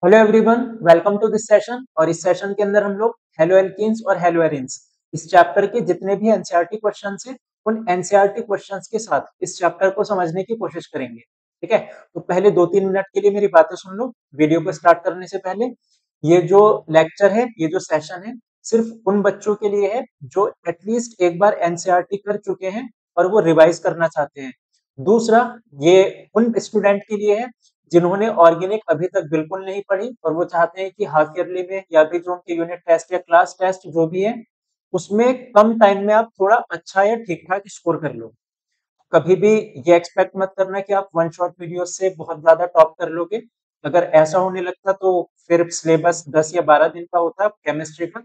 Hello everyone, welcome to this session. और इस session के अंदर हम लोग हेलो एल्कीन्स और हेलो एरिन्स इस चैप्टर के जितने भी एनसीईआरटी क्वेश्चंस हैं उन एनसीईआरटी क्वेश्चंस के साथ इस चैप्टर को समझने की कोशिश करेंगे। ठीक है, तो पहले 2-3 मिनट के लिए मेरी बातें सुन लो। वीडियो को स्टार्ट करने से पहले ये जो लेक्चर है, ये जो सेशन है, सिर्फ उन बच्चों के लिए है जो एटलीस्ट एक बार एनसीईआरटी कर चुके हैं और वो रिवाइज करना चाहते हैं। दूसरा, ये उन स्टूडेंट के लिए है जिन्होंने ऑर्गेनिक अभी तक बिल्कुल नहीं पढ़ी और वो चाहते हैं कि हाफ ईयरली में या फिर जो उनके यूनिट टेस्ट या क्लास टेस्ट जो भी है उसमें कम टाइम में आप थोड़ा अच्छा या ठीक ठाक स्कोर कर लो। कभी भी ये एक्सपेक्ट मत करना कि आप वन शॉट वीडियो से बहुत ज्यादा टॉप कर लोगे। अगर ऐसा होने लगता तो फिर सिलेबस 10 या 12 दिन का होता। केमिस्ट्री का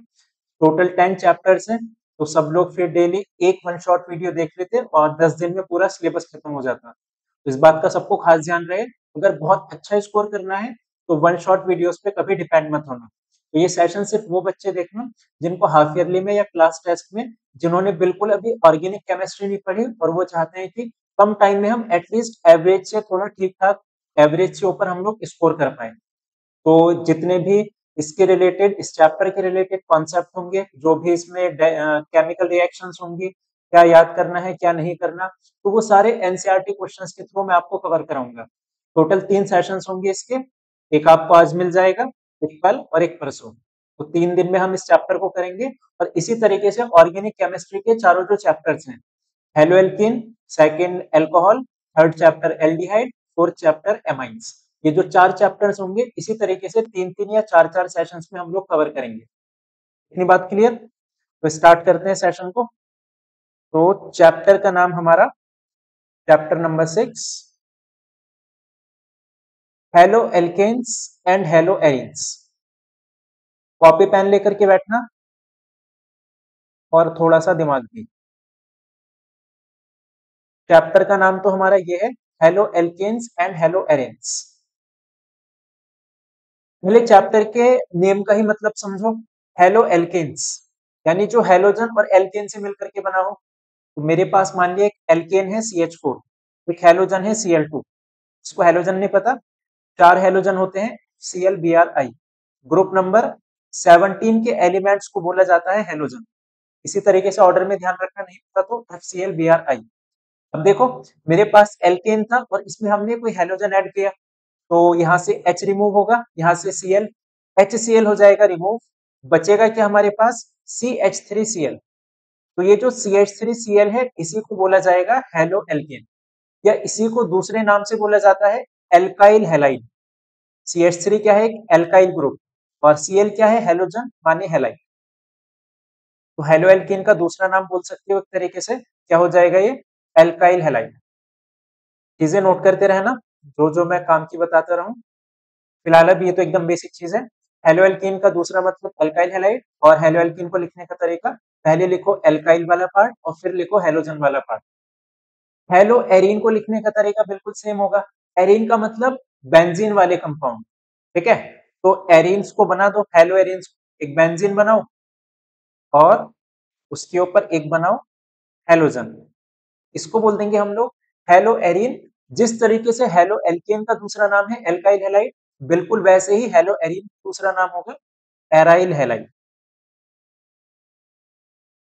टोटल 10 चैप्टर्स हैं, तो सब लोग फिर डेली एक वन शॉट वीडियो देख लेते और 10 दिन में पूरा सिलेबस खत्म हो जाता। तो इस बात का सबको खास ध्यान रहे, अगर बहुत अच्छा स्कोर करना है तो वन शॉट वीडियोस पे कभी डिपेंड मत होना। तो ये सेशन सिर्फ वो बच्चे देखना जिनको हाफ ईयरली में या क्लास टेस्ट में, जिन्होंने बिल्कुल अभी ऑर्गेनिक केमिस्ट्री नहीं पढ़ी और वो चाहते हैं कि कम टाइम में हम एटलीस्ट एवरेज से थोड़ा ठीक ठाक, एवरेज से ऊपर हम लोग स्कोर कर पाए। तो जितने भी इसके रिलेटेड, इस चैप्टर के रिलेटेड कॉन्सेप्ट होंगे, जो भी इसमें केमिकल रिएक्शंस होंगी, क्या याद करना है क्या नहीं करना, तो वो सारे एनसीईआरटी क्वेश्चंस के थ्रू मैं आपको कवर कराऊंगा। टोटल 3 सेशंस होंगे इसके। एक आपको आज मिल जाएगा, एक कल और एक परसों। तो 3 दिन में हम इस चैप्टर को करेंगे। और इसी तरीके से ऑर्गेनिक केमिस्ट्री के चारों जो चैप्टर्स हैं, hello alkene, second alcohol, third chapter aldehyde, fourth chapter amines, ये जो 4 चैप्टर्स होंगे इसी तरीके से 3-3 या 4-4 सेशंस में हम लोग कवर करेंगे। इतनी बात क्लियर? तो स्टार्ट करते हैं सेशन को। तो चैप्टर का नाम हमारा, chapter number 6, haloalkanes and haloarenes. Copy pen लेकर के बैठना और थोड़ा सा दिमाग भी। चैप्टर का नाम तो हमारा ये है, haloalkanes and haloarenes. पहले चैप्टर के नेम का ही मतलब समझो। हेलो एल्केन्स यानी जो हेलोजन और एल्केन से मिलकर के बना हो। तो मेरे पास मान लिया एक एल्केन है CH4, एक हेलोजन है Cl2। इसको हेलोजन नहीं पता, 4 हेलोजन होते हैं Cl Br I। Group number 17 के एलिमेंट्स को बोला जाता है हेलोजन। इसी तरीके से ऑर्डर में ध्यान रखना, नहीं पता तो FCl Br I। अब देखो, मेरे पास एल्केन था और इसमें हमने कोई हेलोजन ऐड किया, तो यहाँ से H रिमूव होगा, यहाँ से Cl, HCl हो जाएगा रिमूव। बचेगा क्या हमारे पास? CH3Cl। तो ये जो CH3Cl है इसी को बोला जाएगा हेलो एल्केन, या इसी को दूसरे नाम से बोला जाता है एल्काइल हैलाइड। CH3 क्या है? एक एल्काइल ग्रुप, और Cl क्या है? हेलोजन माने हैलाइड। तो हेलो एल्केन का दूसरा नाम बोल सकते हो एक तरीके से, क्या हो जाएगा ये? Alkyl halide. चीजें नोट करते रहना, जो जो मैं काम की बताता रहूं। फिलहाल अब ये तो एकदम बेसिक चीज है। हेलो एल्कीन का दूसरा मतलब अल्काइल हैलाइड, और हेलो एल्कीन को लिखने का तरीका, पहले लिखो एल्काइल वाला पार्ट और फिर लिखो हेलोजन वाला पार्ट। हेलो एरीन को लिखने का तरीका बिल्कुल सेम होगा। एरीन का मतलब बेंजीन वाले कंपाउंड। ठीक है, तो एरीन्स को बना दो, हेलो एरीन्स, एक बेंजीन बनाओ और उसके ऊपर एक बनाओ हेलोजन। इसको बोल देंगे हम लोग हेलो एरीन। जिस तरीके से हेलो एल्केन का दूसरा नाम है एल्काइल हैलाइड, बिल्कुल वैसे ही हेलो एरीन दूसरा नाम होगा एराइल हैलाइड।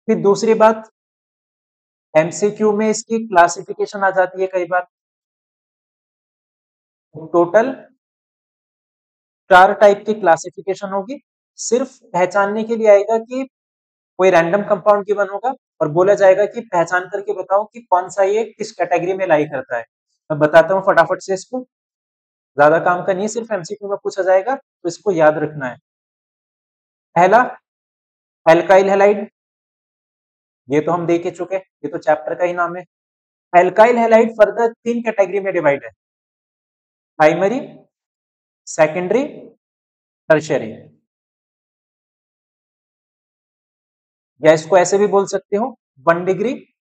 फिर दूसरी बात, एमसीक्यू में इसकी क्लासिफिकेशन आ जाती है कई बार। टोटल 4 टाइप की क्लासिफिकेशन होगी। सिर्फ पहचानने के लिए आएगा कि कोई रैंडम कंपाउंड गिवन होगा और बोला जाएगा कि पहचान करके बताओ कि कौन सा ये किस कैटेगरी में लाई करता है। मैं बताता हूँ फटाफट से इसको, ज्यादा काम का नहीं है, सिर्फ एमसीक्यू में पूछा जाएगा तो इसको याद रखना है। पहला, एल्काइल हैलाइड, ये तो हम देख ही चुके, ये तो चैप्टर का ही नाम है। एल्काइल हैलाइड फर्दर 3 कैटेगरी में डिवाइड है, प्राइमरी, सेकेंडरी, टर्शियरी। या इसको ऐसे भी बोल सकते हो, 1 डिग्री,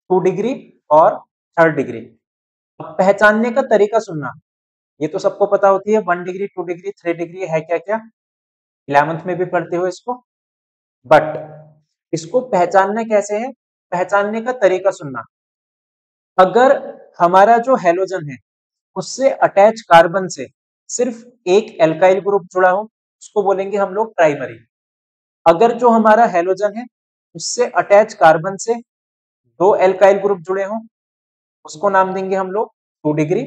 2 डिग्री और 3rd डिग्री। अब पहचानने का तरीका सुनना, ये तो सबको पता होती है 1 डिग्री, 2 डिग्री, 3 डिग्री है क्या क्या, 11th में भी पढ़ते हो इसको। बट इसको पहचानना कैसे है, पहचानने का तरीका सुनना। अगर हमारा जो हेलोजन है उससे अटैच कार्बन से सिर्फ एक एल्काइल ग्रुप जुड़ा हो उसको बोलेंगे हम लोग प्राइमरी। अगर जो हमारा हैलोजन है उससे अटैच कार्बन से दो एल्काइल ग्रुप जुड़े हों उसको नाम देंगे हम लोग 2 डिग्री।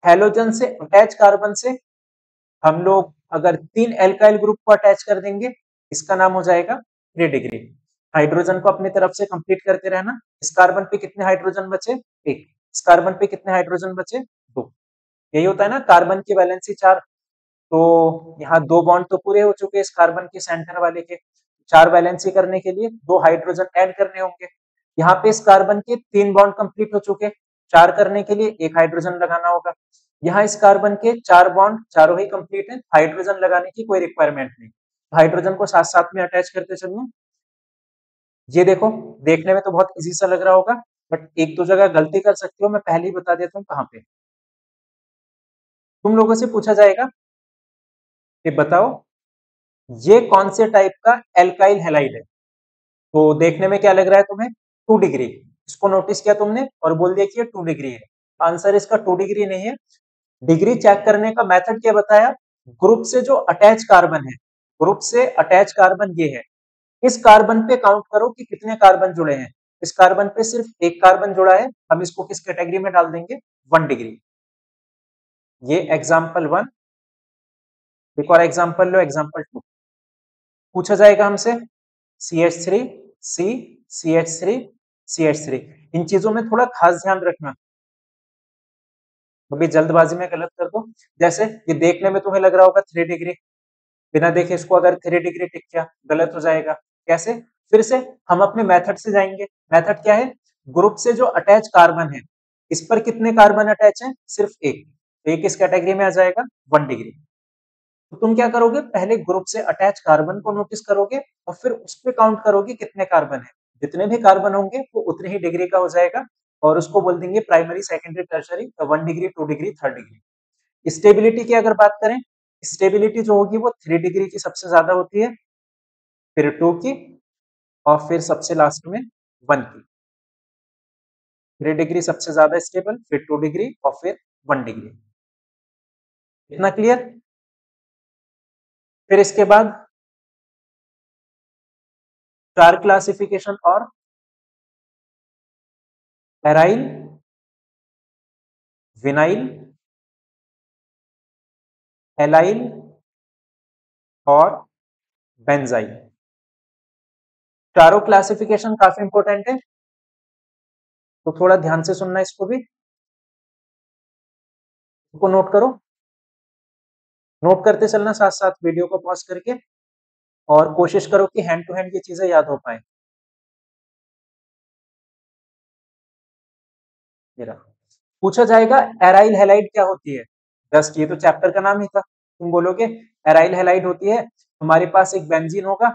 हैलोजन से अटैच कार्बन से हम लोग अगर 3 एल्काइल ग्रुप को अटैच कर देंगे इसका नाम हो जाएगा 3 डिग्री। हाइड्रोजन को अपनी तरफ से कंप्लीट करते रहना। इस कार्बन पे कितने हाइड्रोजन बचे? एक। इस कार्बन पे कितने हाइड्रोजन बचे? दो। यही होता है ना कार्बन की वैलेंसी 4। तो यहाँ 2 बॉन्ड तो पूरे हो चुके इस कार्बन के सेंटर वाले के। 4 वैलेंसी करने के लिए 2 हाइड्रोजन ऐड करने होंगे। यहाँ पे इस कार्बन के 3 बॉन्ड कंप्लीट हो चुके। 4 करने के लिए 1 हाइड्रोजन लगाना होगा। यहाँ इस कार्बन के 4 बॉन्ड चारों ही कंप्लीट है, हाइड्रोजन लगाने की कोई रिक्वायरमेंट नहीं। हाइड्रोजन को साथ साथ में अटैच करते चलना। ये देखो, देखने में तो बहुत इजी सा लग रहा होगा बट एक दो जगह गलती कर सकते हो, मैं पहले ही बता देता हूँ कहाँ पे। तुम लोगों से पूछा जाएगा कि बताओ ये कौन से टाइप का एल्काइल हैलाइड है। तो देखने में क्या लग रहा है तुम्हें? 2 डिग्री। इसको नोटिस किया तुमने और बोल दिया कि ये 2 डिग्री है। आंसर इसका 2 डिग्री नहीं है। डिग्री चेक करने का मेथड क्या बताया? ग्रुप से जो अटैच कार्बन है, ग्रुप से अटैच कार्बन ये है, इस कार्बन पे काउंट करो कि कितने कार्बन जुड़े हैं। इस कार्बन पे सिर्फ एक कार्बन जुड़ा है, हम इसको किस कैटेगरी में डाल देंगे? 1 डिग्री। ये एग्जाम्पल 1। एक और एग्जाम्पल लो, एग्जाम्पल 2। पूछा जाएगा हमसे CH3 C CH3 CH3। इन चीजों में थोड़ा खास ध्यान रखना, कभी जल्दबाजी में गलत कर दो। जैसे ये देखने में तुम्हें लग रहा होगा 3 डिग्री, बिना देखे इसको अगर 3 डिग्री टिक किया गलत हो जाएगा। कैसे? फिर से हम अपने मेथड से जाएंगे। मेथड क्या है? ग्रुप से जो अटैच कार्बन है इस पर कितने कार्बन अटैच हैं? सिर्फ एक। तो एक इस कैटेगरी में आ जाएगा 1 डिग्री। तो तुम क्या करोगे? पहले ग्रुप से अटैच कार्बन को नोटिस करोगे और फिर उस पर काउंट करोगे कितने कार्बन है। जितने भी कार्बन होंगे वो उतने ही डिग्री का हो जाएगा और उसको बोल देंगे primary, secondary, tertiary. 1 degree, 2 degree, 3 degree. Stability की अगर बात करें, स्टेबिलिटी जो होगी वो 3 डिग्री की सबसे ज्यादा होती है, फिर 2 की और फिर सबसे लास्ट में 1 की। 3 डिग्री सबसे ज्यादा स्टेबल, फिर 2 डिग्री और फिर 1 डिग्री। इतना क्लियर? फिर इसके बाद 4 क्लासिफिकेशन और एराइल, विनाइल, एलाइल और बेंजाइल। चारों क्लासिफिकेशन काफी इंपॉर्टेंट है तो थोड़ा ध्यान से सुनना इसको भी। इसको नोट करो, नोट करते चलना साथ साथ वीडियो को पॉज करके, और कोशिश करो कि हैंड टू हैंड ये चीजें याद हो पाए। पूछा जाएगा एराइल हैलाइड क्या होती है। जस्ट ये तो चैप्टर का नाम ही था। तुम बोलोगे एराइल हैलाइड होती है, हमारे पास एक बेंजीन होगा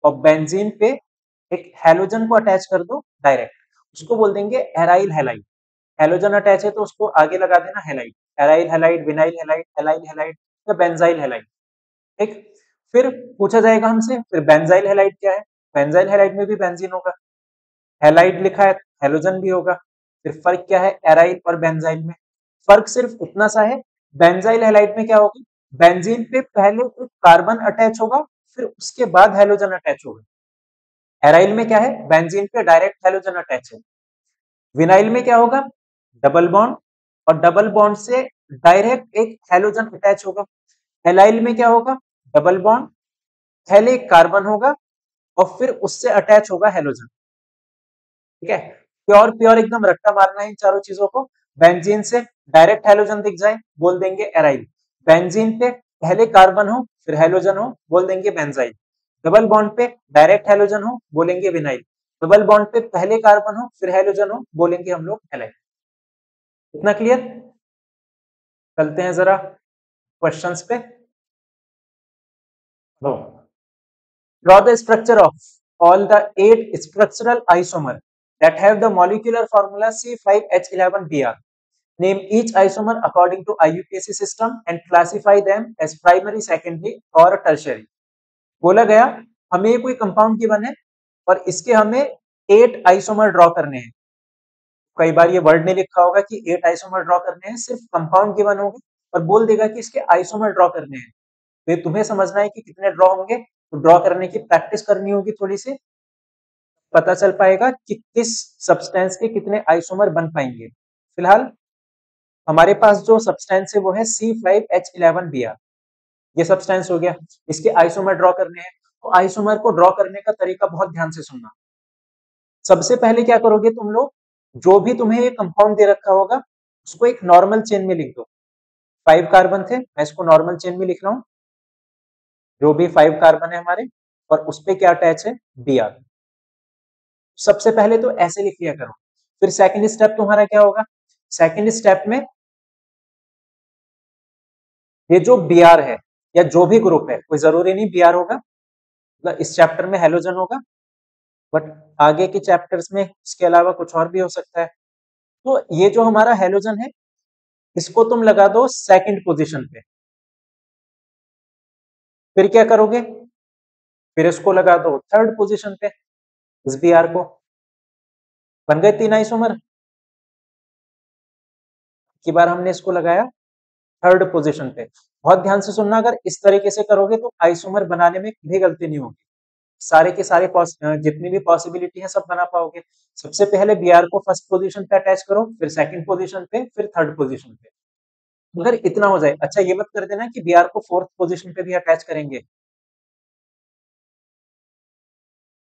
और बेंजीन पे एक हैलोजन को अटैच कर दो डायरेक्ट, उसको बोल देंगे एराइल हैलाइड। हैलोजन अटैच है तो उसको आगे लगा देना halide. Aryl halide, vinyl halide, allyl halide या बेंजाइल हैलाइड। ठीक। फिर पूछा जाएगा हमसे फिर बेंजाइल हैलाइड क्या है। बेंजाइल हैलाइड में भी बेंजीन होगा, हैलाइड लिखा है, हैलोजन भी होगा। फिर फर्क क्या है एराइल और बेंजाइल में? फर्क सिर्फ इतना सा है, बेंजाइल हैलाइड में क्या होगा? बेंजीन पे पहले एक कार्बन अटैच होगा, फिर उसके बाद हैलोजन अटैच होगा। एराइल में क्या है? बेंजीन पे डायरेक्ट हैलोजन अटैच है। विनाइल में क्या होगा? डबल बॉन्ड, और डबल बॉन्ड से डायरेक्ट एक हैलोजन अटैच होगा। एलाइल में क्या होगा? डबल बॉन्ड, पहले एक कार्बन होगा और फिर उससे अटैच होगा हैलोजन। ठीक है, प्योर प्योर एकदम रट्टा मारना है इन चारों चीजों को। बेंजीन से डायरेक्ट हैलोजन दिख जाए बोल देंगे एराइल। बेंजीन पे पहले कार्बन हो फिर हैलोजन हो बोल देंगे बेंजाइल। डबल बॉन्ड पे डायरेक्ट हैलोजन हो बोलेंगे विनाइल। डबल बॉन्ड पे पहले कार्बन हो फिर हैलोजन हो बोलेंगे हम लोग एलाइल। इतना क्लियर? चलते हैं जरा क्वेश्चंस पे। Draw the structure of all the 8 structural isomer that have the molecular formula C5H11Br. Name each isomer according to IUPAC system and classify them as primary, secondary और tertiary. बोला गया हमें ये कोई कंपाउंड गिवन है और इसके हमें 8 आइसोमर ड्रॉ करने हैं। कई बार ये वर्ड नहीं लिखा होगा कि 8 आइसोमर ड्रॉ करने हैं, सिर्फ कंपाउंड गिवन होगी और बोल देगा कि इसके आइसोमर ड्रॉ करने हैं। तो ये तुम्हें समझना है कि कितने ड्रॉ होंगे, तो ड्रॉ करने की प्रैक्टिस करनी होगी थोड़ी सी, पता चल पाएगा कि किस सब्सटेंस के कितने आइसोमर बन पाएंगे। फिलहाल हमारे पास जो सब्सटेंस है वो है C5H11Br, ये सब्सटेंस हो गया। इसके आइसोमर ड्रॉ करने हैं, तो आइसोमर को ड्रॉ करने का तरीका बहुत ध्यान से सुनना। सबसे पहले क्या करोगे तुम लोग, जो भी तुम्हें ये कंपाउंड दे रखा होगा उसको एक नॉर्मल चेन में लिख दो। 5 कार्बन थे, मैं इसको नॉर्मल चेन में लिख रहा हूं, जो भी 5 कार्बन है हमारे, और उस पे क्या अटैच है, Br। सबसे पहले तो ऐसे लिख लिया करो। फिर सेकंड स्टेप तुम्हारा क्या होगा, सेकंड स्टेप में ये जो Br है या जो भी ग्रुप है, कोई जरूरी नहीं Br होगा, मतलब इस चैप्टर में हेलोजन होगा, बट आगे के चैप्टर्स में इसके अलावा कुछ और भी हो सकता है। तो ये जो हमारा हेलोजन है इसको तुम लगा दो सेकंड पोजीशन पे। फिर क्या करोगे, फिर इसको लगा दो थर्ड पोजीशन पे, इस Br को। बन गए 3 आइसोमर। की बार हमने इसको लगाया थर्ड पोजीशन पे। बहुत ध्यान से सुनना, अगर इस तरीके से करोगे तो आइसोमर बनाने में भी गलती नहीं होगी, सारे के सारे जितनी भी पॉसिबिलिटी है सब बना पाओगे। सबसे पहले Br को फर्स्ट पोजीशन पे अटैच करो, फिर सेकंड पोजीशन पे, फिर थर्ड पोजीशन पे। अगर इतना हो जाए, अच्छा ये मत कर देना कि Br को फोर्थ पोजीशन पे भी अटैच करेंगे,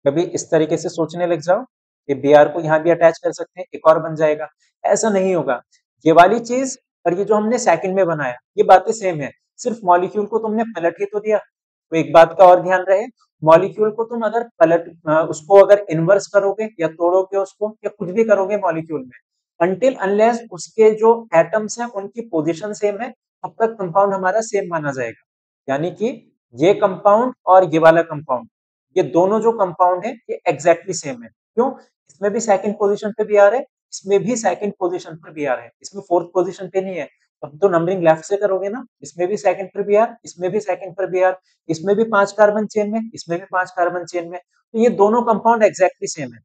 कभी इस तरीके से सोचने लग जाओ कि Br को यहाँ भी अटैच कर सकते हैं, एक और बन जाएगा, ऐसा नहीं होगा। ये वाली चीज और ये जो हमने सेकंड में बनाया ये बातें सेम है, सिर्फ मॉलिक्यूल को तुमने पलट ही तो दिया। तो एक बात का और ध्यान रहे, मॉलिक्यूल को तुम अगर उसको अगर इन्वर्स करोगे या तोड़ोगे उसको या कुछ भी करोगे मॉलिक्यूल में, अनटिल अनलेस उसके जो एटम्स हैं उनकी पोजीशन सेम है, तब तक कंपाउंड हमारा सेम माना जाएगा। यानी कि ये कंपाउंड और ये वाला कंपाउंड, ये दोनों जो कंपाउंड है ये एग्जैक्टली सेम है। क्यों, इसमें भी सेकंड पोजीशन पे Br है, इसमें भी सेकंड पोजीशन पर Br है, इसमें फोर्थ पोजीशन पे नहीं है। अब तो नंबरिंग लेफ्ट से करोगे ना, इसमें भी सेकंड पर Br, इसमें भी सेकंड पर Br, इसमें भी 5 कार्बन चेन में, इसमें भी 5 कार्बन चेन में, तो ये दोनों कंपाउंड एग्जैक्टली सेम है।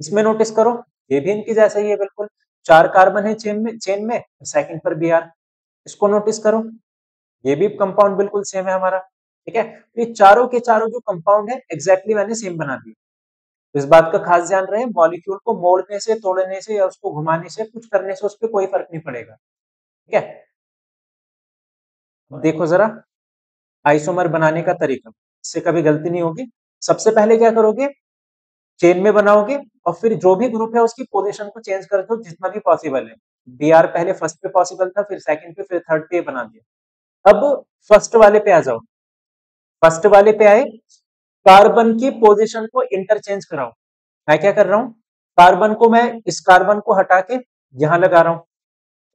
इसमें नोटिस करो, ये भी इनकी जैसा ही है बिल्कुल, 4 कार्बन है चेन में सेकंड पर Br। इसको नोटिस करो, ये भी कंपाउंड बिल्कुल सेम है हमारा। ठीक है, तो ये चारों के चारों जो कंपाउंड है एग्जैक्टली मैंने सेम बना दिए। तो इस बात का खास ध्यान रहे, मॉलिक्यूल को मोड़ने से, तोड़ने से या उसको घुमाने से, कुछ करने से उस पर कोई फर्क नहीं पड़ेगा। ठीक है, देखो जरा आइसोमर बनाने का तरीका, इससे कभी गलती नहीं होगी। सबसे पहले क्या करोगे, चेन में बनाओगे और फिर जो भी ग्रुप है उसकी पोजीशन को चेंज कर दो जितना भी पॉसिबल है। Br पहले फर्स्ट पे पॉसिबल था, फिर सेकंड पे, फिर थर्ड पे बना दिया। अब फर्स्ट वाले पे आ जाओ, फर्स्ट वाले पे आए, कार्बन की पोजीशन को इंटरचेंज कराओ। मैं क्या कर रहा हूं, कार्बन को मैं इस कार्बन को हटा के यहां लगा रहा हूं।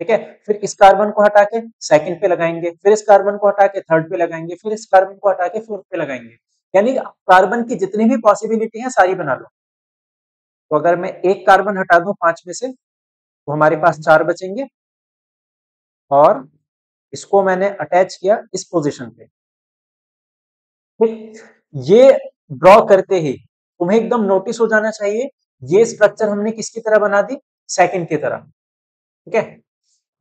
ठीक है, फिर इस कार्बन को हटा के सेकंड पे लगाएंगे, फिर इस कार्बन को हटा के थर्ड पे लगाएंगे, फिर इस कार्बन को हटा के फोर्थ पे लगाएंगे। यानी कार्बन की जितनी भी पॉसिबिलिटी है सारी बना लो। तो अगर मैं एक कार्बन हटा दूं 5 में से तो हमारे पास 4 बचेंगे, और इसको मैंने अटैच किया इस पोजीशन पे। ठीक, ये ड्रॉ करते ही तुम्हें एकदम नोटिस हो जाना चाहिए, ये स्ट्रक्चर हमने किसकी तरह बना दी, सेकंड की तरह। ठीक है,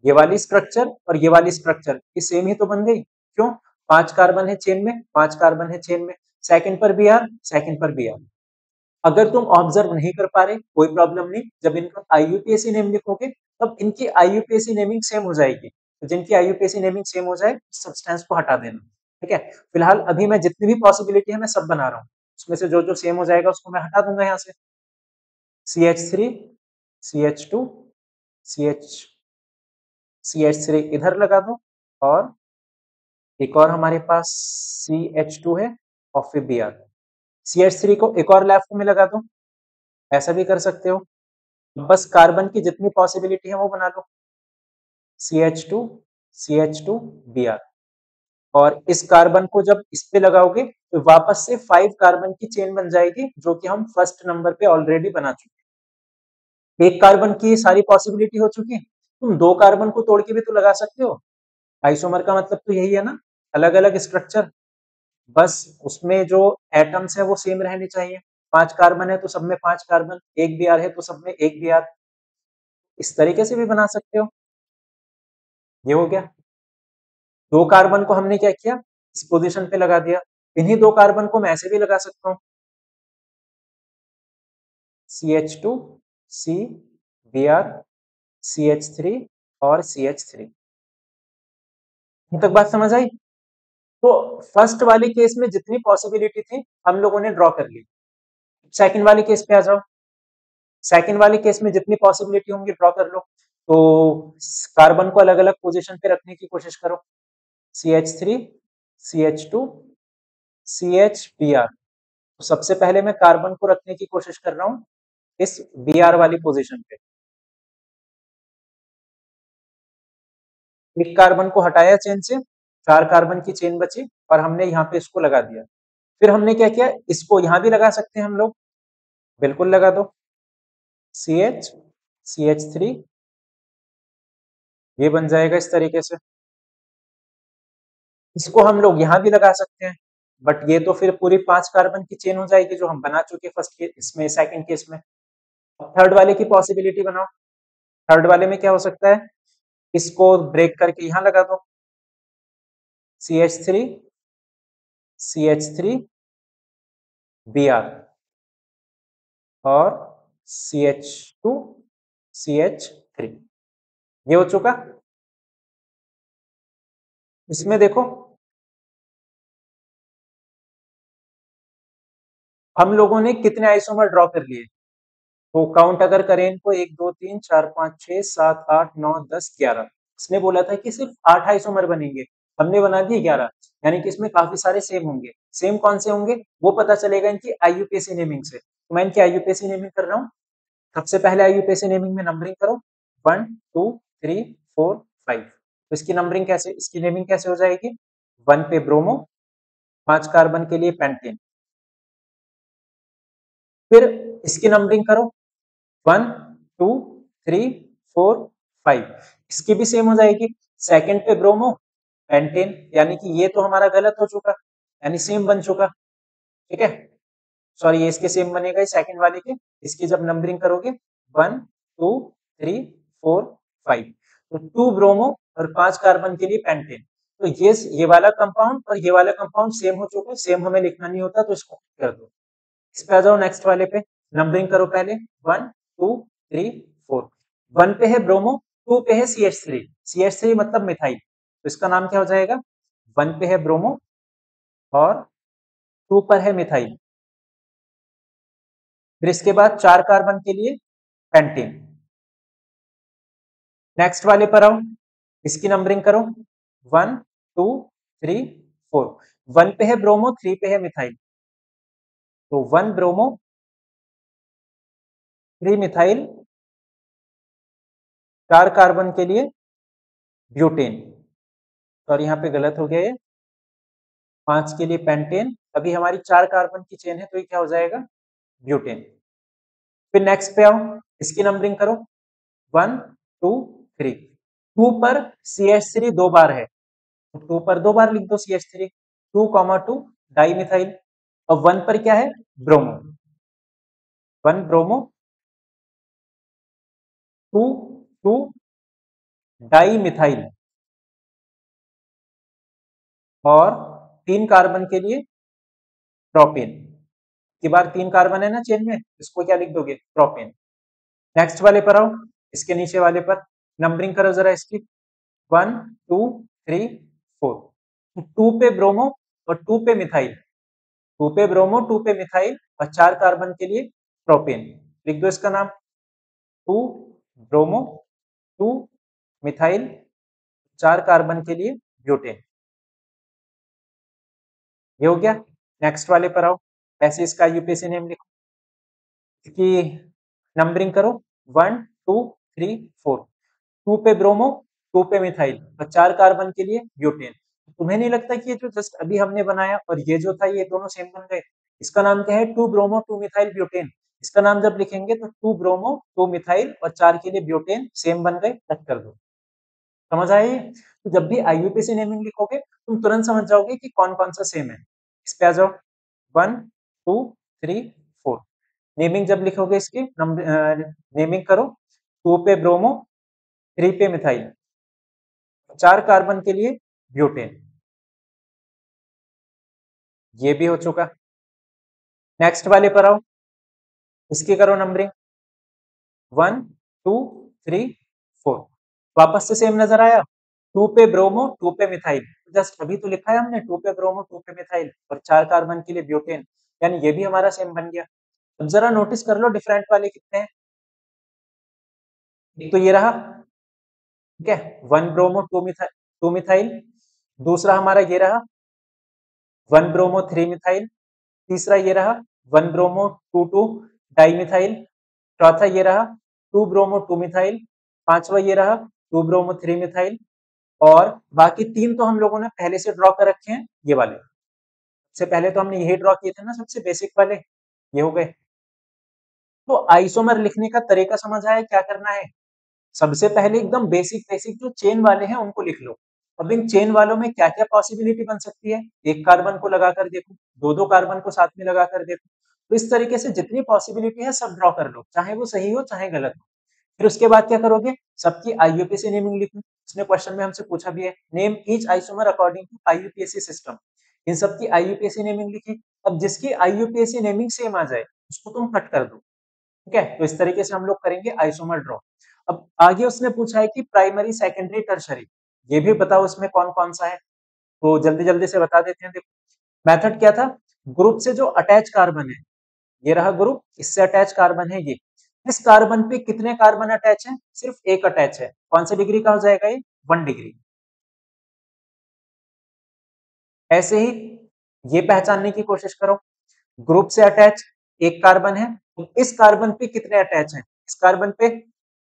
ये वाली स्ट्रक्चर और ये वाली स्ट्रक्चर ये सेम ही तो बन गई। क्यों, 5 कार्बन है चेन में, 5 कार्बन है चेन में, सेकंड पर Br, सेकंड पर Br। अगर तुम ऑब्जर्व नहीं कर पा रहे कोई प्रॉब्लम नहीं, जब इनका IUPAC नेम लिखोगे तब इनकी IUPAC नेमिंग सेम हो जाएगी। तो जिनकी IUPAC नेमिंग सेम हो जाए सब्सटेंस को हटा देना। ठीक है, फिलहाल अभी मैं जितनी भी पॉसिबिलिटी है मैं सब बना रहा हूँ, उसमें से जो जो सेम हो जाएगा उसको मैं हटा दूंगा यहाँ से। CH3, CH2, CH3 इधर लगा दो, और एक और हमारे पास CH2 है, और फिर Br। CH3 को एक और लेफ्ट में लगा दो, ऐसा भी कर सकते हो। बस कार्बन की जितनी पॉसिबिलिटी है वो बना लो, CH2, CH2, Br। और इस कार्बन को जब इस पे लगाओगे तो वापस से 5 कार्बन की चेन बन जाएगी, जो कि हम फर्स्ट नंबर पे ऑलरेडी बना चुके हैं। एक कार्बन की सारी पॉसिबिलिटी हो चुकी, तुम 2 कार्बन को तोड़ के भी तो लगा सकते हो। आइसोमर का मतलब तो यही है ना, अलग अलग स्ट्रक्चर, बस उसमें जो एटम्स है वो सेम रहने चाहिए। 5 कार्बन है तो सब में 5 कार्बन, एक Br है तो सब में एक Br, इस तरीके से भी बना सकते हो। ये हो गया। दो कार्बन को हमने क्या किया, इस पोजीशन पे लगा दिया। इन्हीं दो कार्बन को मैं ऐसे भी लगा सकता हूं, CH2 C Br CH3 और CH3। तक बात समझ आई? तो फर्स्ट वाले केस में जितनी पॉसिबिलिटी थी हम लोगों ने ड्रॉ कर ली। सेकंड वाले केस पे आ जाओ। सेकंड वाले केस में जितनी पॉसिबिलिटी होंगी ड्रॉ कर लो। तो कार्बन को अलग अलग पोजीशन पे रखने की कोशिश करो, CH3 CH2 CHBr। तो सबसे पहले मैं कार्बन को रखने की कोशिश कर रहा हूं इस Br वाली पोजीशन पे। एक कार्बन को हटाया चेन से, 4 कार्बन की चेन बची और हमने यहाँ पे इसको लगा दिया। फिर हमने क्या किया, इसको यहां भी लगा सकते हैं हम लोग, बिल्कुल लगा दो, CH CH3, ये बन जाएगा इस तरीके से। इसको हम लोग यहां भी लगा सकते हैं, बट ये तो फिर पूरी 5 कार्बन की चेन हो जाएगी जो हम बना चुके फर्स्ट केस, इसमें सेकंड केस में। थर्ड वाले की पॉसिबिलिटी बनाओ। थर्ड वाले में क्या हो सकता है, इसको ब्रेक करके यहां लगा दो, CH3 CH3 Br और CH2 CH3। ये हो चुका। इसमें देखो हम लोगों ने कितने आइसोमर ड्रॉ कर लिए, तो काउंट अगर करें इनको 1 2 3 4 5 6 7 8 9 10 11, इसने बोला था कि सिर्फ 8 आइसोमर बनेंगे, हमने बना दिए 11, यानी कि इसमें काफी सारे सेम होंगे। सेम कौन से होंगे वो पता चलेगा इनकी IUPAC नेमिंग से। तो मैं इनकी IUPAC नेमिंग कर रहा हूँ। सबसे पहले IUPAC नेमिंग में नंबरिंग करो, 1 2 3 4 5। तो इसकी नंबरिंग कैसे, इसकी नेमिंग कैसे हो जाएगी, 1 पे ब्रोमो, 5 कार्बन के लिए पेंटेन। फिर इसकी नंबरिंग करो, 1 2 3 4 5, इसकी भी सेम हो जाएगी। सेकंड पे ब्रोमो पेंटेन, यानी कि ये तो हमारा गलत हो चुका, यानी सेम बन चुका, ठीक है। सॉरी, ये इसके सेम बनेगा सेकंड वाले के। इसकी जब नंबरिंग करोगे 1 2 3 4 5, तो 2 ब्रोमो और 5 कार्बन के लिए पेंटेन। तो ये वाला कंपाउंड और ये वाला कंपाउंड सेम हो चुका है, सेम हमें लिखना नहीं होता, तो इसको कर दो। इस पे आ जाओ नेक्स्ट वाले पे, नंबरिंग करो पहले, 1 2 3 4। 1 पे है ब्रोमो, 2 पे है CH3, CH3 मतलब मिथाइल, तो इसका नाम क्या हो जाएगा, 1 पे है ब्रोमो और 2 पर है मिथाइल। फिर इसके बाद 4 कार्बन के लिए पेंटेन। नेक्स्ट वाले पर आओ, इसकी नंबरिंग करो, 1 2 3 4। 1 पे है ब्रोमो, 3 पे है मिथाइल, तो 1 ब्रोमो 3 मिथाइल, 4 कार्बन के लिए ब्यूटेन। और यहाँ पे गलत हो गया ये, 5 के लिए पेंटेन। अभी हमारी 4 कार्बन की चेन है तो ये क्या हो जाएगा, ब्यूटेन। फिर नेक्स्ट पे आओ, इसकी नंबरिंग करो, 1 2 3। 2 पर CH3 दो बार है, तो 2 पर दो बार लिख दो CH3, 2 डाई मिथाइल। और 1 पर क्या है, ब्रोमो, 1 ब्रोमो 2 2 डाई मिथाइल और 3 कार्बन के लिए प्रोपेन। की बार 3 कार्बन है ना चेन में, इसको क्या लिख दोगे, प्रोपेन। नेक्स्ट वाले पर आओ, इसके नीचे वाले पर नंबरिंग करो जरा इसकी, 1 2 3 4। 2 पे ब्रोमो और 2 पे मिथाइल, 2 पे ब्रोमो 2 पे मिथाइल और 4 कार्बन के लिए प्रोपेन। लिख दो इसका नाम, 2 ब्रोमो 2 मिथाइल, 4 कार्बन के लिए ब्यूटेन। ये हो गया। नेक्स्ट वाले पर आओ, ऐसे इसका IUPAC नेम लिखो, इसकी नंबरिंग करो, 1 2 3 4। 2 पे ब्रोमो 2 पे मिथाइल और 4 कार्बन के लिए ब्यूटेन। तुम्हें नहीं लगता कि ये जो जस्ट अभी हमने बनाया और ये जो था ये दोनों सेम बन गए? इसका नाम क्या है, 2 ब्रोमो 2 मिथाइल ब्यूटेन। इसका नाम जब लिखेंगे तो 2 ब्रोमो 2 मिथाइल और 4 के लिए ब्यूटेन सेम बन गए, रख कर दो। समझ आए? तो जब भी IUPAC नेमिंग लिखोगे तुम तुरंत समझ जाओगे कि कौन कौन सा सेम है। इस पे आ जाओ, 1 2 3 4। नेमिंग जब लिखोगे इसकी नेमिंग करो, 2 पे ब्रोमो 3 पे मिथाइल, 4 कार्बन के लिए ब्यूटेन, ये भी हो चुका। नेक्स्ट वाले पर आओ, इसकी करो नंबरिंग 1 2 3 4। वापस से सेम नजर आया, 2 पे ब्रोमो 2 पे मिथाइल, जस्ट अभी तो लिखा है हमने 2 पे ब्रोमो 2 पे मिथाइल और 4 कार्बन के लिए ब्यूटेन, यानी ये भी हमारा सेम बन गया। अब जरा नोटिस कर लो डिफरेंट वाले कितने हैं। एक तो ये रहा, ठीक है, 1 ब्रोमो 2 मिथाइल। दूसरा हमारा ये रहा 1 ब्रोमो 3 मिथाइल। तीसरा ये रहा 1 ब्रोमो 2 डाई मिथाइल। चौथा ये रहा 2 ब्रोमो 2 मिथाइल। पांचवा ये रहा 2 ब्रोमो 3 मिथाइल। और बाकी 3 तो हम लोगों ने पहले से ड्रॉ कर रखे हैं, ये वाले। सबसे पहले तो हमने यही ड्रॉ किए थे ना, सबसे बेसिक वाले, ये हो गए। तो आइसोमर लिखने का तरीका समझ आया क्या करना है। सबसे पहले एकदम बेसिक बेसिक जो चेन वाले हैं उनको लिख लो। अब इन चेन वालों में क्या क्या पॉसिबिलिटी बन सकती है, एक कार्बन को लगाकर देखो, दो दो कार्बन को साथ में लगाकर देखो। तो इस तरीके से जितनी पॉसिबिलिटी है सब ड्रॉ कर लो, चाहे वो सही हो चाहे गलत हो। फिर उसके बाद क्या करोगे, सबकी आईयूपीएसी नेमिंग लिखो। इसने क्वेश्चन में हमसे पूछा भी है, name each isomer according to IUPAC system. इन सबकी आईयूपीएसी नेमिंग लिखी। अब जिसकी आईयूपीएसी नेमिंग सेम आ जाए उसको तुम कट कर दो, ठीक है। तो इस तरीके से हम लोग करेंगे आइसोमर ड्रॉ। अब आगे उसने पूछा है कि प्राइमरी सेकेंडरी टर्शरी, ये भी बताओ इसमें कौन कौन सा है। तो जल्दी जल्दी से बता देते हैं। देखो मेथड क्या था, ग्रुप से जो अटैच कार्बन है, ये रहा ग्रुप, इससे अटैच कार्बन है ये। इस कार्बन पे कितने कार्बन अटैच है, सिर्फ एक अटैच है, कौन से डिग्री का हो जाएगा ये, 1 डिग्री। ऐसे ही ये पहचानने की कोशिश करो, ग्रुप से अटैच एक कार्बन है, इस कार्बन पे कितने अटैच हैं, इस कार्बन पे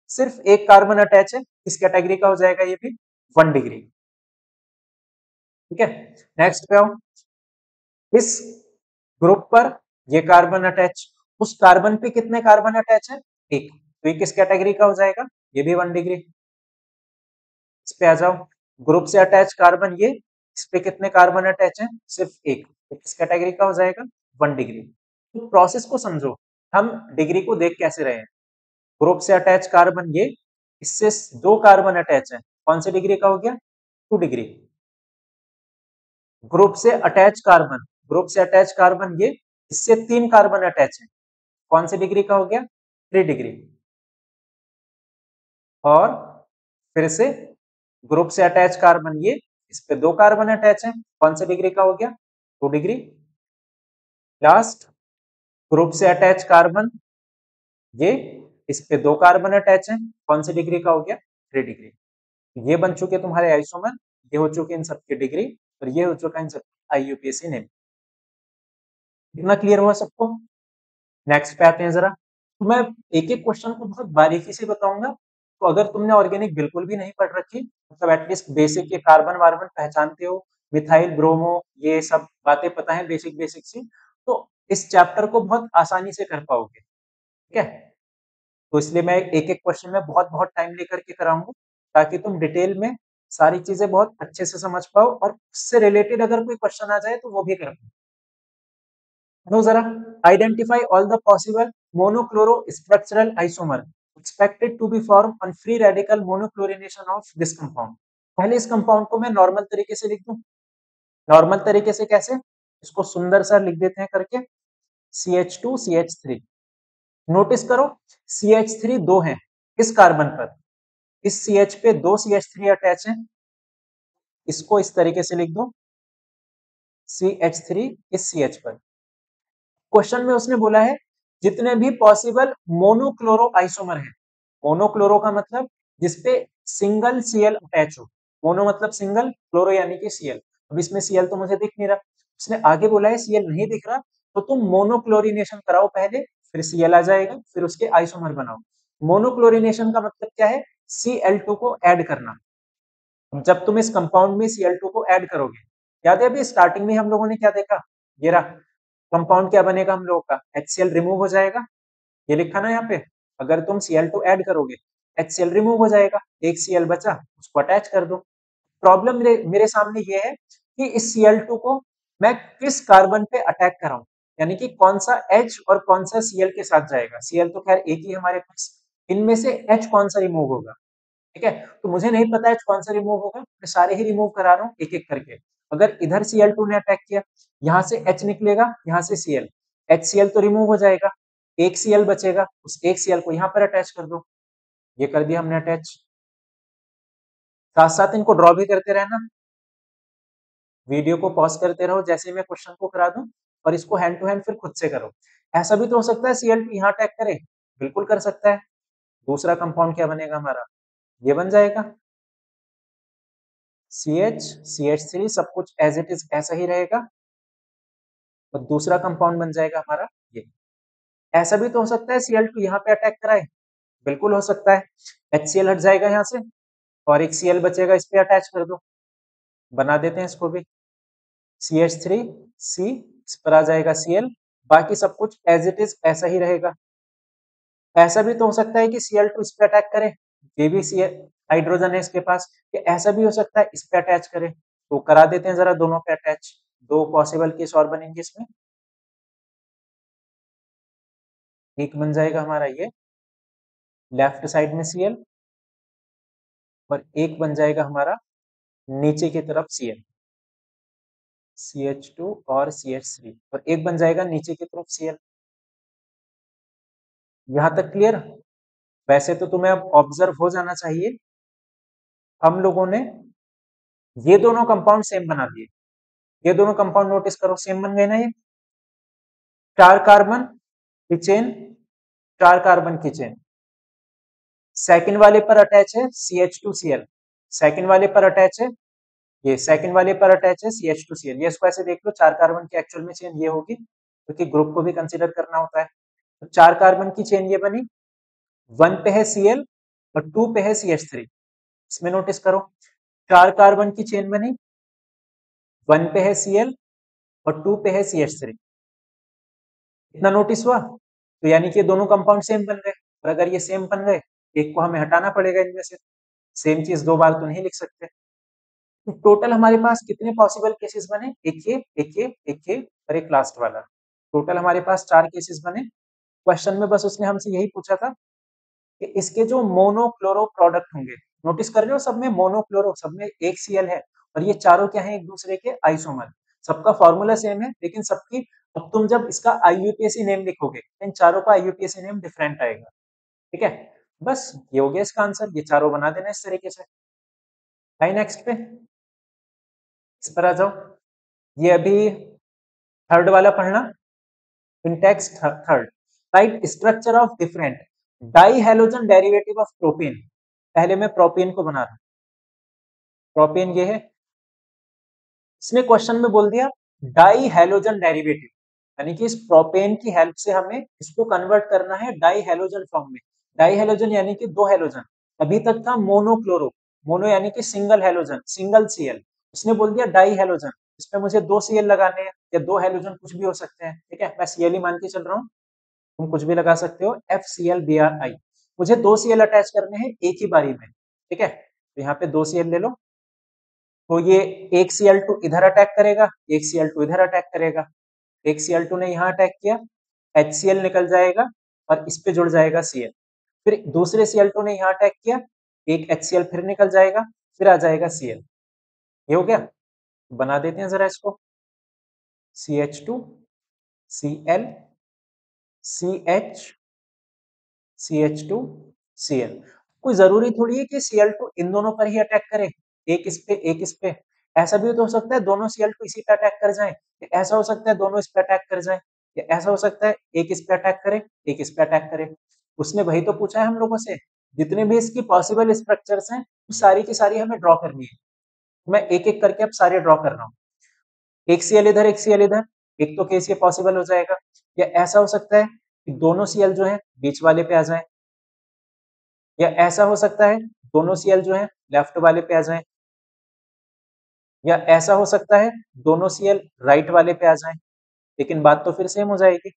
सिर्फ एक कार्बन अटैच है, इस कैटेगरी का हो जाएगा ये भी 1 डिग्री, ठीक है। नेक्स्ट पे आओ, इस ग्रुप पर ये कार्बन अटैच, उस कार्बन पे कितने कार्बन अटैच है, एक, तो ये किस कैटेगरी का हो जाएगा, ये भी 1 डिग्री। इस पे आ जाओ, ग्रुप से अटैच कार्बन ये, इस पे कितने कार्बन अटैच है, सिर्फ एक, तो किस कैटेगरी का हो जाएगा, 1 डिग्री। तो प्रोसेस को समझो, हम डिग्री को देख कैसे रहे हैं। ग्रुप से अटैच कार्बन ये, इससे दो कार्बन अटैच है, कौन सी डिग्री का हो गया, 2 डिग्री। ग्रुप से अटैच कार्बन, ग्रुप से अटैच कार्बन ये, इससे 3 कार्बन अटैच है, कौन सी डिग्री का हो गया, 3 डिग्री। और फिर से ग्रुप से अटैच कार्बन ये, इस पे 2 कार्बन अटैच है, कौन सी डिग्री का हो गया, 2 डिग्री। लास्ट ग्रुप से अटैच कार्बन ये, इस पे 2 कार्बन अटैच है, कौन सी डिग्री का हो गया, 3 डिग्री। ये बन चुके तुम्हारे आइसोमर, ये हो चुके इन सबकी डिग्री, और ये हो चुका इन सबकी आईयूपीएसी नेम। इतना क्लियर हुआ सबको। नेक्स्ट पे आते हैं जरा, तो मैं एक एक क्वेश्चन को बहुत बारीकी से बताऊंगा। तो अगर तुमने ऑर्गेनिक बिल्कुल भी नहीं पढ़ रखी, मतलब एटलीस्ट बेसिक ये कार्बन वार्बन पहचानते हो, मिथाइल ब्रोमो ये सब बातें पता है बेसिक बेसिक सी, तो इस चैप्टर को बहुत आसानी से कर पाओगे, ठीक है। तो इसलिए मैं एक एक क्वेश्चन में बहुत बहुत टाइम लेकर के कराऊंगा, ताकि तुम डिटेल में सारी चीजें बहुत अच्छे से समझ पाओ, और उससे रिलेटेड अगर कोई क्वेश्चन आ जाए तो वो भी कर पाओ। नो जरा, identify all the possible monochloro structural isomer expected to be form on free radical monochlorination of this compound. पहले इस कंपाउंड को मैं नॉर्मल तरीके से लिख दूं। नॉर्मल तरीके से कैसे, इसको सुंदर सा लिख देते हैं करके, CH2CH3। नोटिस करो CH3 दो हैं इस कार्बन पर, इस CH पे 2 CH3 अटैच है, इसको इस तरीके से लिख दो, CH3 इस CH पर। क्वेश्चन में उसने बोला है जितने भी पॉसिबल मोनोक्लोरो आइसोमर है, मोनोक्लोरो का मतलब जिसपे सिंगल Cl अटैच हो, मोनो मतलब सिंगल, क्लोरो यानी कि Cl। अब इसमें Cl तो मुझे दिख नहीं रहा, उसने आगे बोला है Cl नहीं दिख रहा तो तुम मोनोक्लोरिनेशन कराओ पहले, फिर Cl आ जाएगा, फिर उसके आइसोमर बनाओ। मोनोक्लोरिनेशन का मतलब क्या है, Cl2 को ऐड करना। जब तुम इस कंपाउंड में Cl2 को ऐड करोगे, याद है अभी स्टार्टिंग में हम लोगों ने क्या देखा, ये रहा कंपाउंड क्या बनेगा हम लोगों का, HCl रिमूव हो जाएगा, ये लिखा ना यहाँ पे, अगर तुम Cl2 ऐड करोगे HCl रिमूव हो जाएगा, एक Cl बचा उसको अटैच कर दो। प्रॉब्लम मेरे सामने ये है कि इस Cl2 को मैं किस कार्बन पे अटैक कराऊं, यानी कि कौन सा H और कौन सा Cl के साथ जाएगा। Cl तो खैर एक ही हमारे पास, इनमें से H कौन सा रिमूव होगा, ठीक है, तो मुझे नहीं पता है कौन सा रिमूव होगा, मैं सारे ही रिमूव करा रहा हूँ एक एक करके। अगर इधर Cl2 ने अटैक किया, यहाँ से H निकलेगा, यहाँ से Cl, HCl तो रिमूव हो जाएगा, एक Cl बचेगा, उस एक Cl को यहाँ पर अटैच कर दो। ये कर दिया हमने अटैच। साथ साथ इनको ड्रॉ भी करते रहना, वीडियो को पॉज करते रहो जैसे मैं क्वेश्चन को करा दूं, और इसको हैंड टू हैंड फिर खुद से करो। ऐसा भी तो हो सकता है Cl2 यहाँ अटैक करे, बिल्कुल कर सकता है। दूसरा कंपाउंड क्या बनेगा हमारा, ये बन जाएगा CH CH3, सब कुछ एज इट इज ऐसा ही रहेगा, और दूसरा कंपाउंड बन जाएगा हमारा ये। ऐसा भी तो हो सकता है Cl2 यहाँ पे अटैक कराए, बिल्कुल हो सकता है। HCl हट जाएगा यहाँ से, और एक Cl बचेगा, इस पे अटैच कर दो, बना देते हैं इसको भी। CH3 C, इस पर आ जाएगा Cl, बाकी सब कुछ एज इट इज ऐसा ही रहेगा। ऐसा भी तो हो सकता है कि Cl2 इस पे अटैक करे, ये भी Cl हाइड्रोजन है इसके पास, कि ऐसा भी हो सकता है इस पे अटैच करे, तो करा देते हैं जरा दोनों पे अटैच। दो पॉसिबल केस और बनेंगे इसमें, एक बन जाएगा हमारा ये लेफ्ट साइड में Cl, और एक बन जाएगा हमारा नीचे की तरफ Cl, CH2 और CH3, और एक बन जाएगा नीचे की तरफ Cl। यहां तक क्लियर? वैसे तो तुम्हें अब ऑब्जर्व हो जाना चाहिए, हम लोगों ने ये दोनों कंपाउंड सेम बना दिए। ये दोनों कंपाउंड नोटिस करो, सेम बन गए ना ये, 4 कार्बन की चेन, 4 कार्बन की चेन। सेकंड वाले पर अटैच है CH2Cl, सेकंड वाले पर अटैच है, ये सेकंड वाले पर अटैच है CH2Cl। ये इसको ऐसे देख लो, 4 कार्बन की एक्चुअल में चेन ये होगी, क्योंकि ग्रुप को भी कंसीडर करना होता है। तो 4 कार्बन की चेन ये बनी, 1 पे है Cl और 2 पे है CH3। इसमें नोटिस करो, 4 कार्बन की चेन बनी, 1 पे है Cl और 2 पे है CH3। इतना नोटिस हुआ, तो यानी कि दोनों कंपाउंड सेम बन गए, और अगर ये सेम बन गए, एक को हमें हटाना पड़ेगा इनमें से, सेम चीज दो बार तो नहीं लिख सकते। तो टोटल हमारे पास कितने पॉसिबल केसेस बने, एक ये, एक ये, एक ये, और एक लास्ट वाला। टोटल हमारे पास 4 केसेस बने। क्वेश्चन में बस उसने हमसे यही पूछा था कि इसके जो मोनोक्लोरो प्रोडक्ट होंगे, नोटिस कर रहे हो सब में मोनोक्लोरो, सब में एक Cl है, और ये चारों क्या है, एक दूसरे के आइसोमर। सबका फॉर्मूला सेम है, लेकिन सबकी, अब तुम जब इसका IUPAC नेम लिखोगे, इन चारों का IUPAC नेम डिफरेंट आएगा। ठीक है, बस ये हो गया इसका आंसर, ये चारों बना देना इस तरीके से। आई नेक्स्ट पे, इस पर आ जाओ। ये अभी थर्ड वाला पढ़ना, syntax third, write structure of different dihalogen derivative of propane. पहले मैं प्रोपेन को बना रहा हूं, प्रोपेन ये है, इसने क्वेश्चन में बोल दिया डाई हैलोजन डेरिवेटिव, यानी कि इस प्रोपेन की हेल्प से हमें इसको कन्वर्ट करना है डाई हैलोजन फॉर्म में। डाई हैलोजन यानी कि दो हैलोजन, अभी तक था मोनोक्लोरो, मोनो यानी कि सिंगल हैलोजन, सिंगल Cl, उसने बोल दिया डाई हैलोजन, इसमें मुझे दो Cl लगाने हैं, या दो हैलोजन कुछ भी हो सकते हैं। ठीक है, मैं Cl ही मान के चल रहा हूँ, तुम कुछ भी लगा सकते हो, FClBrI। मुझे दो Cl अटैच करने हैं एक ही बारी में। ठीक है, तो यहाँ पे दो Cl ले लो, तो ये एक Cl2 इधर अटैक करेगा, एक Cl2 इधर अटैक करेगा, एक Cl2 ने यहाँ अटैक किया, HCl निकल जाएगा, और इस पे जुड़ जाएगा Cl। फिर दूसरे Cl2 ने यहाँ अटैक किया, एक HCl फिर निकल जाएगा, फिर आ जाएगा Cl। ये हो गया, बना देते हैं जरा इसको, CH2 Cl CH CH2 Cl। कोई जरूरी थोड़ी है कि Cl2 इन दोनों पर ही अटैक करे, एक इस पे एक इस पे। ऐसा भी तो हो सकता है दोनों Cl2 इसी पे अटैक कर जाए, ऐसा हो सकता है दोनों इस पे अटैक कर जाए, या ऐसा हो सकता है एक इस पे अटैक करे, एक इस पे अटैक करे। उसने वही तो पूछा है हम लोगों से, जितने भी इसकी पॉसिबल स्ट्रक्चर्स हैं, वो सारी की सारी हमें ड्रॉ करनी है। मैं एक एक करके अब सारे ड्रॉ कर रहा हूँ, एक Cl इधर, एक Cl इधर, एक तो केस ये पॉसिबल हो जाएगा, या ऐसा हो सकता है कि दोनों Cl जो है बीच वाले पे आ जाए, या ऐसा हो सकता है दोनों Cl जो है लेफ्ट वाले पे आ जाएं, या ऐसा हो सकता है दोनों Cl राइट वाले पे आ जाएं। लेकिन बात तो फिर सेम हो जाएगी,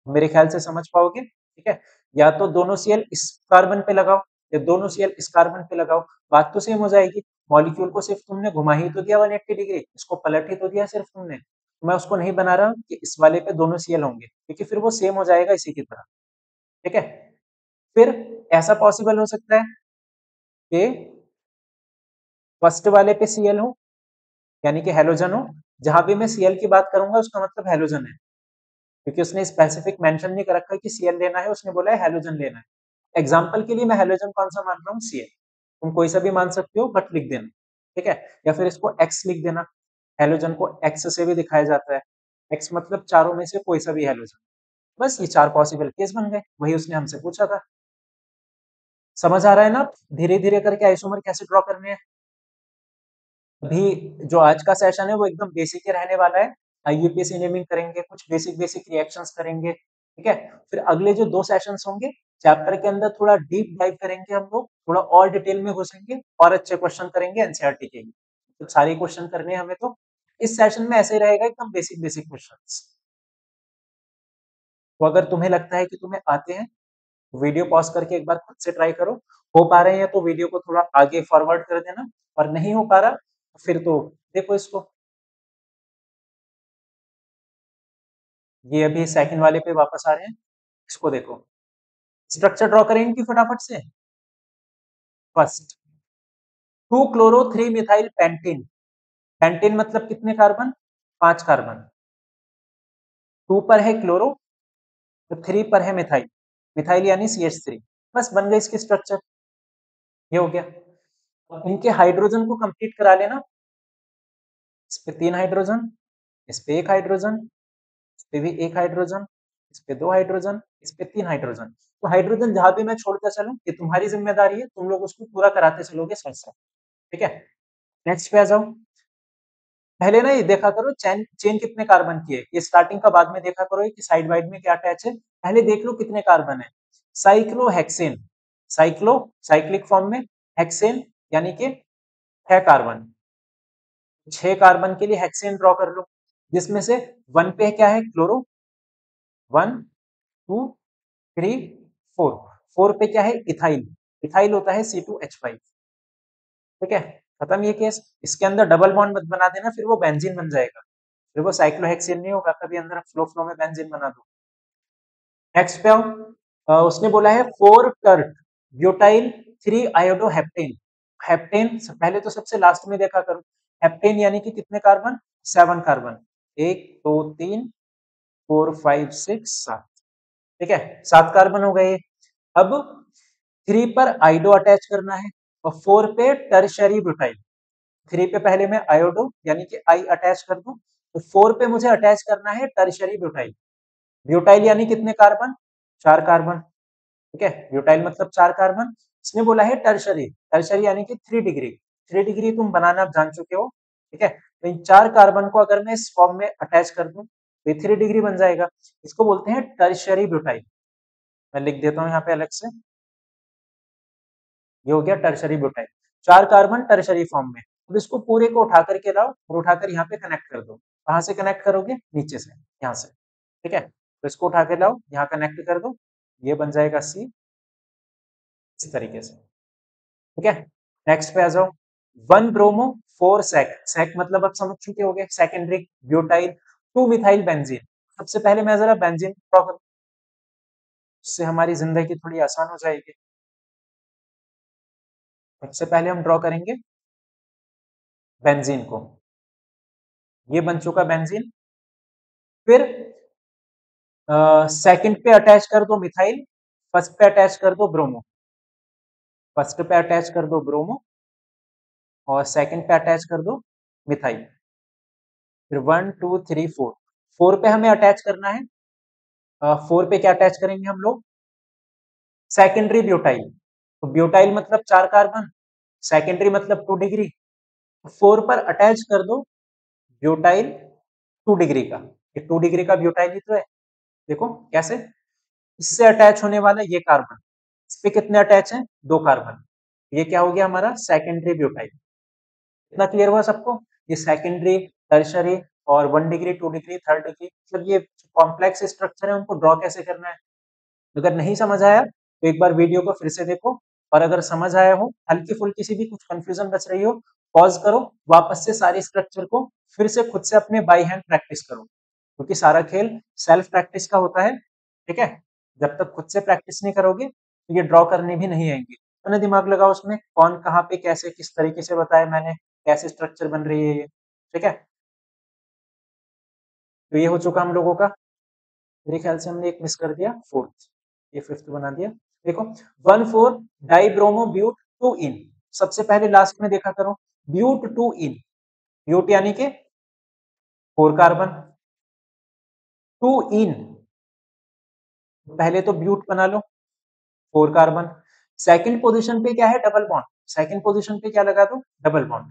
मेरे ख्याल से समझ पाओगे। ठीक है, या तो दोनों Cl इस कार्बन पे लगाओ, या दोनों Cl इस कार्बन पे लगाओ, बात तो सेम हो जाएगी। मॉलिक्यूल को सिर्फ तुमने घुमा ही तो दिया 180 डिग्री, इसको पलट ही तो दिया सिर्फ तुमने। मैं उसको नहीं बना रहा कि इस वाले पे दोनों Cl होंगे, क्योंकि फिर वो सेम हो जाएगा इसी की तरह। ठीक है, फिर ऐसा पॉसिबल हो सकता है के फर्स्ट वाले पे Cl हो, यानी कि हेलोजन हो। जहां भी मैं Cl की बात करूंगा उसका मतलब हेलोजन है, क्योंकि उसने स्पेसिफिक मेंशन नहीं कर रखा है कि Cl लेना है, उसने बोला है हेलोजन लेना है। एग्जाम्पल के लिए मैं हेलोजन कौन सा मान रहा हूँ, Cl। तुम कोई सा भी मान सकते हो, बट लिख देना, ठीक है। या फिर इसको X लिख देना, हेलोजन को X से भी दिखाया जाता है। X मतलब चारों में से कोई सा भी हेलोजन। बस ये 4 पॉसिबल केस बन गए, वही उसने हमसे पूछा था। समझ आ रहा है ना धीरे धीरे करके आइसोमर कैसे ड्रॉ करने हैं। अभी जो आज का सेशन है वो एकदम बेसिक ही रहने वाला है। यूपीएससी नेमिंग करेंगे, कुछ बेसिक बेसिक रिएक्शंस करेंगे, ठीक है। फिर अगले जो 2 सेशंस होंगे, चैप्टर के अंदर थोड़ा डीप डाइव करेंगे हम लोग, थोड़ा और डिटेल में घुसेंगे और अच्छे क्वेश्चन करेंगे एनसीईआरटी के ही। तो सारे क्वेश्चन करने हैं हमें, तो इस सेशन में ऐसे ही रहेगा, एकदम बेसिक बेसिक क्वेश्चंस। तो अगर तुम्हें लगता है कि तुम्हें आते हैं, वीडियो पॉज करके एक बार खुद से ट्राई करो। हो पा रहे हैं तो वीडियो को थोड़ा आगे फॉरवर्ड कर देना, और नहीं हो पा रहा तो फिर तो देखो इसको। ये अभी सेकंड वाले पे वापस आ रहे हैं, इसको देखो। स्ट्रक्चर ड्रॉ करें इनकी फटाफट से। First 2 chloro 3 methyl pentene. Pentene मतलब कितने कार्बन, 5 कार्बन। 2 पर है क्लोरो, तो 3 पर है मिथाइल। मिथाइल यानी CH3। बस बन गई इसकी स्ट्रक्चर, ये हो गया। इनके हाइड्रोजन को कंप्लीट करा लेना। इस पे 3 हाइड्रोजन, इस पे 1 हाइड्रोजन, इस पे भी 1 हाइड्रोजन, इस पे 2 हाइड्रोजन, इस पे 3 हाइड्रोजन। तो हाइड्रोजन जहां भी मैं छोड़ता चलूं, ये तुम्हारी जिम्मेदारी है, तुम लोग उसको पूरा कराते चलोगे साथ साथ, ठीक है। नेक्स्ट पे आ जाओ। पहले ना ये देखा करो चेन चेन कितने कार्बन की है, ये स्टार्टिंग का बाद में देखा करो कि साइड वाइड में क्या अटैच है। पहले देख लो कितने कार्बन है। साइक्लोहेक्सेन, साइक्लो साइक्लिक फॉर्म में, हेक्सेन यानी कि 6 कार्बन। 6 कार्बन के लिए हेक्सेन ड्रॉ कर लो, जिसमें से 1 पे क्या है क्लोरो, 1 2 3 4। 4 पे क्या है इथाइल, इथाइल होता है C2H5, ठीक है। खत्म ये केस। इसके अंदर डबल बॉन्ड मत बना देना, फिर वो बेंजीन बन जाएगा, फिर वो साइक्लोहेक्सेन नहीं होगा, कभी अंदर फ्लो फ्लो में बेंजीन बना दो। नेक्स्ट पे आओ। उसने बोला है 4 टर्ट ब्यूटाइल 3 आयोडोहेप्टेन। हेप्टेन पहले तो सबसे लास्ट में देखा करो। हेप्टेन यानी कि कितने कार्बन, 7 कार्बन। 1 2 3 4 5 6 7, ठीक है, 7 कार्बन हो गए। अब 3 पर आइडो अटैच करना है, और 4 पे टर्शरी ब्यूटाइल। 3 पे पहले मैं आयोडो यानी कि आई अटैच कर दूं, तो 4 पे मुझे अटैच करना है टर्शरी ब्यूटाइल। ब्यूटाइल यानी कितने कार्बन, 4 कार्बन, ठीक है। ब्यूटाइल मतलब 4 कार्बन। इसने बोला है टर्शरी, टर्शरी यानी कि 3 डिग्री। 3 डिग्री तुम बनाना आप जान चुके हो, ठीक है। तो इन 4 कार्बन को अगर मैं इस फॉर्म में अटैच कर दूं, तो ये 3 डिग्री बन जाएगा। इसको बोलते हैं टर्शरी ब्यूटाइल। मैं लिख देता हूं यहाँ पे अलग से, ये हो गया tertiary butyl. 4 carbon tertiary form में। अब इसको पूरे को उठा करके लाओ और उठाकर यहाँ पे कनेक्ट कर दो। कहाँ से कनेक्ट करोगे, नीचे से, यहाँ से, ठीक है। तो इसको उठा के लाओ, यहाँ कनेक्ट कर दो, ये बन जाएगा C, इस तरीके से, ठीक है। नेक्स्ट पे आ जाओ। 1 ब्रोमो 4 सेक, सेक मतलब आप समझ चुके होंगे, सेकेंडरी ब्यूटाइल 2 मिथाइल बेंजीन। सबसे पहले मैं जरा बेंजीन ड्रॉ करूं, उससे हमारी जिंदगी थोड़ी आसान हो जाएगी। सबसे पहले हम ड्रॉ करेंगे बेंजीन को, ये बन चुका बेंजीन। फिर सेकंड पे अटैच कर दो मिथाइल, फर्स्ट पे अटैच कर दो ब्रोमो। फर्स्ट पे अटैच कर दो ब्रोमो, और सेकंड पे अटैच कर दो मिथाइल। फिर 1 2 3 4, 4 पे हमें अटैच करना है। 4 पे क्या अटैच करेंगे हम लोग, सेकेंडरी ब्यूटाइल। तो ब्यूटाइल मतलब 4 कार्बन, सेकेंडरी मतलब 2 डिग्री। 4 पर अटैच कर दो ब्यूटाइल 2 डिग्री का, ये 2 डिग्री का ब्यूटाइल ही तो है। देखो कैसे, इससे अटैच होने वाला ये कार्बन, इस पे कितने अटैच हैं, 2 कार्बन। ये क्या हो गया हमारा सेकेंडरी ब्यूटाइल। इतना क्लियर हुआ सबको। ये सेकेंडरी, टर्शरी और 1 डिग्री 2 डिग्री 3 डिग्री, मतलब ये कॉम्प्लेक्स स्ट्रक्चर है, उनको ड्रॉ कैसे करना है। अगर नहीं समझ आया तो एक बार वीडियो को फिर से देखो, और अगर समझ आया हो, हल्की फुल्की सी भी कुछ कंफ्यूजन बच रही हो, पॉज करो, वापस से सारे स्ट्रक्चर को फिर से खुद से अपने बाई हैंड प्रैक्टिस करो, क्योंकि सारा खेल सेल्फ प्रैक्टिस का होता है, ठीक है। जब तक खुद से प्रैक्टिस नहीं करोगे तो ये ड्रॉ करने भी नहीं आएंगे। अपना दिमाग लगाओ उसमें, कौन कहाँ पे कैसे किस तरीके से बताया मैंने, कैसे स्ट्रक्चर बन रही है ये, ठीक है। तो ये हो चुका हम लोगों का। मेरे ख्याल से हमने एक मिस कर दिया, फोर्थ, ये फिफ्थ बना दिया। देखो, 1,4 डाइब्रोमो ब्यूट 2 इन। सबसे पहले लास्ट में देखा करो, ब्यूट 2 इन, ब्यूट यानी कि 4 कार्बन, 2 इन, पहले तो ब्यूट बना लो, 4 कार्बन। सेकंड पोजीशन पे क्या है, डबल बॉन्ड, सेकंड पोजीशन पे क्या लगा दो, डबल बॉन्ड।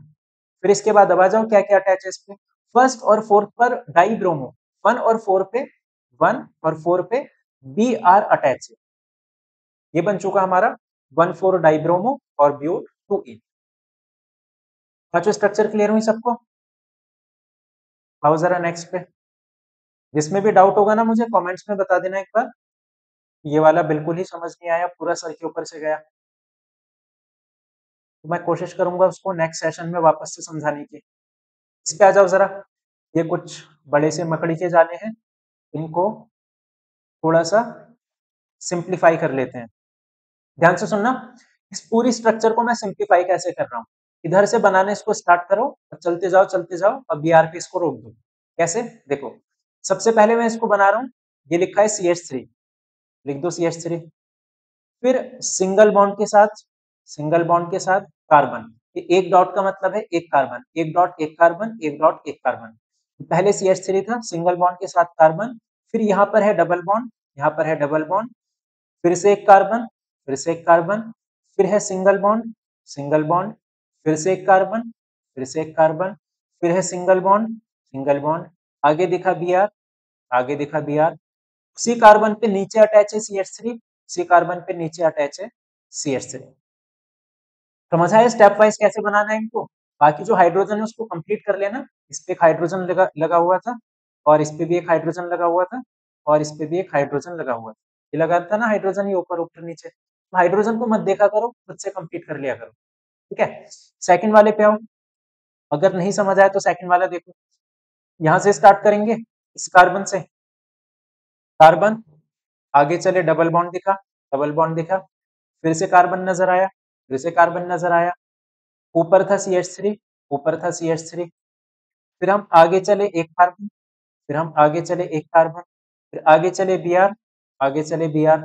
फिर इसके बाद अब आ जाओ क्या क्या अटैच है इस पे। फर्स्ट और फोर्थ पर डाई ब्रोमो, 1 और 4 पे बी आर अटैच है। ये बन चुका हमारा 1,4 डाइब्रोमो और ब्यूट 2 इन। पांचों स्ट्रक्चर क्लियर हुई सबको। आओ जरा नेक्स्ट पे, जिसमें भी डाउट होगा ना मुझे कमेंट्स में बता देना एक बार, ये वाला बिल्कुल ही समझ नहीं आया, पूरा सर के ऊपर से गया, तो मैं कोशिश करूंगा उसको नेक्स्ट सेशन में वापस से समझाने की। इस पे आ जाओ जरा, ये कुछ बड़े से मकड़ी के जाले हैं, इनको थोड़ा सा सिंप्लीफाई कर लेते हैं। ध्यान से सुनना, इस पूरी स्ट्रक्चर को मैं सिंप्लीफाई कैसे कर रहा हूँ। इधर से बनाने इसको स्टार्ट करो और चलते जाओ और बीआर पे इसको रोक दो। कैसे, देखो, सबसे पहले मैं इसको बना रहा हूँ, ये लिखा है CH3, लिख दो CH3। फिर सिंगल बॉन्ड के साथ कार्बन, ये एक डॉट का मतलब है एक कार्बन, एक डॉट एक कार्बन, एक डॉट एक कार्बन। पहले CH3 था, सिंगल बॉन्ड के साथ कार्बन, फिर यहाँ पर है डबल बॉन्ड, यहाँ पर है डबल बॉन्ड, फिर से एक कार्बन, फिर से एक कार्बन, फिर है सिंगल बॉन्ड, फिर से एक कार्बन, फिर से एक कार्बन, फिर है सिंगल बॉन्ड, आगे दिखा Br, आगे दिखा Br, उसी कार्बन पे नीचे अटैच है CH3, उसी कार्बन पे नीचे अटैच है CH3। समझ आया स्टेप वाइज कैसे बनाना है इनको। बाकी जो हाइड्रोजन है उसको कंप्लीट कर लेना। इस पे एक हाइड्रोजन लगा हुआ था, और इस पे भी एक हाइड्रोजन लगा हुआ था, और इस पे भी एक हाइड्रोजन लगा हुआ था। ये लगा था ना हाइड्रोजन, ये ऊपर ऊपर नीचे, तो हाइड्रोजन को मत देखा करो, खुद से कंप्लीट कर लिया करो, ठीक है। सेकंड वाले पे आओ, अगर नहीं समझ आया तो सेकंड वाला देखो। यहाँ से स्टार्ट करेंगे, इस कार्बन से, कार्बन, आगे चले डबल बॉन्ड दिखा, डबल बॉन्ड दिखा, फिर से कार्बन नजर आया, फिर से कार्बन नजर आया, ऊपर था CH3, ऊपर था CH3, फिर हम आगे चले एक कार्बन, फिर हम आगे चले एक कार्बन, फिर आगे चले Br, आगे चले Br,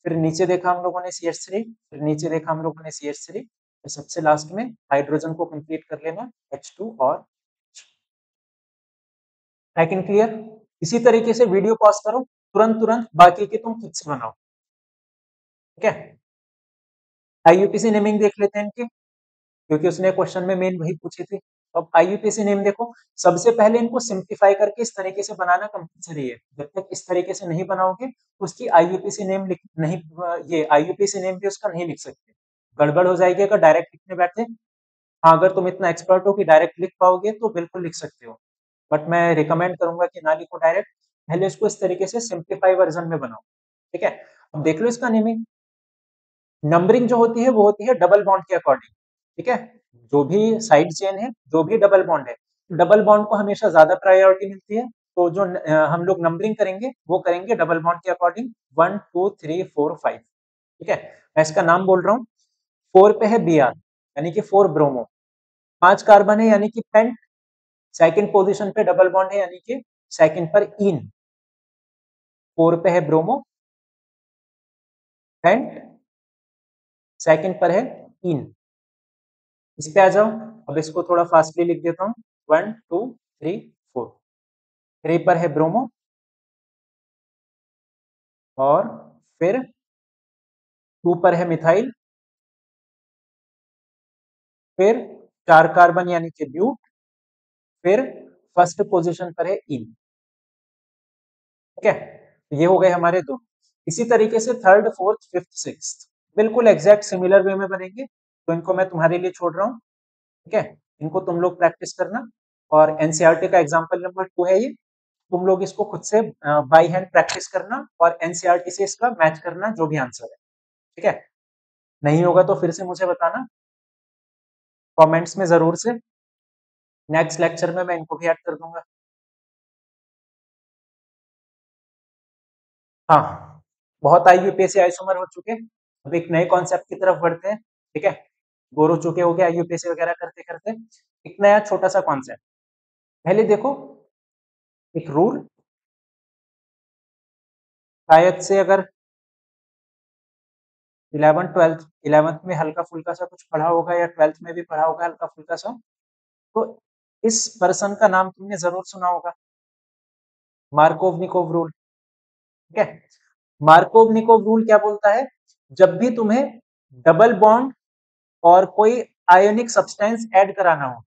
फिर नीचे देखा हम लोगों ने CH3, फिर नीचे देखा हम लोगों ने CH3, फिर सबसे लास्ट में हाइड्रोजन को कंप्लीट कर लेना, H2 और सेकंड क्लियर। इसी तरीके से वीडियो पॉज करो, तुरंत तुरंत बाकी के तुम खुद से बनाओ, ठीक है। IUPAC नेमिंग देख लेते हैं इनकी, क्योंकि उसने क्वेश्चन में मेन वही पूछी थी। तो अब IUPAC नेम देखो, सबसे पहले इनको सिंप्लीफाई करके इस तरीके से बनाना कंपलसरी है। जब तक इस तरीके से नहीं बनाओगे तो उसकी IUPAC नेम लिख नहीं, ये IUPAC नेम भी उसका नहीं लिख सकते, गड़बड़ हो जाएगी अगर डायरेक्ट लिखने बैठे। हाँ, अगर तुम इतना एक्सपर्ट हो कि डायरेक्ट लिख पाओगे तो बिल्कुल लिख सकते हो, बट मैं रिकमेंड करूंगा कि ना लिखो डायरेक्ट, पहले इसको इस तरीके से सिंप्लीफाई वर्जन में बनाओ, ठीक है। अब देख लो इसका नेमिंग, नंबरिंग जो होती है वो होती है डबल बॉन्ड के अकॉर्डिंग, ठीक है। जो भी साइड चेन है, जो भी डबल बॉन्ड है, डबल बॉन्ड को हमेशा ज्यादा प्रायोरिटी मिलती है, तो जो हम लोग नंबरिंग करेंगे वो करेंगे डबल बॉन्ड के अकॉर्डिंग, 1 2 3 4 5, ठीक है। मैं इसका नाम बोल रहा हूँ, 4 पे है Br यानी कि 4 ब्रोमो, 5 कार्बन है यानी कि पेंट, सेकंड पोजीशन पे डबल बॉन्ड है यानी कि सेकंड पर इन, 4 पे है ब्रोमो, पेंट, सेकंड पर है इन। इस पे आ जाओ, अब इसको थोड़ा फास्टली लिख देता हूँ, 1 2 3 4, 3 पर है ब्रोमो, और फिर 2 पर है मिथाइल, फिर 4 कार्बन यानी कि ब्यूट, फिर फर्स्ट पोजीशन पर है इन, ठीक है। तो ये हो गए हमारे दो। इसी तरीके से थर्ड फोर्थ फिफ्थ सिक्स्थ बिल्कुल एग्जैक्ट सिमिलर वे में बनेंगे, तो इनको मैं तुम्हारे लिए छोड़ रहा हूँ, ठीक है। इनको तुम लोग प्रैक्टिस करना, और एनसीईआरटी का एग्जाम्पल नंबर 2 है ये, तुम लोग इसको खुद से बाई हैंड प्रैक्टिस करना और एनसीईआरटी से इसका मैच करना जो भी आंसर है, ठीक है। नहीं होगा तो फिर से मुझे बताना कमेंट्स में जरूर से, नेक्स्ट लेक्चर में मैं इनको भी ऐड कर दूंगा। हाँ, बहुत IUPAC आइसोमर हो चुके, अब एक नए कॉन्सेप्ट की तरफ बढ़ते हैं, ठीक है। बोर हो चुके हो गया यूपीएससी वगैरह करते करते। एक नया छोटा सा कॉन्सेप्ट, पहले देखो एक रूल, शायद से अगर 11th में हल्का फुल्का सा कुछ पढ़ा होगा या 12th में भी पढ़ा होगा हल्का फुल्का सा, तो इस पर्सन का नाम तुमने जरूर सुना होगा, मार्कोव-निकोव रूल, ठीक है। मार्कोव-निकोव रूल क्या बोलता है, जब भी तुम्हें डबल बॉन्ड और कोई आयोनिक सब्सटेंस ऐड कराना हो,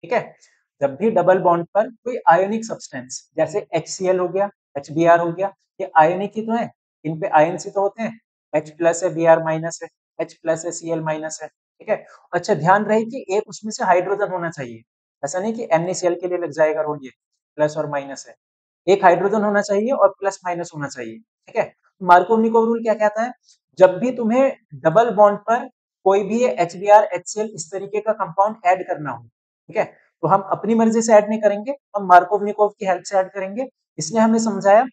ठीक है, जब भी डबल बॉन्ड पर कोई आयोनिक सब्सटेंस जैसे HCl हो गया, HBr हो गया, ये आयोनिक ही तो है, इन पे आयन्स ही तो होते हैं, H प्लस है, Br माइनस है, H प्लस है, Cl माइनस है, ठीक है। अच्छा ध्यान रहे कि एक उसमें से हाइड्रोजन होना चाहिए, ऐसा नहीं कि NaCl के लिए लग जाएगा रूल, ये प्लस और माइनस है, एक हाइड्रोजन होना चाहिए और प्लस माइनस होना चाहिए, ठीक है। मार्कोव-निकोव रूल क्या कहता है, जब भी तुम्हें डबल बॉन्ड पर कोई भी HBr HCl इस तरीके का कंपाउंड ऐड करना हो, ठीक है, तो हम अपनी मर्जी से ऐड नहीं करेंगे, हम मार्कोव-निकोव की हेल्प से ऐड करेंगे। इसने हमें समझाया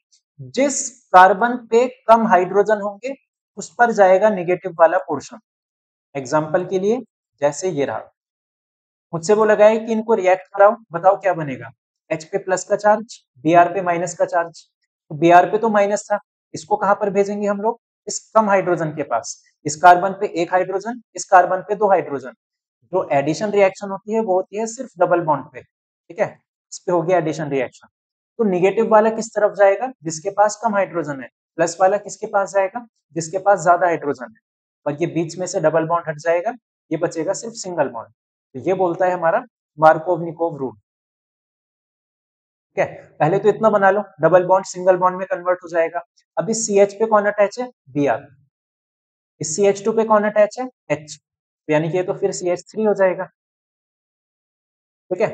जिस कार्बन पे कम हाइड्रोजन होंगे उस पर जाएगा नेगेटिव वाला पोर्शन। एग्जाम्पल के लिए जैसे ये रहा, मुझसे बोला गया है कि इनको रिएक्ट कराओ, बताओ क्या बनेगा, H पे प्लस का चार्ज, Br पे माइनस का चार्ज, तो Br पे तो माइनस था, इसको कहां पर भेजेंगे हम लोग, इस कम हाइड्रोजन के पास, इस कार्बन पे एक हाइड्रोजन, इस कार्बन पे दो हाइड्रोजन, जो एडिशन रिएक्शन होती है वो होती है सिर्फ डबल बॉन्ड पे, ठीक है, इस पे हो गया एडिशन रिएक्शन। तो निगेटिव वाला किस तरफ जाएगा, जिसके पास कम हाइड्रोजन है, प्लस वाला किसके पास जाएगा, जिसके पास ज्यादा हाइड्रोजन है, और ये बीच में से डबल बॉन्ड हट जाएगा, ये बचेगा सिर्फ सिंगल बॉन्ड। तो ये बोलता है हमारा मार्कोव-निकोव रूल, ठीक है। पहले तो इतना बना लो, डबल बॉन्ड सिंगल बॉन्ड में कन्वर्ट हो जाएगा। अब इस CH पे कौन अटैच है, Br, इस CH2 पे कौन अटैच है, H, यानी कि ये तो फिर CH3 हो जाएगा, ठीक है।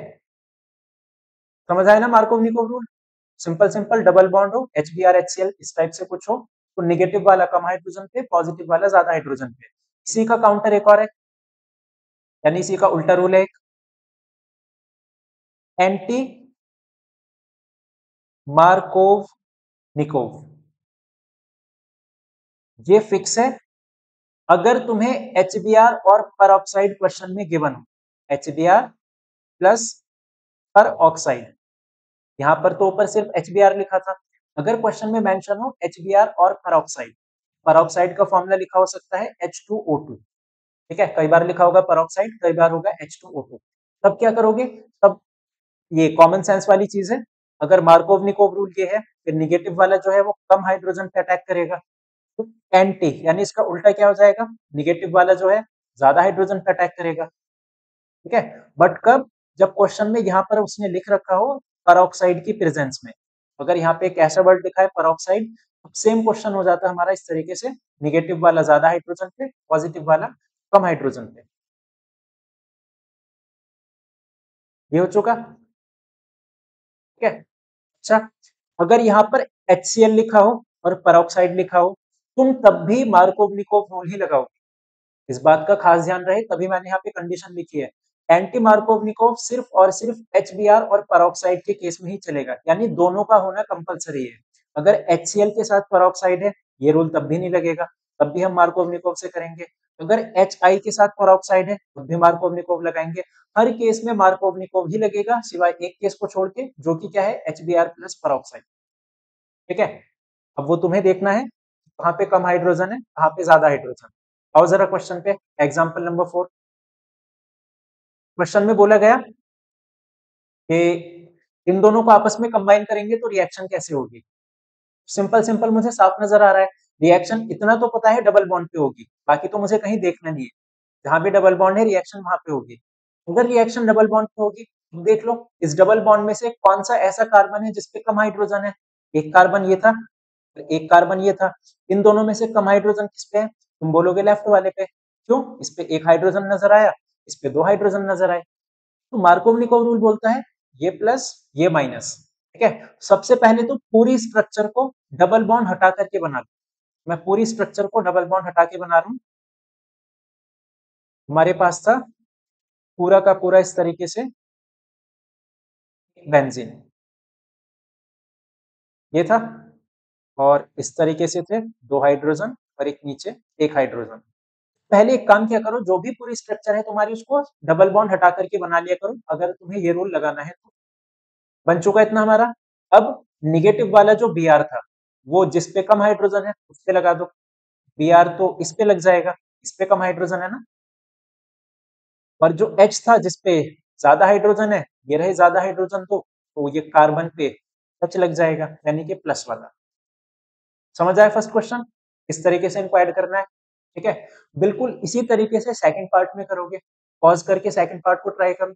समझ आया ना Markovnikov rule, simple simple, double bond हो, HBr HCl इस टाइप से कुछ हो, तो नेगेटिव वाला कम हाइड्रोजन पे, पॉजिटिव वाला ज्यादा हाइड्रोजन पे। इसी का काउंटर एक और है, यानी इसी का उल्टा रूल है एक, एंटी मार्कोव निकोव, ये फिक्स है अगर तुम्हें HBr और पर ऑक्साइड क्वेश्चन में गिवन हो, HBr प्लस पर ऑक्साइड, यहां पर तो ऊपर सिर्फ HBr लिखा था, अगर क्वेश्चन में मेंशन हो HBr और पर ऑक्साइड का फॉर्मूला लिखा हो सकता है H2O2, ठीक है, कई बार लिखा होगा पर ऑक्साइड, कई बार होगा H2O2, तब क्या करोगे, तब ये कॉमन सेंस वाली चीज है, अगर मार्कोव-निकोव रूल ये है, फिर निगेटिव वाला जो है वो कम हाइड्रोजन पे अटैक करेगा, तो एंटी यानी इसका उल्टा क्या हो जाएगा, निगेटिव वाला जो है ज्यादा हाइड्रोजन पे अटैक करेगा, ठीक है। बट कब, जब क्वेश्चन में यहाँ पर उसने लिख रखा हो परऑक्साइड की प्रेजेंस में, अगर यहाँ पे एक ऐसा वर्ड लिखा है परऑक्साइड, तो सेम क्वेश्चन हो जाता है हमारा इस तरीके से, निगेटिव वाला ज्यादा हाइड्रोजन पे, पॉजिटिव वाला कम हाइड्रोजन पे, ये हो चुका, ठीक है। अच्छा, अगर यहाँ पर HCl लिखा हो और परऑक्साइड लिखा हो, तुम तब भी मार्कोव-निकोव रूल ही लगाओगे, इस बात का खास ध्यान रहे, तभी मैंने यहाँ पे कंडीशन लिखी है, एंटी मार्कोव-निकोव सिर्फ और सिर्फ HBr और परऑक्साइड के केस में ही चलेगा, यानी दोनों का होना कंपलसरी है। अगर HCl के साथ परऑक्साइड है, ये रूल तब भी नहीं लगेगा, तब भी हम मार्कोव-निकोव से करेंगे, अगर HI के साथ परऑक्साइड है तब भी मार्कोव-निकोव लगाएंगे, हर केस में मार्कोव-निकोव ही लगेगा, सिवाय एक केस को छोड़ के, जो कि क्या है, HBr प्लस परऑक्साइड, ठीक है। अब वो तुम्हें देखना है कहाँ पे कम हाइड्रोजन है, कहाँ पे ज्यादा हाइड्रोजन। आओ जरा क्वेश्चन पे, एग्जाम्पल नंबर 4, क्वेश्चन में बोला गया कि इन दोनों को आपस में कंबाइन करेंगे तो रिएक्शन कैसे होगी, सिंपल सिंपल मुझे साफ नजर आ रहा है, रिएक्शन इतना तो पता है डबल बॉन्ड पे होगी, बाकी तो मुझे कहीं देखना नहीं है, जहां भी डबल बॉन्ड है रिएक्शन वहां पे होगी, अगर रिएक्शन डबल बॉन्ड पे होगी तो देख लो इस डबल बॉन्ड में से कौन सा ऐसा कार्बन है जिसपे कम हाइड्रोजन है, एक कार्बन ये था, एक कार्बन ये था, इन दोनों में से कम हाइड्रोजन किस पे है, तुम बोलोगे लेफ्ट वाले पे, क्यों, इस पे एक हाइड्रोजन नजर आया, इस पे दो हाइड्रोजन नजर आए, तो मार्कोव-निकोव रूल बोलता है ये प्लस ये माइनस, ठीक है। सबसे पहले तो पूरी स्ट्रक्चर को डबल बॉन्ड हटा करके बना लो, मैं पूरी स्ट्रक्चर को डबल बॉन्ड हटा के बना रहा हूं, हमारे पास था पूरा का पूरा इस तरीके से बेंजीन, ये था, और इस तरीके से थे दो हाइड्रोजन, और एक नीचे एक हाइड्रोजन। पहले एक काम किया करो, जो भी पूरी स्ट्रक्चर है तुम्हारी उसको डबल बॉन्ड हटा करके बना लिया करो, अगर तुम्हें ये रूल लगाना है तो। बन चुका इतना हमारा। अब निगेटिव वाला जो बी आर था वो जिस पे कम हाइड्रोजन है उस पे लगा दो। बी आर तो इस पे लग जाएगा, इस पे कम हाइड्रोजन है ना। और जो H था जिसपे ज्यादा हाइड्रोजन है, ये रहे ज्यादा हाइड्रोजन, तो ये कार्बन पे H लग जाएगा, यानी कि प्लस वाला। समझ आया फर्स्ट क्वेश्चन? इस तरीके से इनको ऐड करना है। ठीक है, बिल्कुल इसी तरीके से सेकंड पार्ट में करोगे। पॉज करके सेकंड पार्ट को ट्राई करो।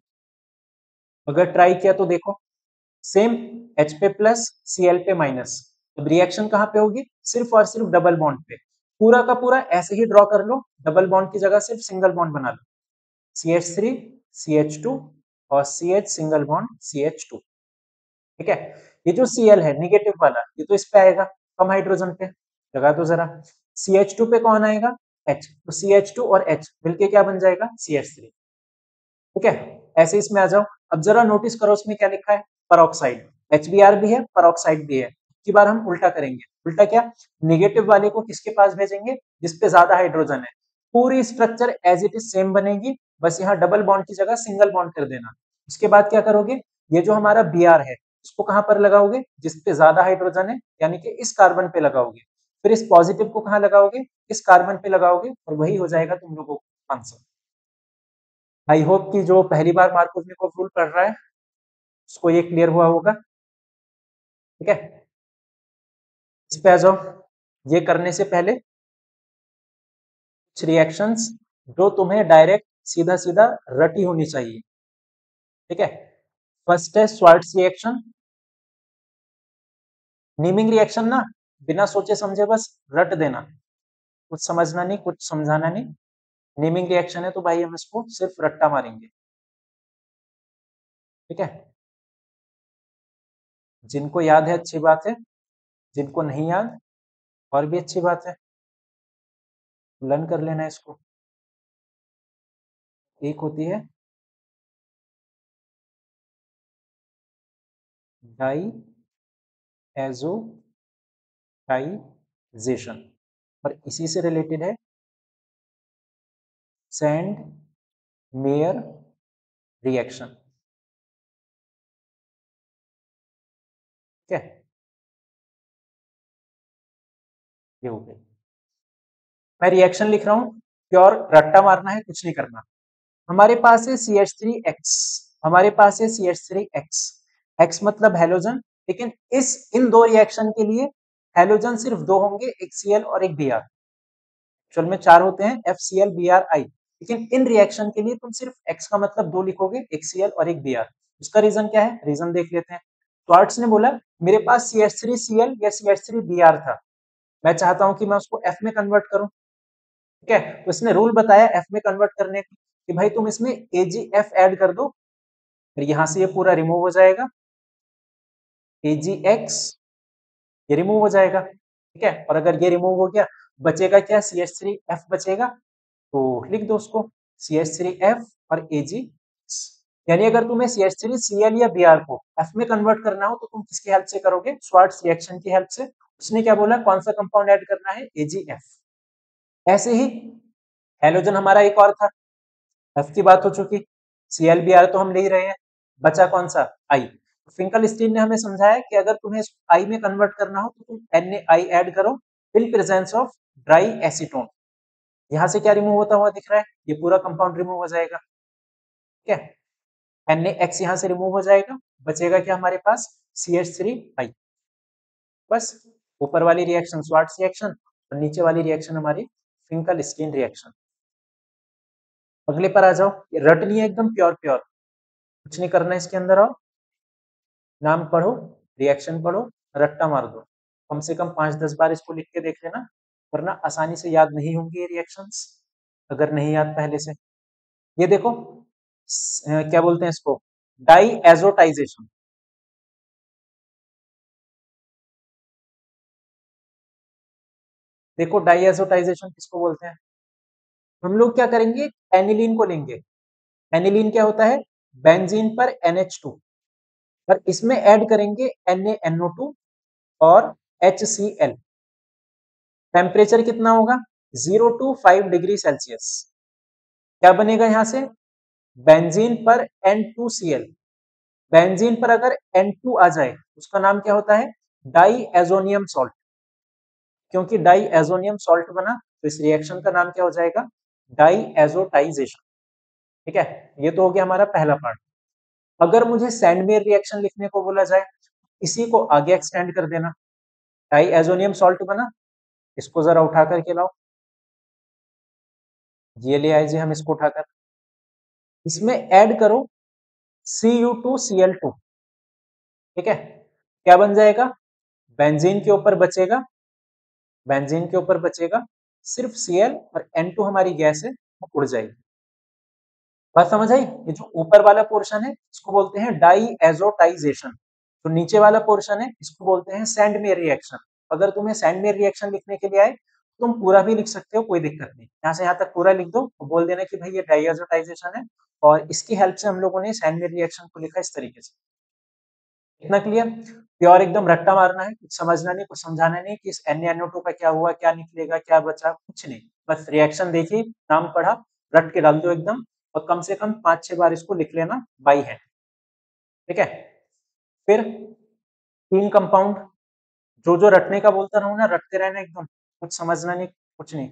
अगर ट्राई किया तो देखो, सेम H पे प्लस Cl पे माइनस। अब रिएक्शन कहाँ पे होगी? सिर्फ और सिर्फ डबल बॉन्ड पे। पूरा का पूरा ऐसे ही ड्रॉ कर लो, डबल बॉन्ड की जगह सिर्फ सिंगल बॉन्ड बना लो। CH3 CH2 और CH सिंगल बॉन्ड CH2। ठीक है, ये जो Cl है निगेटिव वाला, ये तो इस पे आएगा कम हाइड्रोजन पे, लगा दो जरा। CH2 पे कौन आएगा? H, तो CH2 और H मिलके क्या बन जाएगा? CH3। ठीक है, ऐसे इसमें आ जाओ। अब जरा नोटिस करो उसमें क्या लिखा है, परोक्साइड। HBr भी है, परोक्साइड भी है। की बार हम उल्टा करेंगे। उल्टा क्या? निगेटिव वाले को किसके पास भेजेंगे? जिसपे ज्यादा हाइड्रोजन है। पूरी structure as it is same बनेगी, बस यहाँ डबल बॉन्ड की जगह सिंगल बॉन्ड कर देना। उसके बाद क्या करोगे, ये जो हमारा Br है इसको कहां पर लगाओगे? जिसपे ज्यादा हाइड्रोजन है, यानी कि इस कार्बन पे लगाओगे। फिर इस पॉजिटिव को कहां लगाओगे? इस कार्बन पे लगाओगे, और वही हो जाएगा तुम लोगों का आंसर। आई होप कि जो पहली बार मार्कोव रूल पढ़ रहा है उसको ये क्लियर हुआ होगा। ठीक है, इस पे आ जाओ। ये करने से पहले कुछ रिएक्शंस जो तुम्हें डायरेक्ट सीधा सीधा रटी होनी चाहिए। ठीक है, फर्स्ट है स्वार्ट्स रिएक्शन। नीमिंग रिएक्शन ना, बिना सोचे समझे बस रट देना, कुछ समझना नहीं, कुछ समझाना नहीं। नेमिंग रिएक्शन है तो भाई हम इसको सिर्फ रट्टा मारेंगे। ठीक है, जिनको याद है अच्छी बात है, जिनको नहीं याद और भी अच्छी बात है, लर्न कर लेना इसको। एक होती है डाई एजोटाइजेशन, और इसी से रिलेटेड है सैंड मेयर रिएक्शन। ठीक है, ये हो गई। मैं रिएक्शन लिख रहा हूं, प्योर रट्टा मारना है, कुछ नहीं करना। हमारे पास है CH3X, हमारे पास है CH3X। X मतलब हेलोजन, लेकिन इन दो रिएक्शन के लिए हेलोजन सिर्फ दो होंगे, एक Cl और एक Br। एक्चुअल में चार होते हैं, FCl Bri, लेकिन इन रिएक्शन के लिए तुम सिर्फ X का मतलब दो लिखोगे, एक Cl और एक Br। उसका रीजन क्या है? रीजन देख लेते हैं। स्वार्ट्स ने बोला मेरे पास CH3Cl या CH3Br था, मैं चाहता हूं कि मैं उसको F में कन्वर्ट करूं। ठीक है, तो इसने रूल बताया F में कन्वर्ट करने का, कि भाई तुम इसमें AgF ऐड कर दो, फिर यहां से ये पूरा रिमूव हो जाएगा, AgX ये रिमूव हो जाएगा। ठीक है, और अगर ये रिमूव हो गया, बचेगा क्या? CH3F बचेगा, तो लिख दो उसको CH3F और Ag। यानी अगर तुम्हें CH3Cl या Br को F में कन्वर्ट करना हो तो तुम किसकी हेल्प से करोगे? स्वार्ट्स रिएक्शन की हेल्प से। उसने क्या बोला, कौन सा कंपाउंड ऐड करना है? AgF। ऐसे ही हेलोजन हमारा एक और था, F की बात हो चुकी, ClBr तो हम ले ही रहे हैं, बचा कौन सा? I। फिंकलस्टीन ने हमें समझाया कि अगर तुम्हें I में कन्वर्ट करना हो तो तुम NaI ऐड करो in presence of dry acetone. यहां से क्या रिमूव होता हुआ दिख रहा है? ये पूरा कंपाउंड रिमूव हो जाएगा। ठीक है, NaX यहां से रिमूव हो जाएगा, बचेगा क्या हमारे पास? CH3I। बस, ऊपर वाली रिएक्शन स्वार्ट्स रिएक्शन और नीचे वाली रिएक्शन हमारी फिंकलस्टीन रिएक्शन। अगले पर आ जाओ, ये रटनी है एकदम प्योर प्योर, कुछ नहीं करना इसके अंदर। और नाम पढ़ो, रिएक्शन पढ़ो, रट्टा मार दो। कम से कम 5-10 बार इसको लिख के देख लेना, वरना आसानी से याद नहीं होंगे ये रिएक्शंस, अगर नहीं याद पहले से। ये देखो, क्या बोलते हैं इसको? Diazotisation. देखो डाई एजोटाइजेशन किसको बोलते हैं? हम लोग क्या करेंगे, एनिलीन को लेंगे। एनिलीन क्या होता है? बेंजीन पर NH2, और इसमें ऐड करेंगे NaNO2 और HCl। टेम्परेचर कितना होगा 0 to 5 डिग्री सेल्सियस। क्या बनेगा यहां से बेंजीन पर N2Cl। बेंजीन पर अगर N2 आ जाए उसका नाम क्या होता है डाई एजोनियम सॉल्ट। क्योंकि डाई एजोनियम सॉल्ट बना तो इस रिएक्शन का नाम क्या हो जाएगा डाई एजोटाइजेशन। ठीक है, ये तो हो गया हमारा पहला पार्ट। अगर मुझे सैंडमेयर रिएक्शन लिखने को बोला जाए इसी को आगे एक्सटेंड कर देना। डाई एजोनियम सॉल्ट बना, इसको जरा उठा करके लाओ, ये ले आए जी हम इसको उठाकर, इसमें ऐड करो Cu2Cl2। ठीक है, क्या बन जाएगा बेंजीन के ऊपर बचेगा, बेंजीन के ऊपर बचेगा सिर्फ Cl और N2 हमारी गैस है वो उड़ जाएगी। बात समझ आई? ये जो ऊपर वाला पोर्शन है इसको बोलते हैं डाई एजोटाइजेशन, तो नीचे वाला पोर्शन है इसको बोलते हैं सैंडमेयर रिएक्शन। अगर तुम्हें सैंडमेयर रिएक्शन लिखने के लिए आए तुम पूरा भी लिख सकते हो, कोई दिक्कत नहीं, यहाँ से यहाँ तक पूरा लिख दो तो बोल देना कि भाई ये डाई एजोटाइजेशन है और इसकी हेल्प से हम लोगों ने सैंडमेयर रिएक्शन को लिखा इस तरीके से। इतना क्लियर? प्योर एकदम रट्टा मारना है, कुछ समझना नहीं, कुछ समझाना नहीं कि इस NaNO2 का क्या हुआ, क्या निकलेगा, क्या बचा, कुछ नहीं, बस रिएक्शन देखी, नाम पढ़ा, रट के डाल दो एकदम, और कम से कम 5-6 बार इसको लिख लेना बाई हैंड। ठीक है, फिर 3 कंपाउंड, जो जो रटने का बोलता रहूं ना रटते रहना एकदम, कुछ समझना नहीं, कुछ नहीं।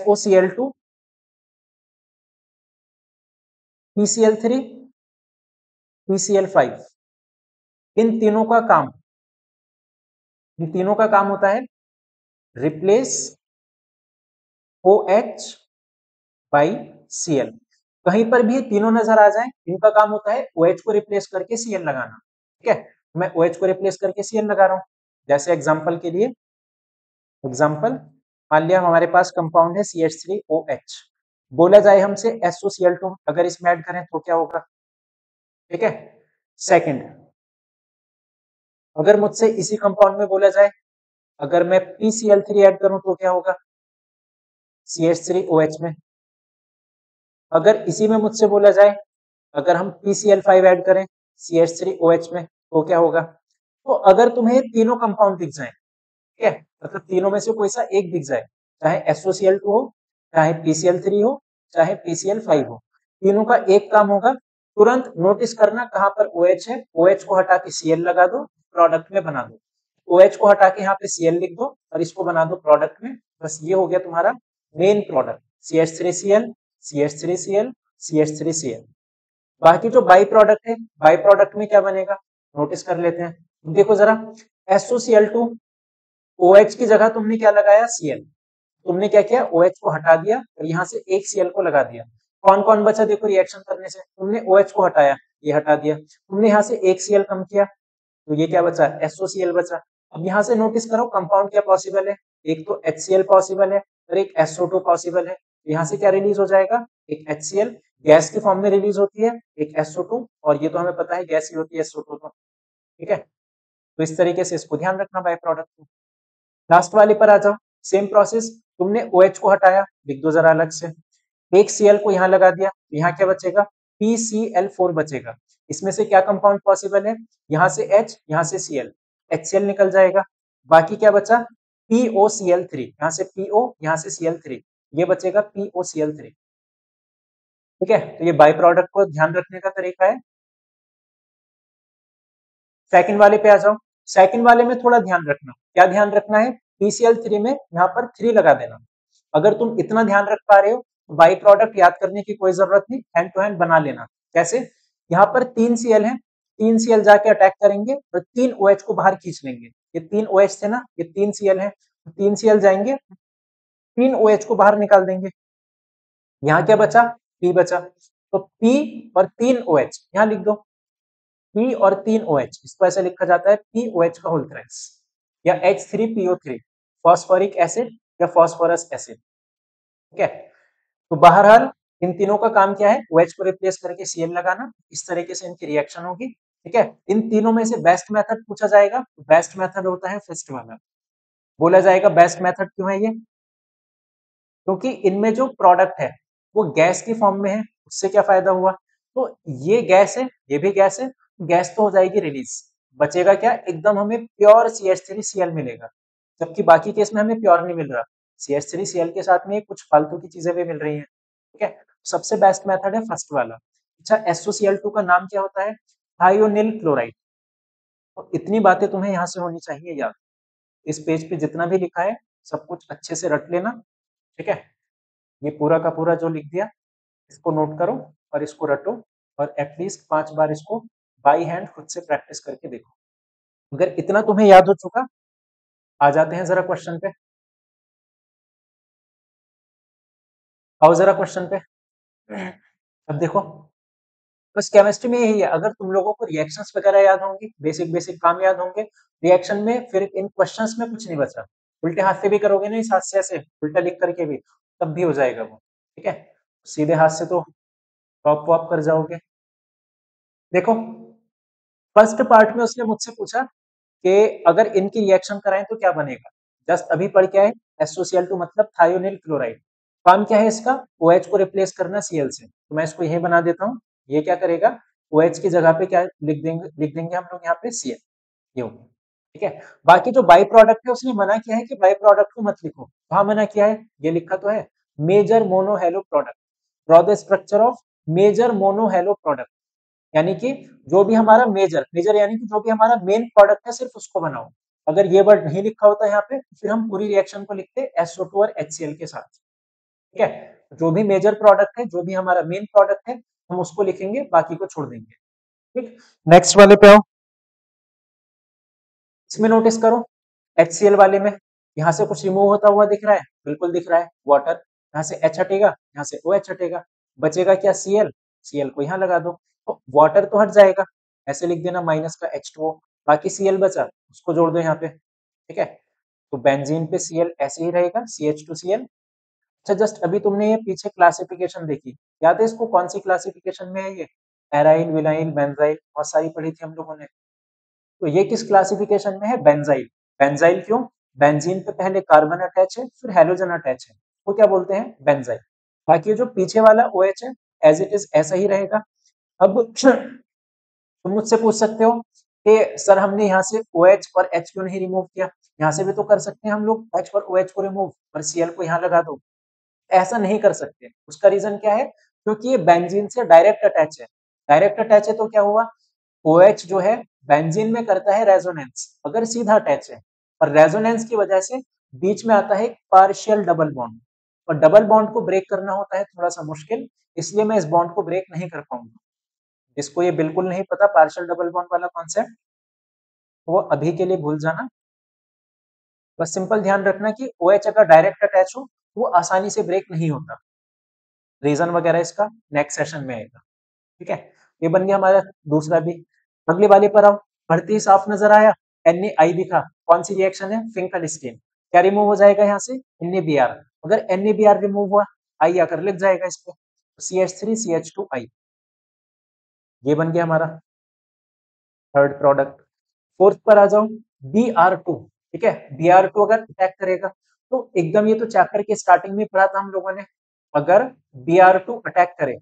OCl2, PCl3, PCl5, इन तीनों का काम, इन तीनों का काम होता है रिप्लेस OH बाई Cl। कहीं पर भी तीनों नजर आ जाए इनका काम होता है OH को रिप्लेस करके Cl लगाना। ठीक है, मैं OH को रिप्लेस करके Cl लगा रहा हूं, जैसे एग्जांपल के लिए, एग्जांपल मान लिया हमारे पास कंपाउंड है CH3OH, बोला जाए हमसे SOCl2 अगर इसमें ऐड करें तो क्या होगा। ठीक है, सेकंड, अगर मुझसे इसी कंपाउंड में बोला जाए अगर मैं PCl3 ऐड करूं तो क्या होगा CH3OH में। अगर इसी में मुझसे बोला जाए अगर हम PCl5 ऐड करें CH3OH में तो क्या होगा। तो अगर तुम्हें तीनों कंपाउंड दिख जाए, ठीक है, मतलब तीनों में से कोई सा एक दिख जाए, चाहे SOCl2 हो, चाहे PCl3 हो, चाहे PCl5 हो, तीनों का एक काम होगा, तुरंत नोटिस करना कहां पर OH है, OH को हटा के Cl लगा दो, प्रोडक्ट में बना दो, OH को हटा के यहाँ पे Cl लिख दो और इसको बना दो प्रोडक्ट में, बस ये हो गया तुम्हारा main product CH3Cl, CH3Cl, CH3Cl। बाकी जो बाई प्रोडक्ट है, बाई प्रोडक्ट में क्या बनेगा नोटिस कर लेते हैं, देखो जरा SOCl2, OH की जगह तुमने क्या लगाया Cl, तुमने क्या किया OH को हटा दिया और यहाँ से एक Cl को लगा दिया, कौन कौन बचा देखो रिएक्शन करने से, तुमने OH को हटाया ये हटा दिया, तुमने यहाँ से एक Cl कम किया तो ये क्या बचा SOCl बचा। अब यहाँ से नोटिस करो कंपाउंड क्या पॉसिबल है, एक तो HCl पॉसिबल है और एक SO2 पॉसिबल है, यहाँ से क्या रिलीज हो जाएगा एक HCl गैस की फॉर्म में रिलीज होती है, एक SO2 और ये तो हमें पता है गैस ही होती है SO2 तो। ठीक है, तो इस तरीके से इसको ध्यान रखना बाय प्रोडक्ट को। लास्ट वाले पर आ जाओ, सेम प्रोसेस, तुमने OH को हटाया, लिख दो जरा अलग से, एक Cl को यहाँ लगा दिया, यहाँ क्या बचेगा PCl4 बचेगा। इसमें से क्या कंपाउंड पॉसिबल है, यहाँ से H, यहाँ से Cl, HCl निकल जाएगा, बाकी क्या बचा POCl3, यहाँ से PO, यहाँ से Cl3, ये बचेगा POCl3। ठीक है, तो ये बाई प्रोडक्ट को ध्यान रखने का तरीका है। सेकंड वाले पे आ जाओ, सेकंड वाले में थोड़ा ध्यान रखना, क्या ध्यान रखना है PCl3 में यहाँ पर 3 लगा देना। अगर तुम इतना ध्यान रख पा रहे हो तो बाई प्रोडक्ट याद करने की कोई जरूरत नहीं, हैंड टू हैंड बना लेना। कैसे, यहाँ पर 3 Cl है, 3 Cl जाके अटैक करेंगे और 3 OH को बाहर खींच लेंगे, ये 3 OH थे ना, ये 3 Cl है, 3 Cl जाएंगे 3 OH को बाहर निकाल देंगे, यहाँ क्या बचा P बचा, तो P और 3 OH यहाँ लिख दो, P और 3 OH, इसको ऐसे लिखा जाता है POH का होल थ्राइस या H3PO3, फॉस्फोरिक एसिड या फॉस्फोरस एसिड। ठीक है, तो बहरहाल इन तीनों का काम क्या है OH को रिप्लेस करके Cl लगाना, इस तरीके से इनकी रिएक्शन होगी। ठीक है, इन तीनों में से बेस्ट मेथड पूछा जाएगा, बेस्ट मेथड होता है फर्स्ट वाला। बोला जाएगा बेस्ट मेथड क्यों है ये, क्योंकि इनमें जो प्रोडक्ट है वो गैस की फॉर्म में है, उससे क्या फायदा हुआ, तो ये गैस है ये भी गैस है, गैस तो हो जाएगी रिलीज, बचेगा क्या एकदम हमें प्योर CH3Cl मिलेगा। जबकि बाकी केस में हमें प्योर नहीं मिल रहा। CH3Cl के साथ में कुछ फालतू की चीजें भी मिल रही हैं। ठीक है, सबसे बेस्ट मेथड है फर्स्ट वाला। अच्छा, SOCl2 का नाम क्या होता है? Thionyl chloride. तो इतनी बातें तुम्हें यहाँ से होनी चाहिए याद। इस पेज पे जितना भी लिखा है सब कुछ अच्छे से रट लेना। ठीक है, ये पूरा का पूरा जो लिख दिया इसको नोट करो और इसको रटो, और एटलीस्ट 5 बार इसको बाई हैंड खुद से प्रैक्टिस करके देखो। अगर इतना तुम्हें याद हो चुका, आ जाते हैं जरा क्वेश्चन पे। आओ जरा क्वेश्चन पे। अब देखो, बस केमिस्ट्री में यही है, अगर तुम लोगों को रिएक्शंस वगैरह याद होंगी, बेसिक बेसिक काम याद होंगे, रिएक्शन में फिर इन क्वेश्चंस में कुछ नहीं बचा। उल्टे हाथ से भी करोगे ना, इस हाथ से ऐसे उल्टा लिख करके भी, तब भी हो जाएगा वो। ठीक है, सीधे हाथ से तो टॉप वॉप कर जाओगे। देखो, फर्स्ट पार्ट में उसने मुझसे पूछा कि अगर इनकी रिएक्शन कराएं तो क्या बनेगा। जस्ट अभी पढ़ के आए, SOCl2 मतलब थायोनिल क्लोराइड। काम क्या है इसका? OH को रिप्लेस करना Cl से। तो मैं इसको यही बना देता हूँ। ये क्या करेगा, OH की जगह पे क्या लिख देंगे हम लोग यहाँ पे Cl। ये हो गया। ठीक है, बाकी जो बाई प्रोडक्ट है उसने मना किया है कि बाई प्रोडक्ट को मत लिखो। कहाँ मना किया है? ये लिखा तो है, major monohalo product, draw the structure of major monohalo product. यानी कि जो भी हमारा मेजर मेजर यानी कि जो भी हमारा मेन प्रोडक्ट है सिर्फ उसको बनाओ। अगर ये वर्ड नहीं लिखा होता यहाँ पे, फिर हम पूरी रिएक्शन को लिखते SO2 और HCl के साथ। ठीक है, जो भी मेजर प्रोडक्ट है, जो भी हमारा मेन प्रोडक्ट है, हम उसको लिखेंगे, बाकी को छोड़ देंगे। ठीक, नेक्स्ट वाले पे आओ। इसमें नोटिस करो, HCl वाले में यहाँ से कुछ रिमूव होता हुआ दिख रहा है? बिल्कुल दिख रहा है, वाटर। यहाँ से H हटेगा, यहाँ से OH हटेगा, बचेगा क्या? Cl। Cl को यहाँ लगा दो, तो वाटर तो हट जाएगा, ऐसे लिख देना माइनस का H2O। बाकी Cl बचा, उसको जोड़ दो यहाँ पे। ठीक है, तो बेंजीन पे Cl ऐसे ही रहेगा, CH2Cl। अच्छा, जस्ट अभी तुमने ये पीछे क्लासिफिकेशन देखी, याद है इसको कौन सी क्लासिफिकेशन में है ये? एराइल, विलाइल, बेंजाइल, बहुत सारी पढ़ी थी हम लोगों ने। तो ये किस क्लासिफिकेशन में है? बेंजाइल। बेंजाइल क्यों? बेंजीन पे पहले कार्बन अटैच है, फिर हेलोजन अटैच है, वो क्या बोलते हैं? बेंजाइल। बाकी जो पीछे वाला OH है, एज इट इज ऐसा ही रहेगा। अब तुम मुझसे पूछ सकते हो कि सर हमने यहाँ से OH और H क्यों नहीं रिमूव किया? यहाँ से भी तो कर सकते हैं हम लोग, H और OH को रिमूव और Cl को यहाँ लगा दो। ऐसा नहीं कर सकते, उसका रीजन क्या है? क्योंकि ये बेंजीन से डायरेक्ट अटैच है। डायरेक्ट अटैच है तो क्या हुआ, OH जो है बेंजीन में करता है रेजोनेंस, अगर सीधा अटैच है, और रेजोनेंस की वजह से बीच में आता है पार्शियल डबल बॉन्ड, और डबल बॉन्ड को ब्रेक करना होता है थोड़ा सा मुश्किल, इसलिए मैं इस बॉन्ड को ब्रेक नहीं कर पाऊंगा। जिसको ये बिल्कुल नहीं पता पार्शियल डबल बॉन्ड वाला कॉन्सेप्ट, वो अभी के लिए भूल जाना। बस सिंपल ध्यान रखना कि OH अगर डायरेक्ट अटैच हो वो आसानी से ब्रेक नहीं होता। रीजन वगैरह इसका नेक्स्ट सेशन में आएगा। ठीक है, ये बन गया हमारा दूसरा भी। अगले वाले पर आओ। बढ़ते ही साफ नजर आया, NaI दिखा, कौन सी रिएक्शन है? फिंकलस्टीन। क्या रिमूव हो जाएगा यहाँ से? NaBr। अगर NaBr रिमूव हुआ, आई आकर लिख जाएगा इस पे, CH3CH2I। ये बन गया हमारा थर्ड प्रोडक्ट। फोर्थ पर आ जाओ, Br2। ठीक है, Br2 अगर अटैक करेगा, तो एकदम ये तो चैप्टर के स्टार्टिंग में पढ़ा था हम लोगों ने, अगर Br2 अटैक करे,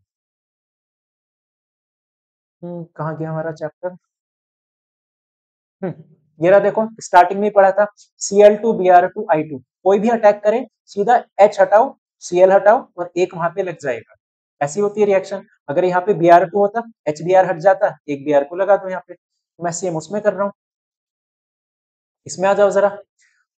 कहाँ गया हमारा चैप्टर? ये रहा, देखो स्टार्टिंग में पढ़ा था, Cl2Br2I2। कोई भी अटैक करे, सीधा H हटाओ, Cl हटाओ, और एक वहां पे लग जाएगा। ऐसी होती है रिएक्शन। अगर यहाँ पे Br2 होता, HBr हट जाता, एक Br को लगा दो यहाँ पे। मैं सेम उसमें कर रहा हूँ। इसमें आ जाओ जरा।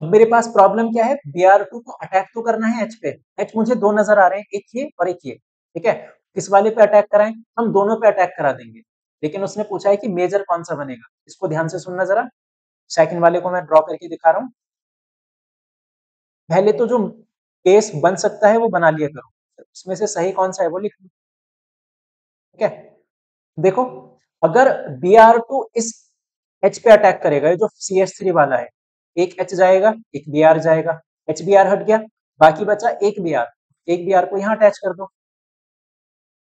अब मेरे पास प्रॉब्लम क्या है? Br2 को अटैक तो करना है H पे। H मुझे दो नजर आ रहे हैं, एक ये और एक ये। ठीक है, किस वाले पे अटैक कराएं? हम दोनों पे अटैक करा देंगे, लेकिन उसने पूछा है कि मेजर कौन सा बनेगा। इसको ध्यान से सुनना जरा। सेकंड वाले को मैं ड्रॉ करके दिखा रहा हूँ। पहले तो जो केस बन सकता है वो बना लिया करो, उसमें से सही कौन सा है वो लिख लो। ठीक है, देखो, अगर Br2 इस H पे अटैक करेगा, ये जो CH3 वाला है, एक H जाएगा, एक Br जाएगा, HBr हट गया, बाकी बचा एक Br। एक Br को यहाँ अटैच कर दो,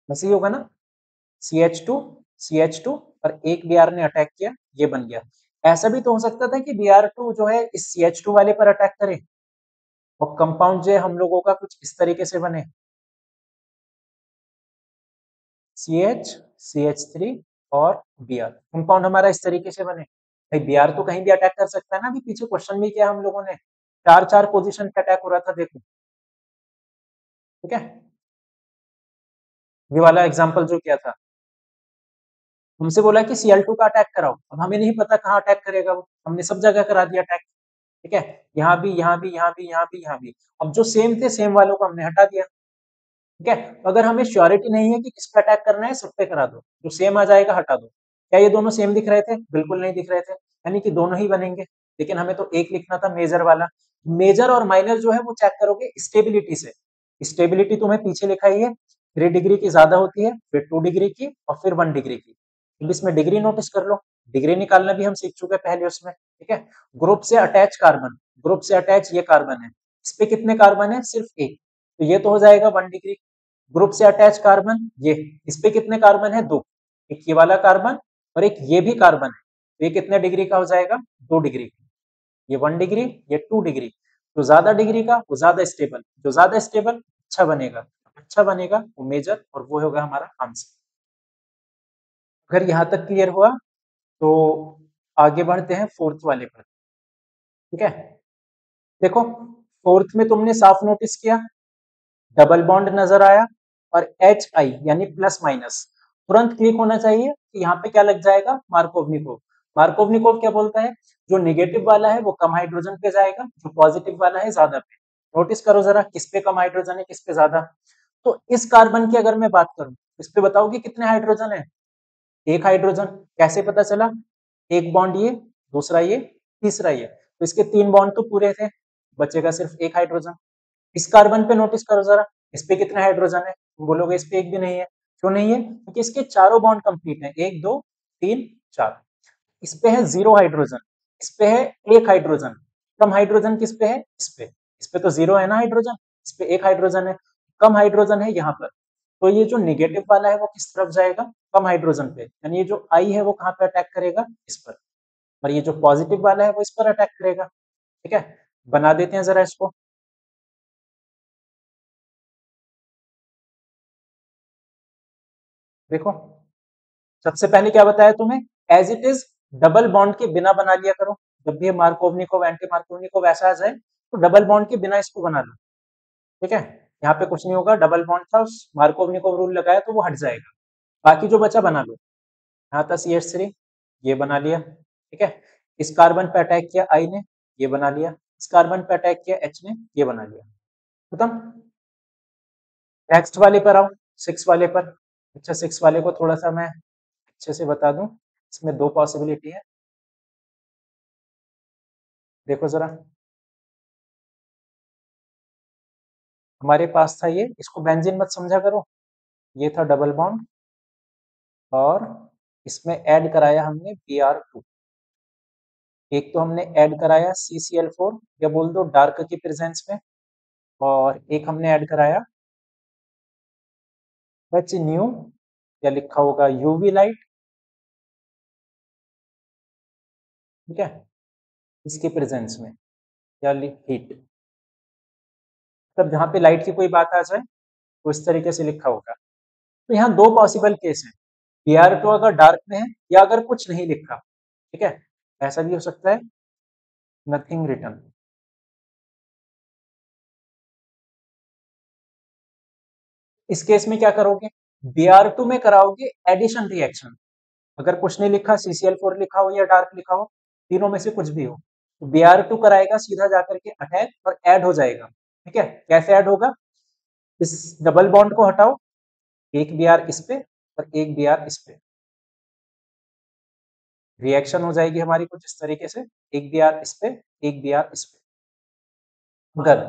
बस ही होगा ना। CH2 CH2 और एक Br ने अटैक किया, ये बन गया। ऐसा भी तो हो सकता था कि Br2 जो है इस CH2 वाले पर अटैक करे, और कंपाउंड जो है हम लोगों का कुछ इस तरीके से बने, CH CH3 और Br। कंपाउंड हमारा इस तरीके से बने। भाई Br तो कहीं भी अटैक कर सकता है ना, अभी पीछे क्वेश्चन भी किया हम लोगों ने। 4 पोजीशन पे अटैक हो रहा था, देखो, ठीक है। ये वाला एग्जांपल जो किया था, हमसे बोला कि Cl2 का अटैक कराओ, अब हमें नहीं पता कहाँ अटैक करेगा वो, हमने सब जगह करा दिया अटैक, ठीक है, यहाँ भी, यहाँ भी, यहाँ भी, यहाँ भी, यहाँ भी। अब जो सेम थे सेम वालों को हमने हटा दिया, ठीक है। तो अगर हमें श्योरिटी नहीं है कि किस पे अटैक करना है, सब पे करा दो, जो सेम आ जाएगा हटा दो। क्या ये दोनों सेम दिख रहे थे? बिल्कुल नहीं दिख रहे थे, यानी कि दोनों ही बनेंगे, लेकिन हमें तो एक लिखना था मेजर वाला। मेजर और माइनर जो है वो चेक करोगे स्टेबिलिटी से। स्टेबिलिटी तुम्हें पीछे लिखा ही है, 3 डिग्री की ज्यादा होती है, फिर 2 डिग्री की, और फिर 1 डिग्री की। अब इसमें डिग्री नोटिस कर लो, डिग्री निकालना भी हम सीख चुके हैं पहले उसमें, ठीक है। ग्रुप से अटैच कार्बन, ग्रुप से अटैच ये कार्बन है, इस पे कितने कार्बन है? सिर्फ एक, तो ये तो हो जाएगा 1 डिग्री। ग्रुप से अटैच कार्बन ये, इस पे कितने कार्बन है? 2, एक ये वाला कार्बन और एक ये भी कार्बन है, तो ये कितने डिग्री का हो जाएगा? 2 डिग्री। ये 1 डिग्री, ये 2 डिग्री। जो ज्यादा डिग्री का वो ज्यादा स्टेबल, जो ज्यादा स्टेबल अच्छा बनेगा, अच्छा बनेगा वो मेजर, और वो होगा हमारा आंसर। अगर यहाँ तक क्लियर हुआ तो आगे बढ़ते हैं फोर्थ वाले पर, ठीक है। देखो, फोर्थ में तुमने साफ नोटिस किया, डबल बॉन्ड नजर आया, और एच आई यानी प्लस माइनस, तुरंत क्लिक होना चाहिए कि यहाँ पे क्या लग जाएगा? मार्कोवनिकोव। मार्कोवनिकोव क्या बोलता है? जो नेगेटिव वाला है वो कम हाइड्रोजन पे जाएगा, जो पॉजिटिव वाला है ज्यादा पे। नोटिस करो जरा, किस पे कम हाइड्रोजन है, किस पे ज्यादा। तो इस कार्बन की अगर मैं बात करूं, इस पे बताओगे कितने हाइड्रोजन है? एक हाइड्रोजन। कैसे पता चला? एक बॉन्ड ये, दूसरा ये, तीसरा ये, तो इसके 3 बॉन्ड तो पूरे थे, बचेगा सिर्फ एक हाइड्रोजन। इस कार्बन पे नोटिस करो जरा, इस पे कितने हाइड्रोजन है? तुम बोलोगे इस पे एक भी नहीं है। क्यों नहीं है? क्योंकि इसके चारों बॉन्ड कंप्लीट है, 1 2 3 4। इस पे है 0 हाइड्रोजन, इस पे है एक हाइड्रोजन। कम हाइड्रोजन किस पे है? इस पे तो 0 है ना हाइड्रोजन, इस पे एक हाइड्रोजन है, कम हाइड्रोजन है यहाँ पर। तो ये जो नेगेटिव वाला है वो किस तरफ जाएगा? कम हाइड्रोजन पे, यानी ये जो आई है वो कहाँ पे अटैक करेगा? इस पर। और ये जो पॉजिटिव वाला है वो इस पर अटैक करेगा, ठीक है। बना देते हैं जरा इसको, देखो। सबसे पहले क्या बताया तुम्हें? As it is double bond के बिना बना लिया करो। जब भी मार्कोवनिकोव, एंटी मार्कोवनिकोव ऐसा आ जाए तो डबल बॉन्ड के बिना इसको बना लो, ठीक है। यहाँ पे कुछ नहीं होगा, डबल बॉन्ड था, उस मार्कोवनिकोव रूल लगाया तो वो हट जाएगा। बाकी जो बचा बना लो। यहाँ था CH3, ये बना लिया, ठीक है। इस कार्बन पे अटैक किया आई ने, ये बना लिया। इस कार्बन पे अटैक किया H ने, ये बना लिया। खत्म। नेक्स्ट वाले पर आओ, 6 वाले पर। अच्छा, 6 वाले को थोड़ा सा मैं अच्छे से बता दूं, इसमें 2 पॉसिबिलिटी है, देखो जरा। हमारे पास था ये, इसको बेंजीन मत समझा करो, ये था डबल बॉन्ड, और इसमें ऐड कराया हमने Br2। एक तो हमने ऐड कराया CCl4, या बोल दो डार्क की प्रेजेंस में, और एक हमने ऐड कराया H न्यू, या लिखा होगा UV लाइट, ठीक है, इसकी प्रेजेंस में, या हीट। तब जहां पे लाइट की कोई बात आ जाए तो इस तरीके से लिखा होगा। तो यहाँ 2 पॉसिबल केस है, Br2 अगर डार्क में है, या अगर कुछ नहीं लिखा, ठीक है, ऐसा भी हो सकता है, नथिंग रिटर्न। इस केस में क्या करोगे? Br2 में कराओगे एडिशन रिएक्शन। अगर कुछ नहीं लिखा, CCl4 लिखा हो या डार्क लिखा हो, तीनों में से कुछ भी हो, तो Br2 कराएगा सीधा जाकर के अटैक और ऐड हो जाएगा, ठीक है। कैसे ऐड होगा? इस डबल बॉन्ड को हटाओ, एक Br इस पे और एक Br इस पे, रिएक्शन हो जाएगी हमारी कुछ इस तरीके से, एक Br इस पे, एक Br इस पे। अगर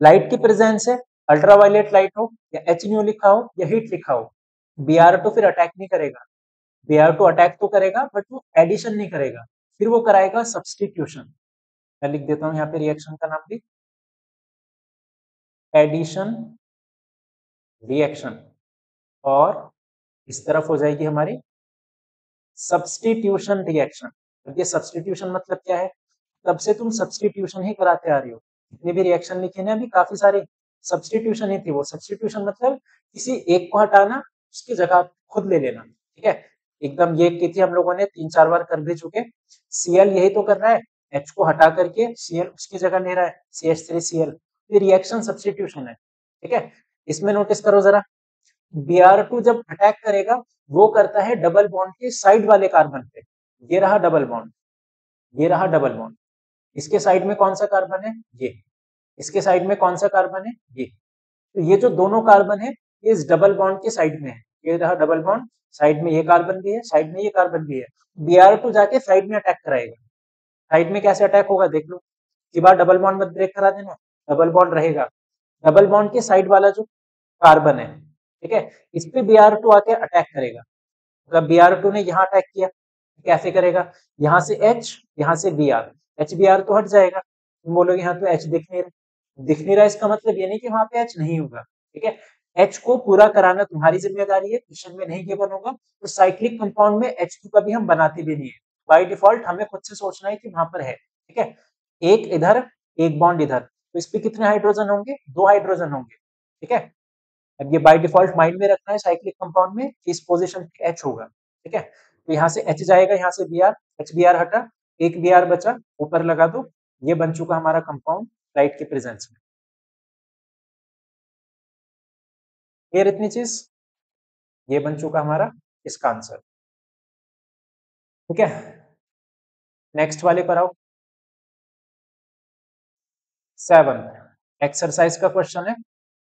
लाइट की प्रेजेंस है, अल्ट्रावायलेट लाइट हो, या एच न्यू लिखा हो, या हीट लिखा हो, Br2 फिर अटैक नहीं करेगा। Br2 अटैक तो करेगा बट वो एडिशन नहीं करेगा, फिर वो कराएगा सब्सटीट्यूशन। मैं लिख देता हूं यहाँ पे रिएक्शन का नाम भी, एडिशन रिएक्शन, और इस तरफ हो जाएगी हमारी सब्सटीट्यूशन रिएक्शन। अब ये सब्सटीट्यूशन मतलब क्या है? तब से तुम सब्सटीट्यूशन ही कराते आ रही हो, जितनी भी रिएक्शन लिखी ना अभी काफी सारी, सब्सटीट्यूशन ही थी वो। सब्सटीट्यूशन मतलब किसी एक को हटाना, उसकी जगह खुद ले लेना, ठीक है। एकदम ये की थी हम लोगों ने 3 4 बार कर भी चुके। Cl यही तो कर रहा है, H को हटा करके Cl उसकी जगह ले रहा है CH3Cl। ये रिएक्शन सब्स्टिट्यूशन है, ठीक है। इसमें नोटिस करो जरा, Br2 जब अटैक करेगा वो करता है डबल बॉन्ड के साइड वाले कार्बन पे। ये रहा डबल बॉन्ड, ये रहा डबल बॉन्ड। इसके साइड में कौन सा कार्बन है? ये। इसके साइड में कौन सा कार्बन है? ये। तो ये जो दोनों कार्बन है ये इस डबल बॉन्ड के साइड में है। ये रहा डबल बॉन्ड, साइड में ये कार्बन भी है, साइड में ये कार्बन भी है। Br2 जाके साइड में अटैक कराएगा। साइड में कैसे अटैक होगा देख लो, की बार डबल बॉन्ड मत ब्रेक करा देना, डबल बॉन्ड रहेगा। डबल बॉन्ड के साइड वाला जो कार्बन है, ठीक है, इस पे Br2 आके अटैक करेगा। मतलब Br2 ने यहाँ अटैक किया, कैसे करेगा? यहाँ से H, यहाँ से Br, HBr तो हट जाएगा। तुम बोलोगे यहाँ तो H दिख नहीं रहा, दिख नहीं रहा इसका मतलब ये नहीं कि वहां पे H नहीं होगा, ठीक है। H को पूरा कराना तुम्हारी जिम्मेदारी है, क्वेश्चन में नहीं गिवन होगा। तो साइक्लिक कंपाउंड में H2 कभी हम बनाते भी नहीं है, बाय डिफॉल्ट हमें खुद से सोचना है कि वहां पर है, ठीक है। एक इधर, एक बॉन्ड इधर, तो इस पे कितने हाइड्रोजन होंगे? 2 हाइड्रोजन होंगे, ठीक है। अब ये बाय डिफॉल्ट माइंड में रखना है साइक्लिक कंपाउंड में कि इस पोजीशन पे H होगा, ठीक है। तो यहाँ से H जाएगा, यहाँ से Br, HBr हटा, एक Br बचा, ऊपर लगा दो। ये बन चुका हमारा कंपाउंड लाइट के प्रेजेंस में। क्लियर इतनी चीज? ये बन चुका हमारा इसका आंसर, ठीक है। नेक्स्ट वाले पर आओ। 7 एक्सरसाइज का क्वेश्चन है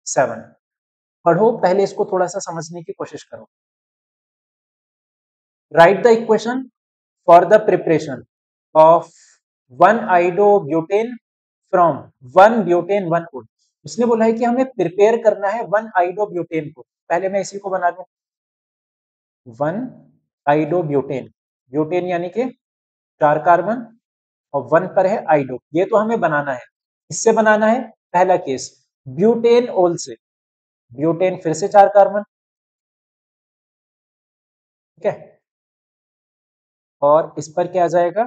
7। पढ़ो, पहले इसको थोड़ा सा समझने की कोशिश करो। Right the equation for the preparation of 1-iodobutane from 1-butane-1-ol। उसने बोला है कि हमें प्रिपेयर करना है 1-iodobutane को। पहले मैं इसी को बना दूं, 1-iodobutane, ब्यूटेन यानी कि 4 कार्बन और 1 पर है आइडो, ये तो हमें बनाना है। इससे बनाना है पहला केस ब्यूटेन ओल से, ब्यूटेन फिर से 4 कार्बन, ठीक है। और इस पर क्या आ जाएगा?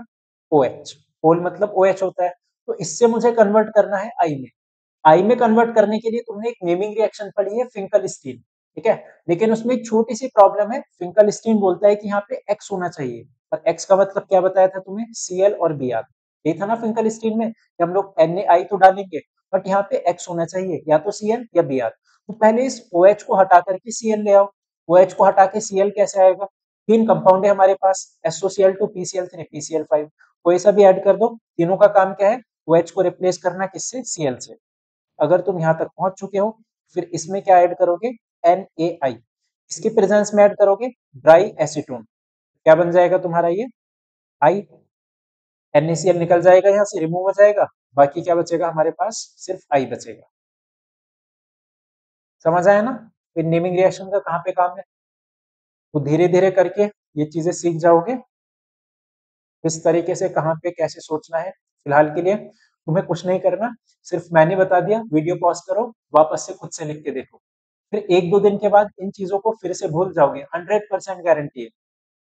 OH, ओल मतलब OH होता है। तो इससे मुझे कन्वर्ट करना है आई में। आई में कन्वर्ट करने के लिए तुमने एक नेमिंग रिएक्शन पढ़ी है फिंकलस्टीन, ठीक है। लेकिन उसमें एक छोटी सी प्रॉब्लम है, फिंकलस्टीन बोलता है कि यहाँ पे X होना चाहिए, और X का मतलब क्या बताया था तुम्हें? Cl और Br। ये था ना फिंकलस्टीन में कि हम लोग NaI तो डालेंगे, बट यहाँ पे X होना चाहिए, या तो Cl या Br। तो पहले इस OH को हटा करके Cl ले आओ। OH को हटा के Cl कैसे आएगा? 3 कंपाउंड है हमारे पास, SOCl2, PCl3, PCl5, कोई सा भी ऐड कर दो। तीनों का काम क्या है? OH को रिप्लेस करना किससे? Cl से। अगर तुम यहां तक पहुंच चुके हो, फिर इसमें क्या ऐड करोगे? NaI। इसके प्रेजेंस में ऐड करोगे ड्राई एसीटोन, क्या बन जाएगा तुम्हारा? ये आई। NaCl निकल जाएगा, यहां से रिमूव हो जाएगा, बाकी क्या बचेगा हमारे पास? सिर्फ आई बचेगा। समझ आया ना? फिर नेमिंग रिएक्शन का कहाँ पे काम है, तो धीरे धीरे करके ये चीजें सीख जाओगे किस तरीके से कहाँ पे कैसे सोचना है। फिलहाल के लिए तुम्हें कुछ नहीं करना, सिर्फ मैंने बता दिया, वीडियो पॉज करो, वापस से खुद से लिख के देखो। फिर 1-2 दिन के बाद इन चीजों को फिर से भूल जाओगे, 100% गारंटी है।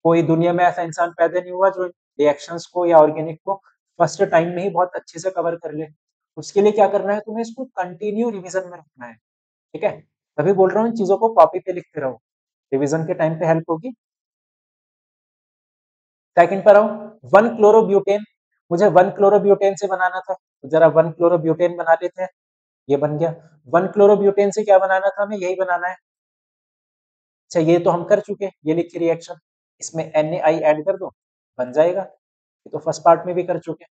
कोई दुनिया में ऐसा इंसान पैदा नहीं हुआ जो रिएक्शंस को या ऑर्गेनिक को फर्स्ट टाइम में ही बहुत अच्छे से कवर कर ले। उसके लिए क्या करना है, तुम्हें इसको कंटिन्यू रिवीजन में रखना है, ठीक है। तभी बोल रहा हूँ इन चीजों को कॉपी पे लिखते रहो, रिवीजन के टाइम पे हेल्प होगी। सेकंड पर आऊं, 1-क्लोरोब्यूटेन। मुझे 1-क्लोरोब्यूटेन से बनाना था, तो जरा 1-क्लोरोब्यूटेन बना लेते हैं। ये बन गया। 1-क्लोरोब्यूटेन से क्या बनाना था? हमें यही बनाना है। अच्छा, ये तो हम कर चुके, ये लिखी रिएक्शन, इसमें NaI ऐड कर दो, बन जाएगा। ये तो फर्स्ट पार्ट में भी कर चुके।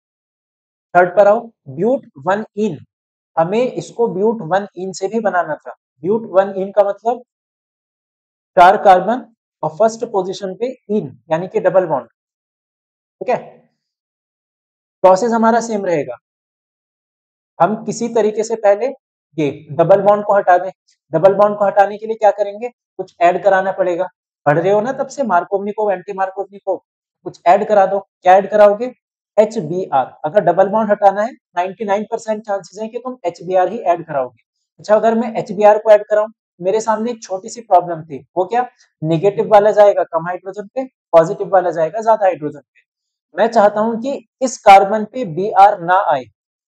थर्ड पर आओ, ब्यूट 1-इन। हमें इसको ब्यूट 1-इन से भी बनाना था। ब्यूट 1-इन का मतलब 4 कार्बन और फर्स्ट पोजीशन पे इन यानी कि डबल बॉन्ड, ठीक है। प्रोसेस हमारा सेम रहेगा। हम किसी तरीके से पहले ये डबल बॉन्ड को हटा दें। डबल बॉन्ड को हटाने के लिए क्या करेंगे? कुछ ऐड कराना पड़ेगा। पढ़ रहे हो ना तब से मार्कोवनिकोव, एंटी मार्कोवनिकोव, कुछ ऐड करा दो। क्या ऐड कराओगे? HBr। अगर डबल बॉन्ड हटाना है 99% चांसेस है कि तुम HBr ही ऐड कराओगे। अच्छा, अगर मैं HBr को ऐड कराऊं, मेरे सामने एक छोटी सी प्रॉब्लम थी, वो क्या? नेगेटिव वाला जाएगा कम हाइड्रोजन पे, पॉजिटिव वाला जाएगा ज्यादा हाइड्रोजन पे। मैं चाहता हूं कि इस कार्बन पे Br ना आए,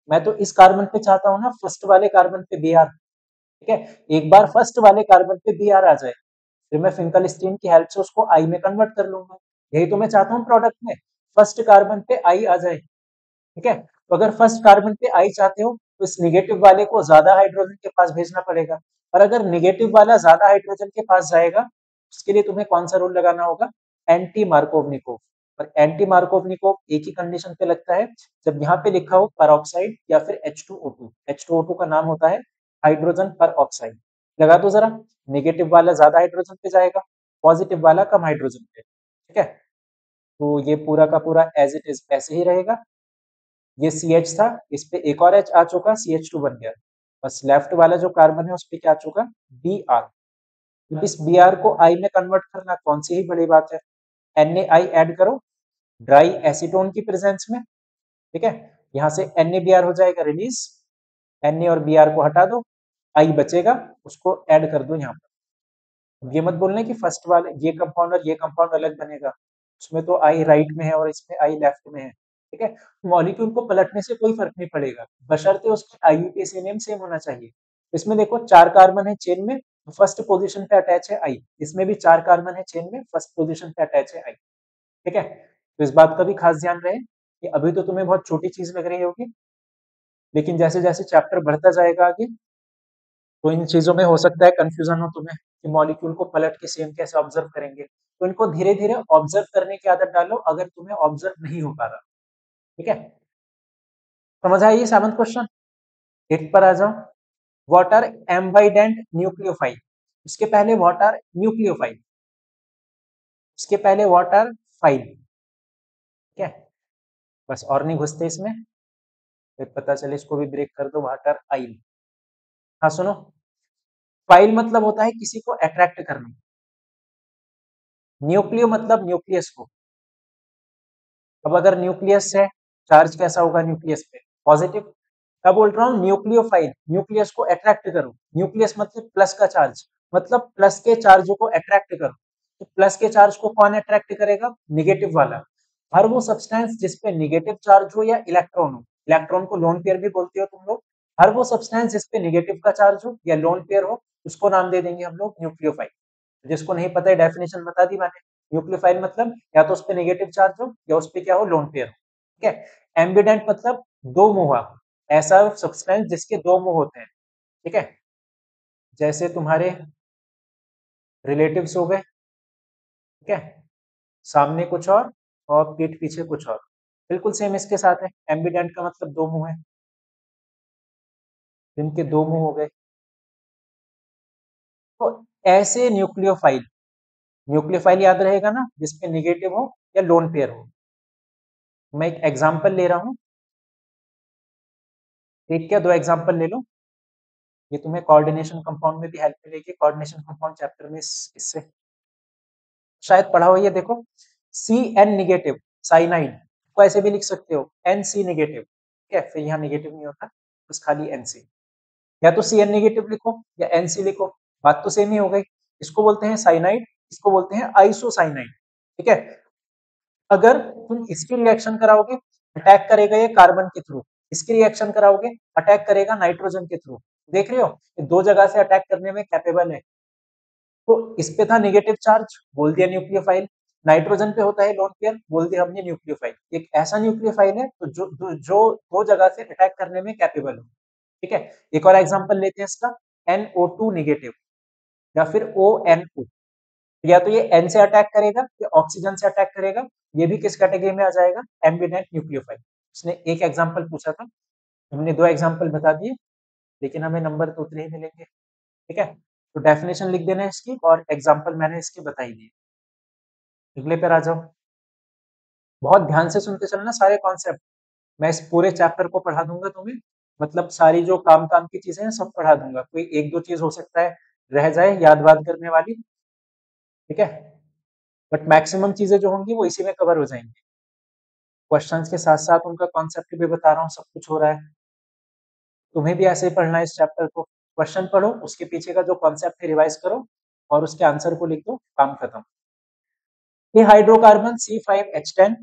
मैं तो इस कार्बन पे चाहता हूँ ना फर्स्ट वाले कार्बन पे Br, ठीक है। एक बार फर्स्ट वाले कार्बन पे Br आ जाए, फिर मैं फिंकलस्टीन की हेल्प से उसको आई में कन्वर्ट कर लूंगा। यही तो मैं चाहता हूँ प्रोडक्ट में, फर्स्ट कार्बन पे आई आ जाए। ठीक है। तो अगर फर्स्ट कार्बन पे आई चाहते हो तो इस निगेटिव वाले को ज्यादा हाइड्रोजन के पास भेजना पड़ेगा, और अगर निगेटिव वाला ज्यादा हाइड्रोजन के पास जाएगा उसके लिए तुम्हें कौन सा रूल लगाना होगा, एंटी मार्कोवनिकोव। और एंटी मार्कोवनिकोव एक ही कंडीशन पे लगता है, जब यहाँ पे लिखा हो परऑक्साइड या फिर H2O2। H2O2 का नाम होता है हाइड्रोजन पर ऑक्साइड। लगा दो जरा, नेगेटिव वाला ज्यादा हाइड्रोजन पे जाएगा, पॉजिटिव वाला कम हाइड्रोजन पे। ठीक है, तो ये पूरा का पूरा एज इट इज ऐसे ही रहेगा। ये CH था, इस पे एक और H आ चुका, CH2 बन गया। बस लेफ्ट वाला जो कार्बन है उस पे क्या आ चुका, Br। अब इस Br को I में कन्वर्ट करना कौन सी ही बड़ी बात है, NaI ऐड करो ड्राई एसीटोन की प्रेजेंस में। ठीक है, यहाँ से NaBr हो जाएगा रिलीज, Na और Br को हटा दो, I बचेगा, उसको ऐड कर दो यहाँ पर। ये मत बोलना कि फर्स्ट वाले ये कंपाउंड और ये कंपाउंड अलग बनेगा, उसमें तो I राइट में है और इसमें I लेफ्ट में है। ठीक है, मॉलिक्यूल को पलटने से कोई फर्क नहीं पड़ेगा, बशर्ते उसके IUPAC नेम सेम होना चाहिए। इसमें देखो 4 कार्बन है चेन में, तो फर्स्ट पोजीशन पे अटैच है I, इसमें भी 4 कार्बन है चेन में, फर्स्ट पोजीशन पे अटैच है I। ठीक है, तो इस बात का भी खास ध्यान रहे कि अभी तो तुम्हें बहुत छोटी चीज लग रही होगी, लेकिन जैसे जैसे चैप्टर बढ़ता जाएगा आगे तो इन चीजों में हो सकता है कंफ्यूजन हो तुम्हें कि मॉलिक्यूल को पलट के सेम कैसे ऑब्जर्व करेंगे। तो इनको धीरे धीरे ऑब्जर्व करने की आदत डालो अगर तुम्हें ऑब्जर्व नहीं हो पा रहा। ठीक है, समझ आइए 7वां क्वेश्चन। 8 पर आ जाओ। व्हाट आर एम्बाइडेंट न्यूक्लियोफाइल, उसके पहले व्हाट आर न्यूक्लियोफाइल, उसके पहले व्हाट आर फाइल। ठीक है, बस और नहीं घुसते इसमें, फिर पता चले इसको भी ब्रेक कर दो, व्हाट आर आइल। हाँ सुनो, फाइल मतलब होता है किसी को अट्रैक्ट करना, न्यूक्लियो मतलब न्यूक्लियस को। अब अगर न्यूक्लियस है, चार्ज कैसा होगा न्यूक्लियस पे, पॉजिटिव। क्या बोल रहा हूँ, न्यूक्लियोफाइल, न्यूक्लियस को अट्रैक्ट करो। न्यूक्लियस मतलब प्लस का चार्ज, मतलब प्लस के चार्ज को अट्रैक्ट करो। तो प्लस के चार्ज को कौन अट्रैक्ट करेगा, निगेटिव वाला। हर वो सब्सटेंस जिसपे निगेटिव चार्ज हो या इलेक्ट्रॉन हो, इलेक्ट्रॉन को लोन पेयर भी बोलते हो तुम लोग, हर वो सब्सटेंस जिसपे निगेटिव का चार्ज हो या लोन पेयर हो उसको नाम दे देंगे हम लोग न्यूक्लियोफाइल। जिसको नहीं पता है डेफिनेशन बता दी मैंने, न्यूक्लियोफाइल मतलब या तो उस पे नेगेटिव चार्ज हो या उस पे क्या हो, लोन पेयर हो। ठीक है, एम्बिडेंट मतलब दो मुहा, ऐसा सब्सटेंस जिसके दो मुंह होते हैं। ठीक है, जैसे तुम्हारे रिलेटिव्स हो गए। ठीक है, सामने कुछ और पीठ पीछे कुछ और, बिल्कुल सेम इसके साथ है। एम्बिडेंट का मतलब दो मुंह है, जिनके दो मुंह हो गए। तो ऐसे न्यूक्लियोफाइल, न्यूक्लियोफाइल याद रहेगा ना, जिसपे निगेटिव हो या लोन पेयर हो। मैं एक एग्जांपल ले रहा हूं, एक क्या दो एग्जांपल ले लो, ये तुम्हें कोऑर्डिनेशन कंपाउंड में भी हेल्प मिलेगी। कोऑर्डिनेशन कंपाउंड चैप्टर में इससे शायद पढ़ा हो। ये देखो, Cn निगेटिव साइनाइड को ऐसे भी लिख सकते हो Nc निगेटिव। ठीक है, फिर यहाँ निगेटिव नहीं होता, बस खाली Nc। या तो Cn निगेटिव लिखो या Nc लिखो, बात तो सेम ही हो गई। इसको बोलते हैं साइनाइड, इसको बोलते हैं आइसोसाइनाइड। ठीक है, अगर तुम इसकी रिएक्शन कराओगे अटैक करेगा ये कार्बन के थ्रू, इसकी रिएक्शन कराओगे अटैक करेगा नाइट्रोजन के थ्रू। देख रहे हो, ये दो जगह से अटैक करने में कैपेबल है। तो इस पे था नेगेटिव चार्ज, बोल दिया न्यूक्लियोफाइल। नाइट्रोजन पे होता है लोन पेयर, बोल दिया हमने न्यूक्लियोफाइल। एक ऐसा न्यूक्लियोफाइल है तो जो दो जगह से अटैक करने में कैपेबल हो। ठीक है, एक और एग्जांपल लेते हैं इसका, NO2 निगेटिव या फिर ONO। या तो ये N से अटैक करेगा या ऑक्सीजन से अटैक करेगा, ये भी किस कैटेगरी में आ जाएगा, एम्बिडेंट न्यूक्लियोफाइल। उसने एक एग्जांपल पूछा था, हमने दो एग्जांपल बता दिए, लेकिन हमें नंबर तो उतने ही मिलेंगे। ठीक है, तो डेफिनेशन लिख देना इसकी और एग्जांपल मैंने इसके बताई दिए। अगले पर आ जाओ, बहुत ध्यान से सुनते चलना सारे कॉन्सेप्ट। मैं इस पूरे चैप्टर को पढ़ा दूंगा तुम्हें, मतलब सारी जो काम काम की चीजें हैं सब पढ़ा दूंगा, कोई एक दो चीज हो सकता है रह जाए याद वाद करने वाली। ठीक है, बट मैक्सिमम चीजें जो होंगी वो इसी में कवर हो जाएंगी। क्वेश्चंस के साथ साथ उनका कॉन्सेप्ट भी बता रहा हूँ, सब कुछ हो रहा है। तुम्हें भी ऐसे ही पढ़ना है इस चैप्टर को, क्वेश्चन पढ़ो, उसके पीछे का जो कॉन्सेप्ट है रिवाइज करो और उसके आंसर को लिख दो, काम खत्म। ये hydrocarbon C5H10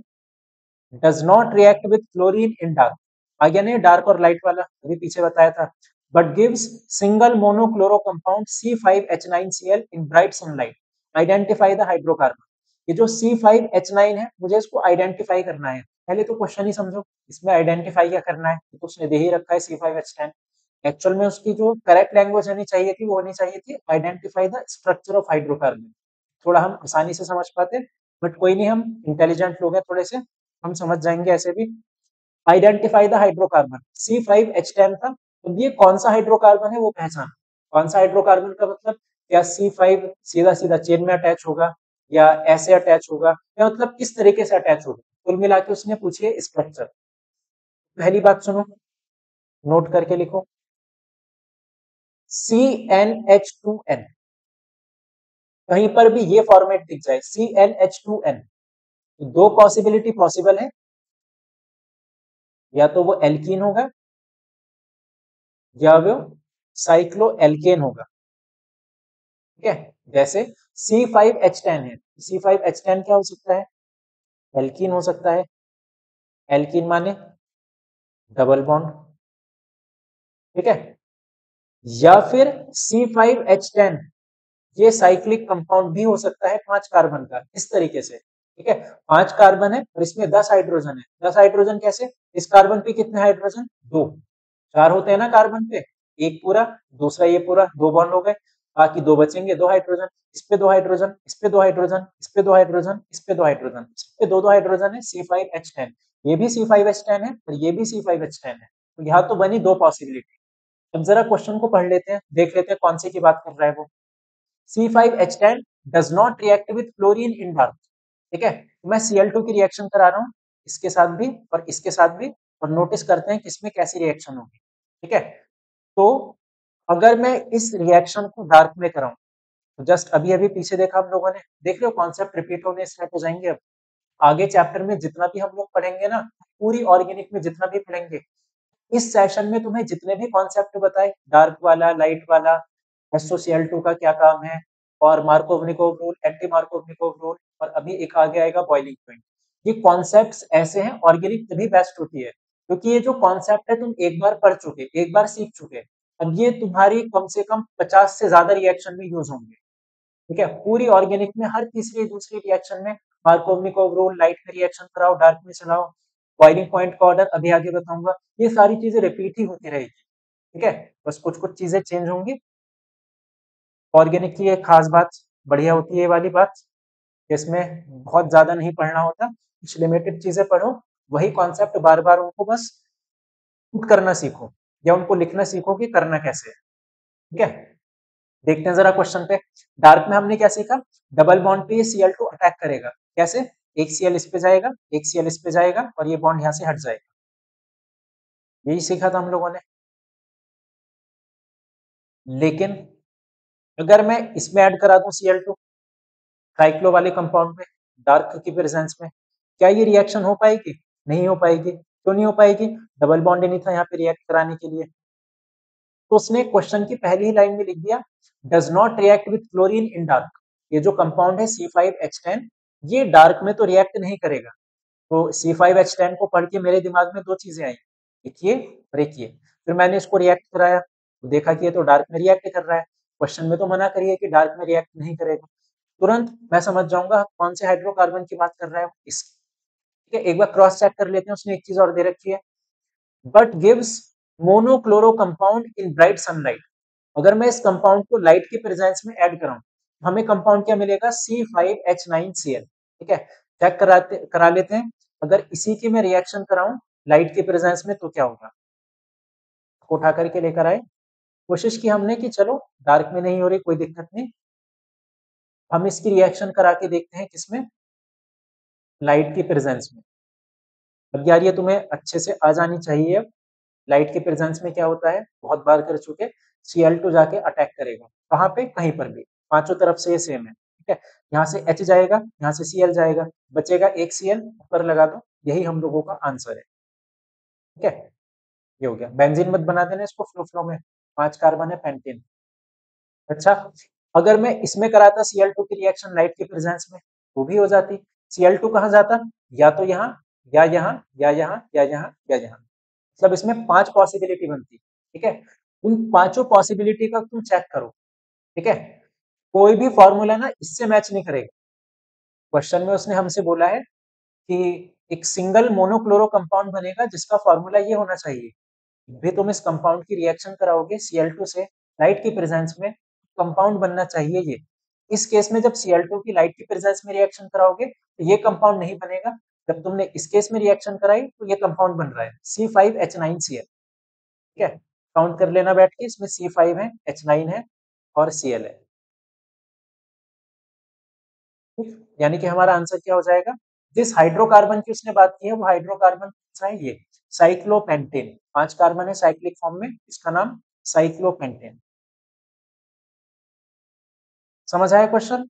does not react with chlorine in dark, आगे ने डार्क और लाइट वाला अभी पीछे बताया था, but gives single monochloro compound C5H9Cl in bright sunlight. Identify the hydrocarbon. ये जो C5H9 है, मुझे इसको आइडेंटिफाई करना है। पहले तो क्वेश्चन ही समझो, इसमें आइडेंटिफाई क्या करना है, तो उसने दे ही रखा है C5H10। एक्चुअल में उसकी जो करेक्ट लैंग्वेज होनी चाहिए थी, वो होनी चाहिए थी identify the structure of hydrocarbon. थोड़ा हम आसानी से समझ पाते, बट कोई नहीं, हम इंटेलिजेंट लोग हैं थोड़े से, हम समझ जाएंगे ऐसे भी। आइडेंटिफाई द हाइड्रोकार्बन, C5H10 था। अब ये कौन सा हाइड्रोकार्बन है वो पहचान। कौन सा हाइड्रोकार्बन का मतलब, क्या C5 सीधा सीधा चेन में अटैच होगा, या ऐसे अटैच होगा, या मतलब किस तरीके से अटैच होगा। कुल मिला के उसने पूछी है स्ट्रक्चर। पहली बात सुनो, नोट करके लिखो, CnH2n। कहीं पर भी ये फॉर्मेट दिख जाए CnH2n, तो दो पॉसिबिलिटी पॉसिबल है, या तो वो एल्कीन होगा या वो साइक्लो एल्केन होगा। ठीक है, जैसे C5H10 है, C5H10 क्या हो सकता है, एल्कीन हो सकता है। एल्कीन माने डबल बॉन्ड, ठीक है। या फिर C5H10 ये साइक्लिक कंपाउंड भी हो सकता है 5 कार्बन का, इस तरीके से। ठीक है, 5 कार्बन है और इसमें 10 हाइड्रोजन है। 10 हाइड्रोजन कैसे, इस कार्बन पे कितने हाइड्रोजन, 2। 4 होते हैं ना कार्बन पे, एक पूरा, दूसरा ये पूरा, 2 बॉन्ड हो गए। बाकी 2 बचेंगे, 2 हाइड्रोजन, इस पे 2 हाइड्रोजन, इस पे 2 हाइड्रोजन, इस पे 2 हाइड्रोजन, इस पे 2 हाइड्रोजन, इस पे 2 हाइड्रोजन है, C5H10। ये भी C5H10 है और ये भी C5H10 है, तो यहाँ तो बनी दो पॉसिबिलिटी। अब जरा क्वेश्चन को पढ़ लेते हैं, देख लेते हैं कौन सी की बात कर रहा है वो। C5H10 does not react with chlorine in dark। ठीक है, तो मैं Cl2 की रिएक्शन करा रहा हूँ, इसके साथ भी और इसके साथ भी, और नोटिस करते हैं किसमें कैसी रिएक्शन होगी। ठीक है, तो अगर मैं इस रिएक्शन को डार्क में कराऊं, तो जस्ट अभी अभी पीछे देखा हम लोगों ने, देख रहे हो कॉन्सेप्ट रिपीट होने स्टार्ट हो जाएंगे। अब आगे चैप्टर में जितना भी हम लोग पढ़ेंगे ना, पूरी ऑर्गेनिक में जितना भी पढ़ेंगे, इस सेशन में तुम्हें जितने भी कॉन्सेप्ट बताए, डार्क वाला, लाइट वाला, SOCl2 का क्या काम है, और Markovnikov rule, anti Markovnikov rule, और अभी एक आगे आएगा बॉइलिंग पॉइंट। ये कॉन्सेप्ट्स ऐसे हैं, ऑर्गेनिक तभी बेस्ट होती है क्योंकि ये जो कॉन्सेप्ट है तुम एक बार पढ़ चुके, एक बार सीख चुके। अब ये तुम्हारी कम से कम 50 से ज्यादा रिएक्शन में यूज होंगे। ठीक है, पूरी ऑर्गेनिक में हर तीसरी दूसरी रिएक्शन में मार्कोवनिकोव रूल, लाइट में रिएक्शन कराओ, डार्क में चलाओ, बॉइलिंग पॉइंट का ऑर्डर अभी आगे बताऊंगा, ये सारी चीजें रिपीट ही होती रहेगी। ठीक है, बस कुछ कुछ चीजें चेंज होंगी। ऑर्गेनिक की एक खास बात, बढ़िया होती है ये वाली बात, इसमें बहुत ज्यादा नहीं पढ़ना होता, कुछ लिमिटेड चीजें पढ़ो, वही कॉन्सेप्ट बार बार उनको बस पुट करना सीखो, या उनको लिखना सीखो कि करना कैसे है। ठीक है, देखते हैं जरा क्वेश्चन पे। डार्क में हमने क्या सीखा, डबल बॉन्ड पे ये Cl2 अटैक करेगा, कैसे, एक Cl इस पे जाएगा, एक Cl इस पे जाएगा, और ये बॉन्ड यहाँ से हट जाएगा। यही सीखा था हम लोगों ने। लेकिन अगर मैं इसमें ऐड करा दूं Cl2 साइक्लो वाले कंपाउंड में, डार्क की प्रेजेंस में, क्या ये रिएक्शन हो पाएगी, नहीं हो पाएगी। क्यों नहीं हो पाएगी, डबल बॉन्ड ही नहीं था यहाँ पे रिएक्ट कराने के लिए। तो उसने क्वेश्चन की पहली ही लाइन में लिख दिया, does not react with chlorine in dark. ये जो कंपाउंड है C5H10, ये डार्क में तो रिएक्ट नहीं करेगा। तो C5H10 को पढ़ के मेरे दिमाग में दो चीजें आई, एक ये और एक ये। फिर मैंने इसको रिएक्ट कराया, तो देखा कि ये तो डार्क में रिएक्ट कर रहा है, क्वेश्चन में तो मना करिए कि डार्क में रिएक्ट नहीं करेगा। तुरंत मैं समझ जाऊंगा कौन से हाइड्रोकार्बन की बात कर रहा है इस। ठीक है, एक बार क्रॉस चेक कर लेते हैं, उसने एक चीज और दे रखी है, but gives monochloro compound in bright sunlight. अगर मैं इस कंपाउंड को लाइट की प्रेजेंस में ऐड कराऊं, हमें कंपाउंड क्या मिलेगा, C5H9Cl। ठीक है, चेक करा लेते हैं, अगर इसी की मैं रिएक्शन कराऊं लाइट की प्रेजेंस में तो क्या होगा। को उठा करके लेकर आए, कोशिश की हमने कि चलो डार्क में नहीं हो रही, कोई दिक्कत नहीं, हम इसकी रिएक्शन करा के देखते हैं किसमें, लाइट की प्रेजेंस में। अब यार ये तुम्हें अच्छे से आ जानी चाहिए। अब लाइट के प्रेजेंस में क्या होता है, बहुत बार कर चुके, Cl2 जाके अटैक करेगा, कहाँ पे, कहीं पर भी, पांचों तरफ से ये सेम है। ठीक है, यहाँ से H जाएगा, यहाँ से Cl जाएगा, बचेगा एक Cl, ऊपर लगा दो, यही हम लोगों का आंसर है। ठीक है, ये हो गया। बेंजीन मत बना देना इसको फ्लो फ्लो में, 5 कार्बन है, पेंटीन। अच्छा, अगर मैं इसमें कराता Cl2 की रिएक्शन लाइट के प्रेजेंस में, वो भी हो जाती। Cl2 कहाँ जाता, या तो यहाँ, या यहाँ, या यहाँ, या यहाँ, या यहाँ, मतलब इसमें 5 पॉसिबिलिटी बनती। ठीक है, उन पांचों पॉसिबिलिटी का तुम चेक करो। ठीक है, कोई भी फॉर्मूला ना इससे मैच नहीं करेगा। क्वेश्चन में उसने हमसे बोला है कि एक सिंगल मोनोक्लोरो कंपाउंड बनेगा जिसका फॉर्मूला ये होना चाहिए। भी तुम इस कंपाउंड की रिएक्शन कराओगे Cl2 से लाइट की प्रेजेंस में, कंपाउंड बनना चाहिए ये। इस केस में जब Cl2 की लाइट की प्रेजेंस में रिएक्शन कराओगे तो ये कंपाउंड नहीं बनेगा। जब तुमने इस केस में रिएक्शन कराई तो ये कंपाउंड बन रहा है C5H9Cl। ठीक है, काउंट कर लेना बैठ के, इसमें C5 है, H9 है और Cl है। यानी कि हमारा आंसर क्या हो जाएगा, जिस हाइड्रोकार्बन की उसने बात की है वो हाइड्रोकार्बन कौन सा है, ये साइक्लोपेंटेन। 5 कार्बन है साइक्लिक फॉर्म में, इसका नाम साइक्लोपेंटेन। समझ आया क्वेश्चन?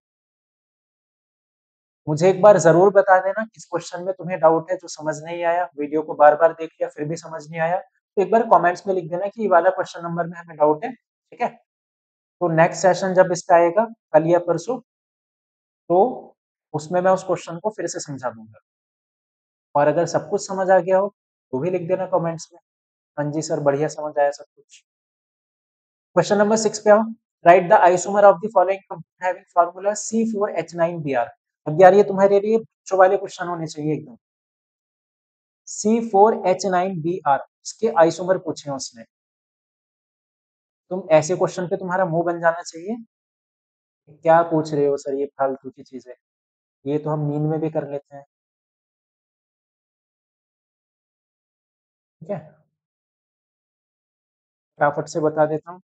मुझे एक बार जरूर बता देना किस क्वेश्चन में तुम्हें डाउट है, जो समझ नहीं आया, वीडियो को बार बार देख लिया फिर भी समझ नहीं आया, तो एक बार कमेंट्स में लिख देना कि ये वाला क्वेश्चन नंबर में हमें डाउट है। ठीक है, तो नेक्स्ट सेशन जब इसका आएगा कल या परसों, तो उसमें मैं उस क्वेश्चन को फिर से समझा दूंगा। और अगर सब कुछ समझ आ गया हो तो भी लिख देना कमेंट्स में, हाँ जी सर बढ़िया समझ आया सब कुछ। क्वेश्चन नंबर 6 पे आओ। Right the isomer of the following compound having formula C4H9Br। अब यार ये तुम्हारे लिए बच्चों वाले क्वेश्चन होने चाहिए एकदम। C4H9Br इसके आइसोमर पूछे हैं उसने। तुम ऐसे क्वेश्चन पे तुम्हारा मुंह बन जाना चाहिए। क्या पूछ रहे हो सर ये फालतू की चीजें, ये तो हम नींद में भी कर लेते हैं। ठीक है, फटाफट से बता देता हूँ।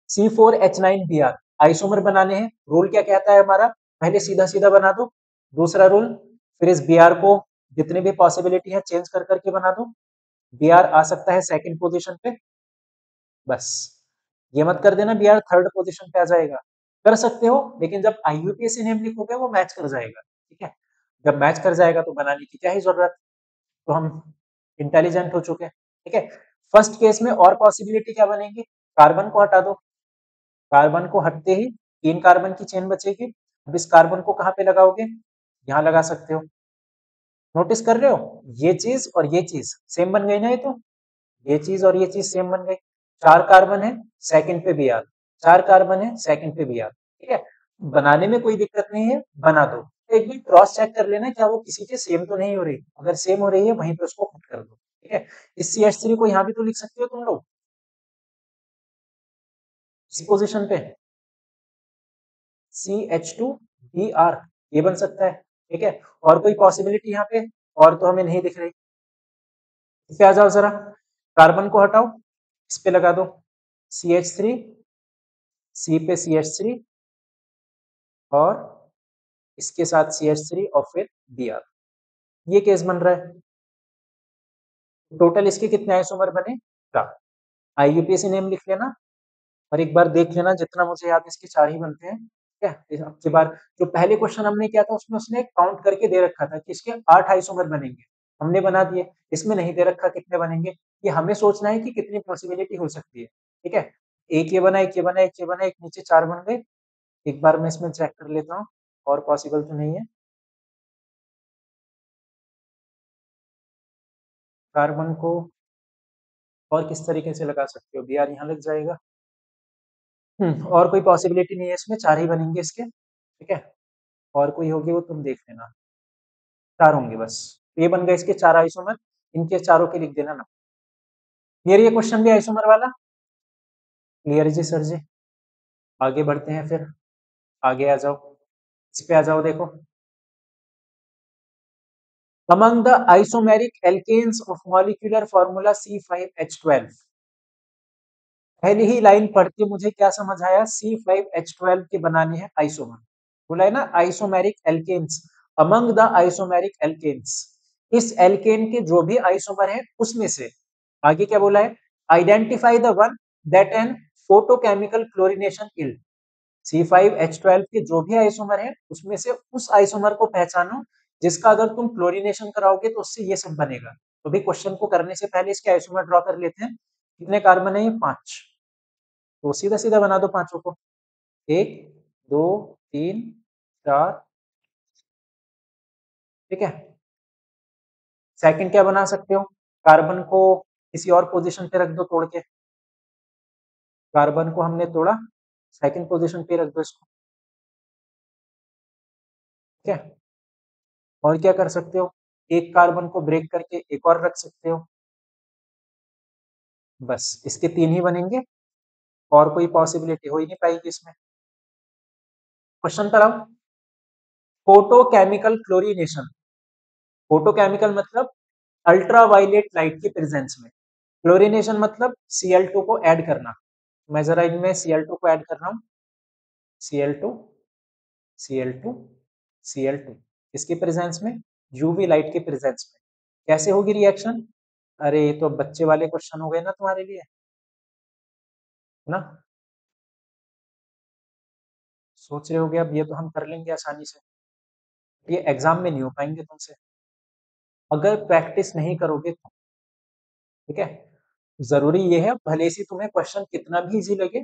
C4H9Br आइसोमर बनाने हैं, रूल क्या कहता है हमारा, पहले सीधा सीधा बना दो। दूसरा रूल, फिर इस Br को जितने भी पॉसिबिलिटी है चेंज कर करके बना दो। Br आ सकता है सेकंड पोजीशन पे, बस ये मत कर देना Br थर्ड पोजीशन पे आ जाएगा। कर सकते हो लेकिन जब IUPAC नेम लिखोगे वो मैच कर जाएगा। ठीक है, जब मैच कर जाएगा तो बनाने की क्या ही जरूरत, तो हम इंटेलिजेंट हो चुके हैं। ठीक है, फर्स्ट केस में और पॉसिबिलिटी क्या बनेगी, कार्बन को हटा दो, कार्बन को हटते ही 3 कार्बन की चेन बचेगी। अब इस कार्बन को कहाँ पे लगाओगे, यहाँ लगा सकते हो। नोटिस कर रहे हो ये चीज और ये चीज सेम बन गई ना, ये तो ये चीज और ये चीज सेम बन गई। 4 कार्बन है सेकंड पे Br, 4 कार्बन है सेकंड पे Br। ठीक है, बनाने में कोई दिक्कत नहीं है, बना दो। एक बार क्रॉस चेक कर लेना क्या वो किसी के सेम तो नहीं हो रही, अगर सेम हो रही है वहीं पे उसको कट कर दो। ठीक है, इस CH3 को यहाँ भी तो लिख सकते हो तुम लोग इस पोजिशन पे CH2Br, ये बन सकता है। ठीक है, और कोई पॉसिबिलिटी यहाँ पे और तो हमें नहीं दिख रही। इस पे आ जाओ जरा, कार्बन को हटाओ, इस पे लगा दो CH3, C पे CH3 और इसके साथ CH3 और फिर Br, ये केस बन रहा है। टोटल इसके कितने आइसोमर बने, 4। IUPAC नेम लिख लेना और एक बार देख लेना, जितना मुझे याद है इसके 4 ही बनते हैं। ठीक है, अब की बार जो पहले क्वेश्चन हमने किया था उसमें उसने काउंट करके दे रखा था कि इसके 8 आइसोमर बनेंगे, हमने बना दिए। इसमें नहीं दे रखा कितने बनेंगे, ये हमें सोचना है कि कितनी पॉसिबिलिटी हो सकती है। ठीक है, एक ये बना, एक ये बना, एक ये बना, एक नीचे 4 बन गए। एक बार मैं इसमें चेक कर लेता हूँ और पॉसिबल तो नहीं है। कार्बन को और किस तरीके से लगा सकते हो, Br यहाँ लग जाएगा। और कोई पॉसिबिलिटी नहीं है इसमें, 4 ही बनेंगे इसके। ठीक है, और कोई होगी वो तुम देख लेना, 4 होंगे बस। ये बन गए इसके 4 आइसोमर, इनके चारों के लिख देना ना। क्लियर ये क्वेश्चन भी आइसोमर वाला, क्लियर जी सर जी। आगे बढ़ते हैं फिर, आगे आ जाओ, इस पे आ जाओ। देखो, among the isomeric alkanes of molecular formula C5H12, पहली ही लाइन पढ़ के मुझे क्या समझ आया, C5H12 के बनाने हैं आइसोमर। बोला है ना isomeric alkenes, among the isomeric alkenes, इस एल्केन के जो भी आइसोमर है उसमें से, आगे क्या बोला है, identify the one that an photochemical chlorination ill, C5H12 के जो भी आइसोमर है उसमें से उस आइसोमर को पहचानो जिसका अगर तुम क्लोरिनेशन कराओगे तो उससे ये सब बनेगा। तो भी क्वेश्चन को करने से पहले इसके आइसोमर ड्रॉ कर लेते हैं। कितने कार्बन है ये, 5, तो सीधा सीधा बना दो पांचों को, 1 2 3 4। ठीक है, सेकंड क्या बना सकते हो, कार्बन को किसी और पोजीशन पे रख दो तोड़ के, कार्बन को हमने तोड़ा, सेकंड पोजीशन पे रख दो इसको। ठीक है। और क्या कर सकते हो, एक कार्बन को ब्रेक करके एक और रख सकते हो, बस इसके 3 ही बनेंगे, और कोई पॉसिबिलिटी हो ही नहीं पाएगी इसमें। क्वेश्चन पर आओ। फोटोकेमिकल क्लोरीनेशन, फोटोकेमिकल मतलब अल्ट्रावायलेट लाइट की प्रेजेंस में, क्लोरीनेशन मतलब Cl2 को ऐड करना। मैं जरा इनमें Cl2 को ऐड कर रहा हूँ, Cl2 Cl2 Cl2, इसकी प्रेजेंस में, यूवी लाइट की प्रेजेंस में। कैसे होगी रिएक्शन? अरे ये तो बच्चे वाले क्वेश्चन हो गए ना तुम्हारे लिए, ना? सोच रहे होगे अब ये तो हम कर लेंगे आसानी से, ये एग्जाम में नहीं हो पाएंगे तुमसे अगर प्रैक्टिस नहीं करोगे तो। ठीक है, जरूरी ये है भले से तुम्हें क्वेश्चन कितना भी इजी लगे,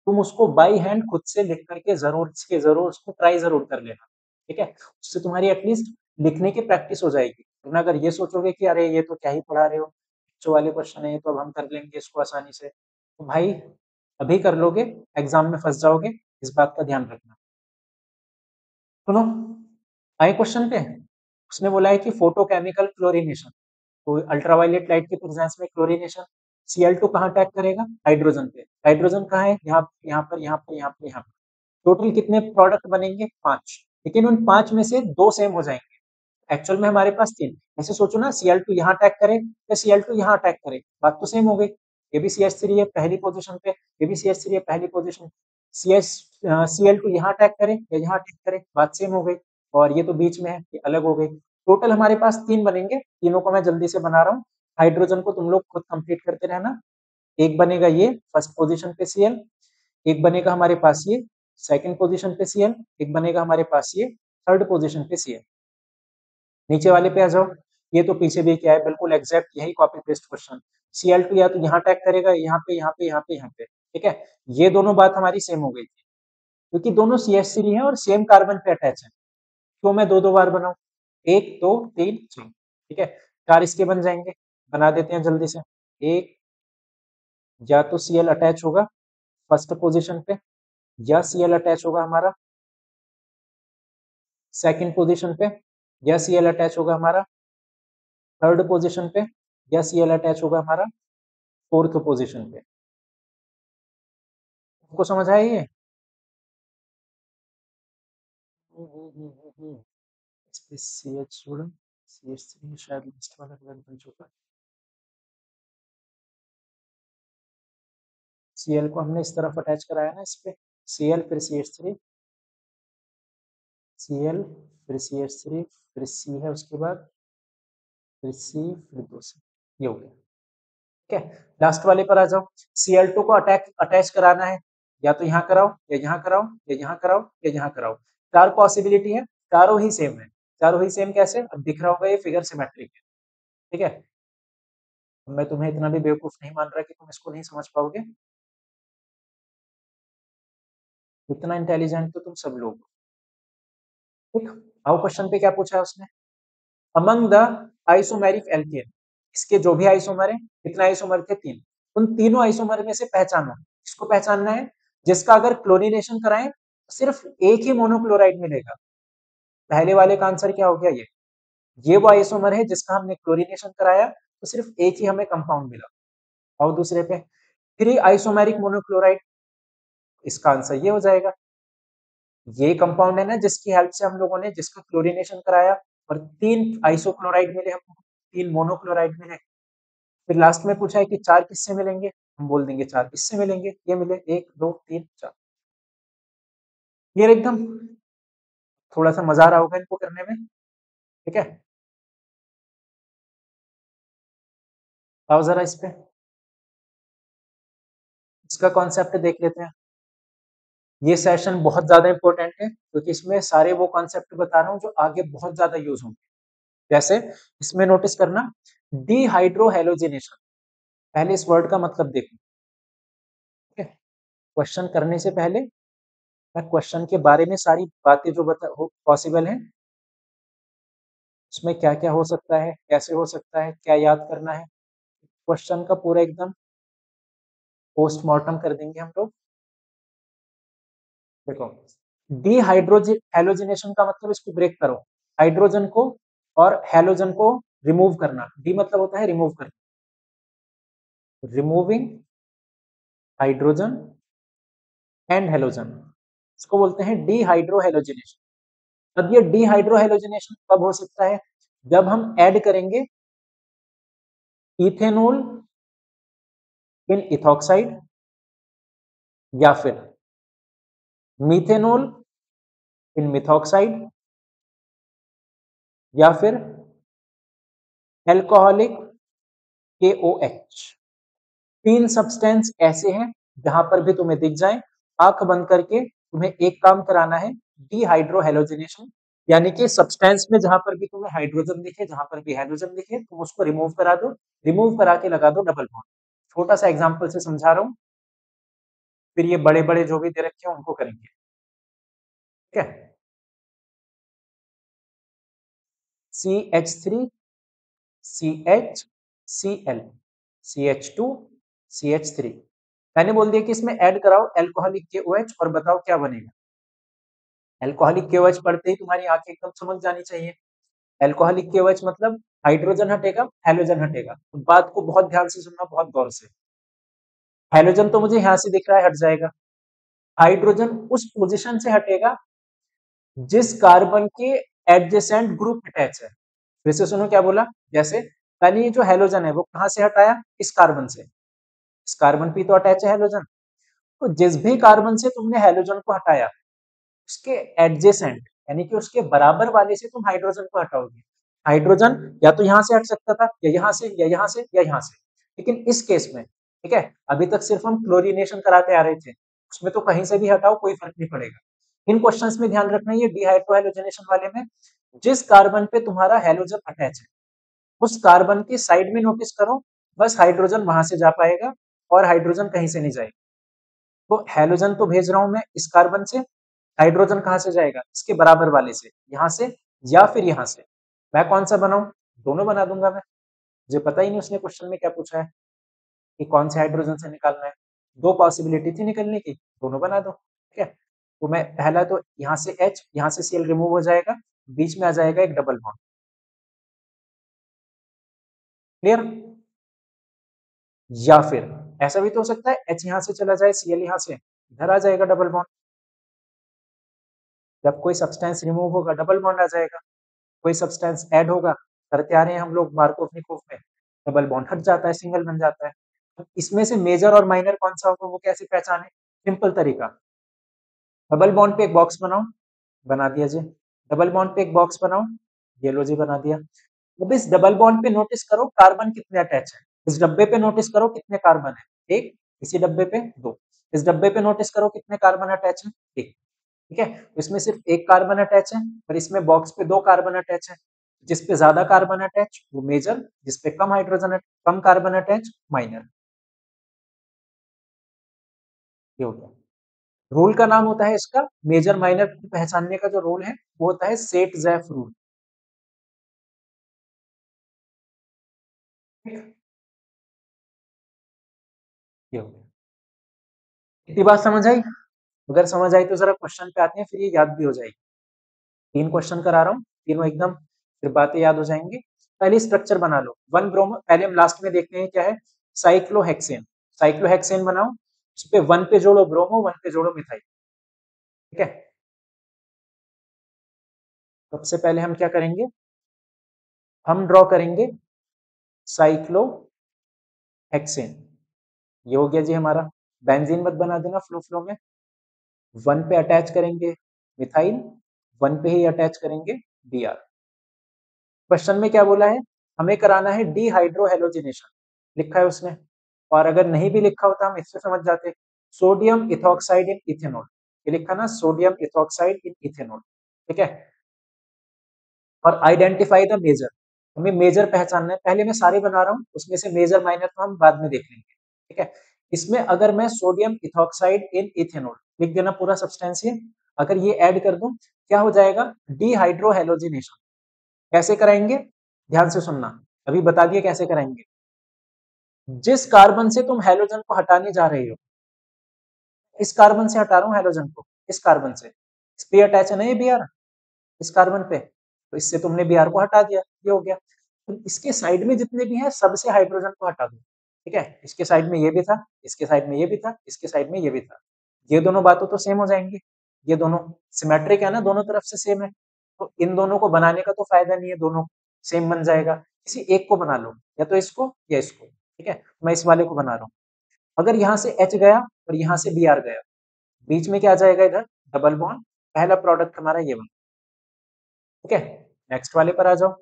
तुम उसको बाई हैंड खुद से लिख करके जरूर से जरूर उसको ट्राई जरूर कर लेना। ठीक है, उससे तुम्हारी एटलीस्ट लिखने की प्रैक्टिस हो जाएगी। वरना अगर ये सोचोगे कि अरे ये तो क्या ही पढ़ा रहे हो, बच्चों वाले क्वेश्चन है, ये तो अब हम कर लेंगे इसको आसानी से, तो भाई अभी कर लोगे एग्जाम में फंस जाओगे, इस बात का ध्यान रखना। सुनो, आए क्वेश्चन पे। उसने बोला है कि फोटोकेमिकल क्लोरीनेशन, तो अल्ट्रावायलेट लाइट की प्रेजेंस में क्लोरीनेशन, Cl2 कहाँ अटैक करेगा? हाइड्रोजन पे। हाइड्रोजन कहाँ है? यहाँ यहाँ पर यहाँ पर यहाँ पर यहाँ पर। टोटल कितने प्रोडक्ट बनेंगे? 5। लेकिन उन 5 में से 2 सेम हो जाएंगे, एक्चुअल में हमारे पास 3। ऐसे सोचो ना, Cl2 यहाँ अटैक करे या Cl2 यहाँ अटैक करे, बात तो सेम हो गई। ये भी CH3 है पहली पोजीशन पे, ये भी CH3 है पहली पोजीशन। Cl2 यहाँ अटैक करे या यहाँ अटैक करे, बात सेम हो गई। और ये तो बीच में है, ये अलग हो गई। टोटल हमारे पास 3 बनेंगे, तीनों को मैं जल्दी से बना रहा हूँ। हाइड्रोजन को तुम लोग खुद कंप्लीट करते रहना। एक बनेगा ये फर्स्ट पोजीशन पे Cl, एक बनेगा हमारे पास ये सेकंड पोजीशन पे Cl, एक बनेगा हमारे पास ये थर्ड पोजीशन पे Cl। नीचे वाले पे आ जाओ, ये तो पीछे भी क्या है, बिल्कुल एग्जैक्ट यही कॉपी पेस्ट क्वेश्चन। Cl2 या तो यहाँ अटैक करेगा, यहाँ पे यहाँ पे यहाँ पे यहाँ पे। ठीक है, ये दोनों बात हमारी सेम हो गई थी, क्योंकि दोनों CH3 है और सेम कार्बन पे अटैच है, तो मैं दो दो बार बनाऊं, 1 2 3 4। ठीक है, 4 इसके बन जाएंगे, बना देते हैं जल्दी से। एक, या तो Cl अटैच होगा फर्स्ट पोजीशन पे, या Cl अटैच होगा हमारा सेकंड पोजीशन पे, या Cl अटैच होगा हमारा थर्ड पोजीशन पे, या Cl अटैच होगा हमारा फोर्थ पोजीशन पे। आपको समझ आया ये? इस पे CH जोड़ा, CH3 शायद लास्ट वाला कलर बन चुका है। Cl को हमने इस तरफ अटैच कराया ना, इस पे Cl फिर CH3, Cl फिर CH3, फिर C है उसके बाद, फिर C, फिर 2 C, ये हो गया। ठीक है, लास्ट वाले पर आ जाओ। Cl2 को अटैच कराना है, या तो यहाँ कराओ या यहाँ कराओ या यहाँ कराओ या यहाँ कराओ। 4 पॉसिबिलिटी है, चारों ही सेम है। चारों ही सेम कैसे? अब दिख रहा होगा ये फिगर सिमेट्रिक है। ठीक है, मैं तुम्हें इतना भी बेवकूफ नहीं मान रहा कि तुम इसको नहीं समझ पाओगे, इतना इंटेलिजेंट तो तुम सब लोग हो। ठीक, आओ क्वेश्चन पे क्या पूछा है उसने। अमंग द आइसोमेरिक एल्केन, इसके जो भी आइसोमर है, कितना आइसोमर थे? 3। उन तीनों आइसोमर में से पहचानो, इसको पहचानना है जिसका अगर क्लोरीनेशन कराएं तो सिर्फ एक ही मोनोक्लोराइड मिलेगा। पहले वाले का आंसर क्या हो गया? ये वो आइसोमर है जिसका हमने क्लोरीनेशन कराया तो सिर्फ एक ही हमें कंपाउंड मिला। और दूसरे पे 3 आइसोमेरिक मोनोक्लोराइड, इसका आंसर ये हो जाएगा। ये कंपाउंड है ना जिसकी हेल्प से हम लोगों ने, जिसका क्लोरीनेशन कराया, और 3 आइसोक्लोराइड मिले हमको, 3 मोनोक्लोराइड मिले। फिर लास्ट में पूछा है कि 4 किससे मिलेंगे, हम बोल देंगे 4 इससे मिलेंगे। ये मिले 1 2 3 4। क्लियर एकदम? थोड़ा सा मजा आ रहा होगा इनको करने में। ठीक है, आओ जरा इस पे, इसका कॉन्सेप्ट देख लेते हैं। ये सेशन बहुत ज्यादा इंपॉर्टेंट है क्योंकि इसमें सारे वो कॉन्सेप्ट बता रहा हूँ जो आगे बहुत ज्यादा यूज होंगे। जैसे इसमें नोटिस करना, डिहाइड्रोहेलोजिनेशन, पहले इस वर्ड का मतलब देखो। ठीक है, क्वेश्चन करने से पहले मैं क्वेश्चन के बारे में सारी बातें जो बता पॉसिबल है, उसमें क्या क्या हो सकता है, कैसे हो सकता है, क्या याद करना है, क्वेश्चन का पूरा एकदम पोस्टमार्टम कर देंगे हम लोग। देखो, हेलोजिनेशन का मतलब, इसको ब्रेक करो, हाइड्रोजन को और हेलोजन को रिमूव करना। डी मतलब होता है रिमूव करना, रिमूविंग हाइड्रोजन एंड हेलोजन, इसको बोलते हैं डिहाइड्रोहेलोजिनेशन। अब ये डिहाइड्रोहेलोजिनेशन कब हो सकता है? जब हम ऐड करेंगे इथेनॉल इन इथॉक्साइड, या फिर मीथेनॉल इन मिथॉक्साइड, या फिर एल्कोहलिक KOH। तीन सब्सटेंस ऐसे हैं जहां पर भी तुम्हें दिख जाए, आंख बंद करके तुम्हें एक काम कराना है, डिहाइड्रोहेलोजिनेशन, यानी कि सब्सटेंस में जहां पर भी तुम्हें हाइड्रोजन दिखे, जहां पर भी हाइड्रोजन दिखे, तुम उसको रिमूव करा दो, रिमूव करा के लगा दो डबल बॉन्ड। छोटा सा एग्जांपल से समझा रहा हूं, फिर ये बड़े बड़े जो भी दे रखे हैं उनको करेंगे, ठीक है। CH3 CH Cl CH2 CH3। मैंने बोल दिया कि इसमें ऐड कराओ एल्कोहलिक KOH और बताओ क्या बनेगा। एल्कोहलिक KOH पढ़ते ही तुम्हारी आंखें एकदम समझ जानी चाहिए। एल्कोहलिक KOH मतलब हाइड्रोजन हटेगा, हैलोजन हटेगा। तो बात को बहुत ध्यान से सुनना, बहुत गौर से। हैलोजन तो मुझे यहां से दिख रहा है, हट जाएगा। हाइड्रोजन उस पोजीशन से हटेगा जिस कार्बन के एडजेसेंट ग्रुप अटैच है। फिर से सुनो क्या बोला। जैसे पहले ये जो हैलोजन है वो कहां से हटाया? इस कार्बन से। इस कार्बन पे तो अटैच है हैलोजन। तो जिस भी कार्बन से तुमने हैलोजन को हटाया, उसके एडजेसेंट यानी कि उसके बराबर वाले से तुम हाइड्रोजन को हटाओगे। हाइड्रोजन या तो यहां से हट सकता था, या यहां से, या यहां से, या यहां से। लेकिन इस केस में, ठीक है, अभी तक सिर्फ हम क्लोरीनेशन कराते आ रहे थे, उसमें तो कहीं से भी हटाओ कोई फर्क नहीं पड़ेगा। इन क्वेश्चंस में ध्यान रखना, ये डिहाइड्रोहेलोजनेशन वाले में जिस कार्बन पे तुम्हारा हैलोजन अटैच है, उस कार्बन की साइड में नोटिस करो, बस हाइड्रोजन वहां से जा पाएगा और हाइड्रोजन कहीं से नहीं जाएगा। तो हैलोजन तो भेज रहा हूं मैं इस कार्बन से, हाइड्रोजन कहां से जाएगा? इसके बराबर वाले से, यहां से या फिर यहां से। मैं कौन सा बनाऊं? दोनों बना दूंगा मैं। मुझे पता ही नहीं उसने क्वेश्चन में क्या पूछा है कि कौन से हाइड्रोजन से निकालना है। दो पॉसिबिलिटी थी निकलने की, दोनों बना दो, ठीक है। तो मैं पहला तो यहाँ से H, यहाँ से Cl रिमूव हो जाएगा, बीच में आ जाएगा एक डबल बॉन्ड। क्लियर? या फिर ऐसा भी तो हो सकता है H यहाँ से चला जाए, Cl यहाँ से इधर आ जाएगा डबल बॉन्ड। जब कोई सब्सटेंस रिमूव होगा डबल बॉन्ड आ जाएगा, कोई सब्सटेंस ऐड होगा, करते आ रहे हैं हम लोग मार्कोव-निकोव में, डबल बॉन्ड हट जाता है, सिंगल बन जाता है। तो इसमें से मेजर और माइनर कौन सा होगा वो कैसे पहचाने? सिंपल तरीका, डबल बॉन्ड पे एक बॉक्स बनाओ, बना दिया जी। डबल बॉन्ड पे एक बॉक्स बनाओ, ये लो जी बना दिया। अब इस डबल बॉन्ड पे नोटिस करो कार्बन कितने अटैच है। इस डब्बे पे नोटिस करो कितने कार्बन है, एक। इसी डब्बे पे दो। इस डब्बे पे नोटिस करो कितने कार्बन अटैच है, एक। ठीक है, इसमें सिर्फ एक कार्बन अटैच है और इसमें बॉक्स पे दो कार्बन अटैच है। जिस पे ज्यादा कार्बन अटैच वो मेजर, जिस पे कम हाइड्रोजन कम कार्बन अटैच माइनर। ये हो गया। रूल का नाम होता है इसका, मेजर माइनर को पहचानने का जो रूल है वो होता है सेट-ज़ेफ रूल। ये हो गया। इतनी बात समझ आई? अगर समझ आई तो जरा क्वेश्चन पे आते हैं, फिर ये याद भी हो जाएगी। तीन क्वेश्चन करा रहा हूँ, तीनों एकदम फिर बातें याद हो जाएंगी। पहले स्ट्रक्चर बना लो, वन ब्रोमो। पहले हम लास्ट में देखते हैं क्या है, साइक्लोहेक्सेन। साइक्लोहेक्सेन बनाओ, उस पे वन पे जोड़ो ब्रोमो, वन पे जोड़ो मिथाइल, ठीक है। सबसे पहले हम क्या करेंगे, हम ड्रॉ करेंगे साइक्लोहेक्सेन। ये हो गया जी हमारा। बेंजीन मत बना देना फ्लो फ्लो में। वन पे अटैच करेंगे मिथाइल, वन पे ही अटैच करेंगे Br। क्वेश्चन में क्या बोला है, हमें कराना है डिहाइड्रोहेलोजिनेशन, लिखा है उसने। और अगर नहीं भी लिखा होता हम इससे समझ जाते, सोडियम इथॉक्साइड इन इथेनॉल। ये लिखा ना, सोडियम इथॉक्साइड इन इथेनॉल, ठीक है। और आइडेंटिफाई द मेजर, हमें मेजर पहचानना है। पहले मैं सारे बना रहा हूँ, उसमें से मेजर माइनर तो हम बाद में देख लेंगे, ठीक है। इसमें अगर मैं सोडियम इथॉक्साइड इन इथेनॉल लिख देना पूरा सब्सटेंस ये, अगर ये ऐड कर दूं क्या हो जाएगा, डिहाइड्रोहेलोजिनेशन। कैसे कराएंगे, ध्यान से सुनना, अभी बता दिए कैसे कराएंगे। जिस कार्बन से तुम हैलोजन को हटाने जा रहे हो, इस कार्बन से हटा रहा हूं हैलोजन को, इस कार्बन से, इस पे अटैच है ना ये Br, इस कार्बन पे, तो इससे तुमने Br को हटा दिया, ये हो गया। तो इसके साइड में जितने भी हैं सबसे हाइड्रोजन को हटा दो, ठीक है। इसके साइड में ये भी था, इसके साइड में ये भी था, इसके साइड में ये भी था, ये दोनों बातों तो सेम हो जाएंगी, ये दोनों सिमेट्रिक है ना, दोनों तरफ से सेम है, तो इन दोनों को बनाने का तो फायदा नहीं है, दोनों सेम बन जाएगा, किसी एक को बना लो, या तो इसको या इसको, ठीक है। मैं इस वाले को बना रहा हूँ। अगर यहाँ से H गया और यहाँ से Br गया, बीच में क्या जाएगा इधर, डबल बॉन्ड, पहला प्रोडक्ट हमारा ये बना, ठीक है। नेक्स्ट वाले पर आ जाओ,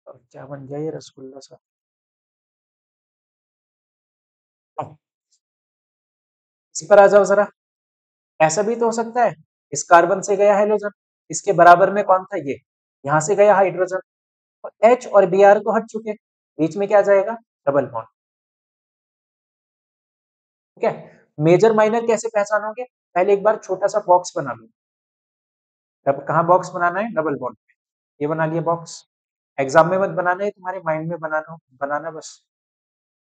और क्या बन गया ये रसगुल्ला सा। इस पर आ जाओ जरा, ऐसा भी तो हो सकता है, इस कार्बन से गया हाइड्रोजन, इसके बराबर में कौन था ये, यहाँ से गया हाइड्रोजन, और H और Br तो हट चुके, बीच में क्या जाएगा, डबल बॉन्ड, ठीक है। मेजर माइनर कैसे पहचानोगे, पहले एक बार छोटा सा बॉक्स बना लो, तब कहाँ बॉक्स बनाना है, डबल बॉन्ड पे, ये बना लिया बॉक्स, एग्जाम में मत बनाना है, तुम्हारे माइंड में बनाना बनाना बस,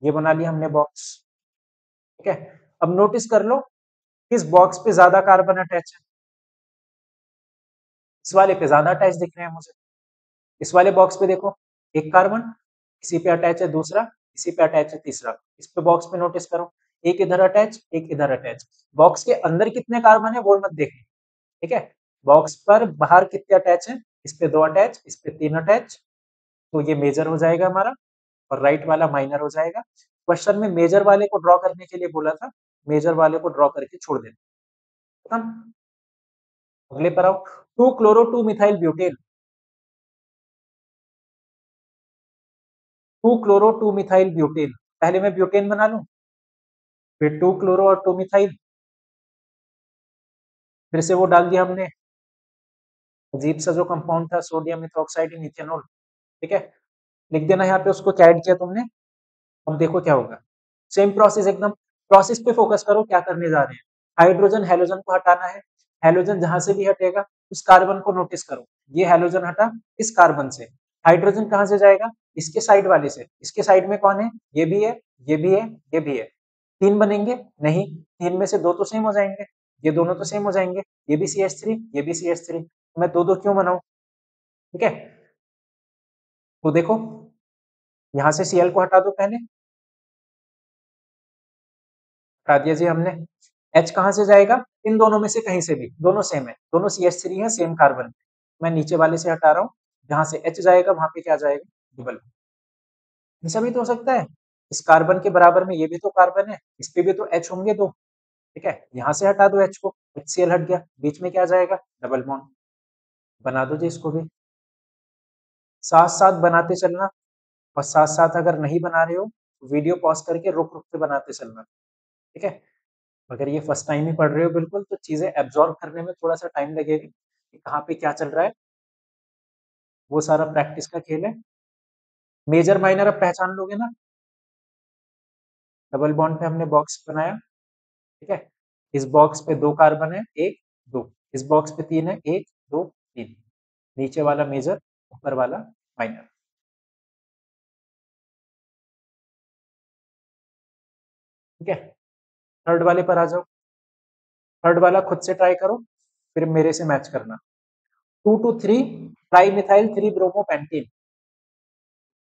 ये बना लिया हमने बॉक्स, ठीक है। अब नोटिस कर लो किस बॉक्स पे ज्यादा कार्बन अटैच है, इस वाले पे ज्यादा अटैच दिख रहे हैं मुझे, इस वाले बॉक्स पे देखो, एक कार्बन, इसी पे अटैच है दूसरा, इसी पे अटैच है तीसरा, इस पे बॉक्स पे नोटिस करो, एक इधर अटैच, एक इधर अटैच, बॉक्स के अंदर कितने कार्बन है वो मत देखना, ठीक है। बॉक्स पर बाहर कितने अटैच है, इस पे 2 अटैच, इस पे 3 अटैच, तो ये मेजर हो जाएगा हमारा, और राइट वाला माइनर हो जाएगा। क्वेश्चन में मेजर वाले को ड्रॉ करने के लिए बोला था, मेजर वाले को ड्रॉ करके छोड़ देना, खत्म। अगले पर आओ, 2 chloro 2 methyl butane, 2 chloro 2 methyl butane, पहले मैं ब्यूटेन बना लूं, फिर 2 क्लोरो और 2 मिथाइल, फिर से वो डाल दिया हमने, अजीब सा जो कंपाउंड था, सोडियम इथॉक्साइड इन इथेनॉल, ठीक है। लिख देना यहाँ पे उसको क्या ऐड किया तुमने, अब देखो क्या होगा, सेम प्रोसेस एकदम, प्रोसेस पे फोकस करो क्या करने जा रहे हैं, हाइड्रोजन हेलोजन को हटाना है, हेलोजन जहां से भी हटेगा उस कार्बन को नोटिस करो, ये हेलोजन हटा इस कार्बन से, हाइड्रोजन कहां से जाएगा, इसके साइड वाले से, इसके साइड में कौन है, ये भी है, ये भी है, ये भी है, तीन बनेंगे नहीं, तीन में से दो तो सेम हो जाएंगे, ये दोनों तो सेम हो जाएंगे, ये भी CH3, ये भी CH3, मैं दो दो क्यों बनाऊं, ठीक है। तो देखो यहां से Cl को हटा दो पहले, हटा दिया जी हमने, H कहाँ से जाएगा, इन दोनों में से कहीं से भी, दोनों सेम है, दोनों CH3 है, सेम कार्बन, मैं नीचे वाले से हटा रहा हूँ, जहां से H जाएगा वहां पे क्या जाएगा, डबल, ऐसा भी तो हो सकता है, इस कार्बन के बराबर में ये भी तो कार्बन है, इस पे भी तो H होंगे दो, ठीक है, यहाँ से हटा दो H को, HCl हट गया, बीच में क्या जाएगा, डबल बॉन्ड, बना दो जी इसको भी, साथ साथ बनाते चलना, और साथ साथ अगर नहीं बना रहे हो वीडियो पॉज करके रुक रुक के बनाते चलना, ठीक है। अगर ये फर्स्ट टाइम ही पढ़ रहे हो बिल्कुल, तो चीजें एब्जॉर्ब करने में थोड़ा सा टाइम लगेगा कि कहाँ पे क्या चल रहा है, वो सारा प्रैक्टिस का खेल है। मेजर माइनर अब पहचान लोगे ना, डबल बॉन्ड पे हमने बॉक्स बनाया, ठीक है, इस बॉक्स पे दो कार्बन है, एक दो, इस बॉक्स पे तीन है, एक दो तीन, नीचे वाला मेजर, ऊपर वाला माइनर, ठीक है। थर्ड वाले पर आ जाओ, थर्ड वाला खुद से ट्राई करो, फिर मेरे से मैच करना, 2 to 3 trimethyl 3 bromo pentene,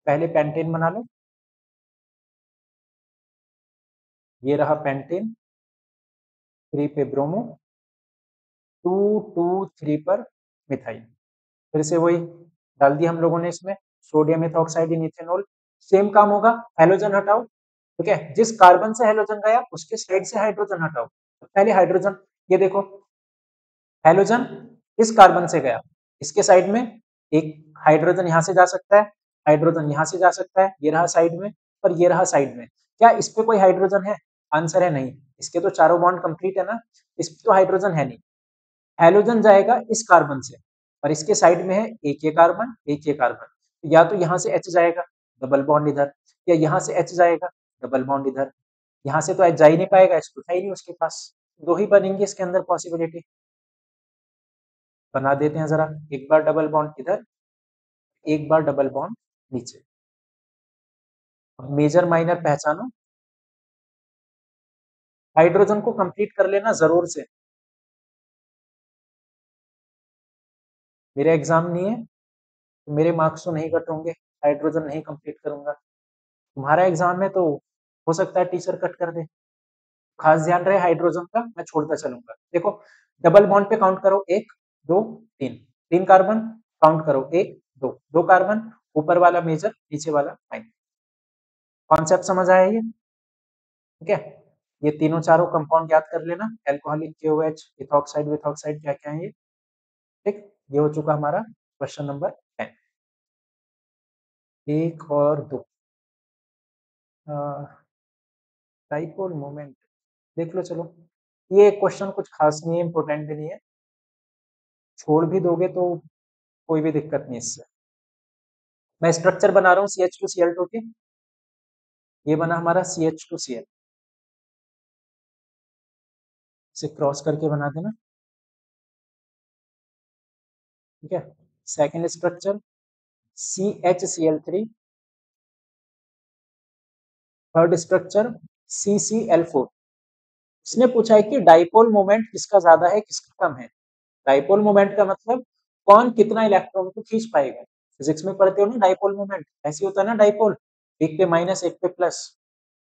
पहले पेंटेन बना लो, ये रहा पेंटेन, 3 पे ब्रोमो, 2 2 3 पर मिथाइल, फिर से वही डाल दिया हम लोगों ने इसमें, सोडियम इथॉक्साइड इन इथेनॉल, सेम काम होगा, हेलोजन हटाओ, ठीक है, जिस कार्बन से हेलोजन गया उसके साइड से हाइड्रोजन हटाओ, तो पहले हाइड्रोजन, ये देखो हेलोजन इस कार्बन से गया, इसके साइड में एक हाइड्रोजन यहां से जा सकता है, हाइड्रोजन यहां से जा सकता है, ये रहा साइड में, और ये रहा साइड में, क्या इस पे कोई हाइड्रोजन है, आंसर है नहीं, इसके तो चारों बॉन्ड कंप्लीट है ना, इस पे तो हाइड्रोजन है नहीं, हेलोजन जाएगा इस कार्बन से, और इसके साइड में है एक ये कार्बन, एक ये कार्बन, या तो यहाँ से H जाएगा, डबल बॉन्ड इधर, या यहाँ से H जाएगा, डबल बॉन्ड इधर, यहाँ से तो H जा ही नहीं पाएगा, H तो था ही नहीं उसके पास, दो ही बनेंगे इसके अंदर पॉसिबिलिटी, बना देते हैं जरा, एक बार डबल बॉन्ड इधर, एक बार डबल बॉन्ड नीचे, अब मेजर माइनर पहचानो, हाइड्रोजन को कंप्लीट कर लेना जरूर से। मेरा एग्जाम नहीं है तो मेरे मार्क्स तो नहीं कट होंगे, हाइड्रोजन नहीं कंप्लीट करूंगा। तुम्हारा एग्जाम है तो हो सकता है टीचर कट कर दे। खास ध्यान रहे हाइड्रोजन का, मैं छोड़ता चलूंगा। देखो, डबल बॉन्ड पे काउंट करो, 1 2 3, 3 कार्बन, काउंट करो 1 2, 2 कार्बन, ऊपर वाला मेजर नीचे वाला माइनर। कॉन्सेप्ट समझ आया ये? ठीक है, ये तीनों चारों कंपाउंड याद कर लेना, एल्कोहलिक KOH, इथॉक्साइड विथॉक्साइड क्या क्या है ये। ठीक, ये हो चुका हमारा क्वेश्चन नंबर 10। एक और दो, डाइपोल मोमेंट देख लो। चलो, ये क्वेश्चन कुछ खास नहीं है, इंपॉर्टेंट भी नहीं है, छोड़ भी दोगे तो कोई भी दिक्कत नहीं इससे। मैं स्ट्रक्चर बना रहा हूँ CH2Cl2 की। ये बना हमारा CH2Cl, इसे क्रॉस करके बना देना। ठीक है, second structure CHCl3, third structure CCl4। इसने पूछा है कि डाइपोल मोमेंट किसका ज्यादा है किसका कम है। डाइपोल मोमेंट का मतलब कौन कितना इलेक्ट्रॉन को खींच पाएगा। फिजिक्स में पढ़ते हो ना, डाइपोल मोमेंट ऐसे होता है ना, डाइपोल एक पे माइनस एक पे प्लस।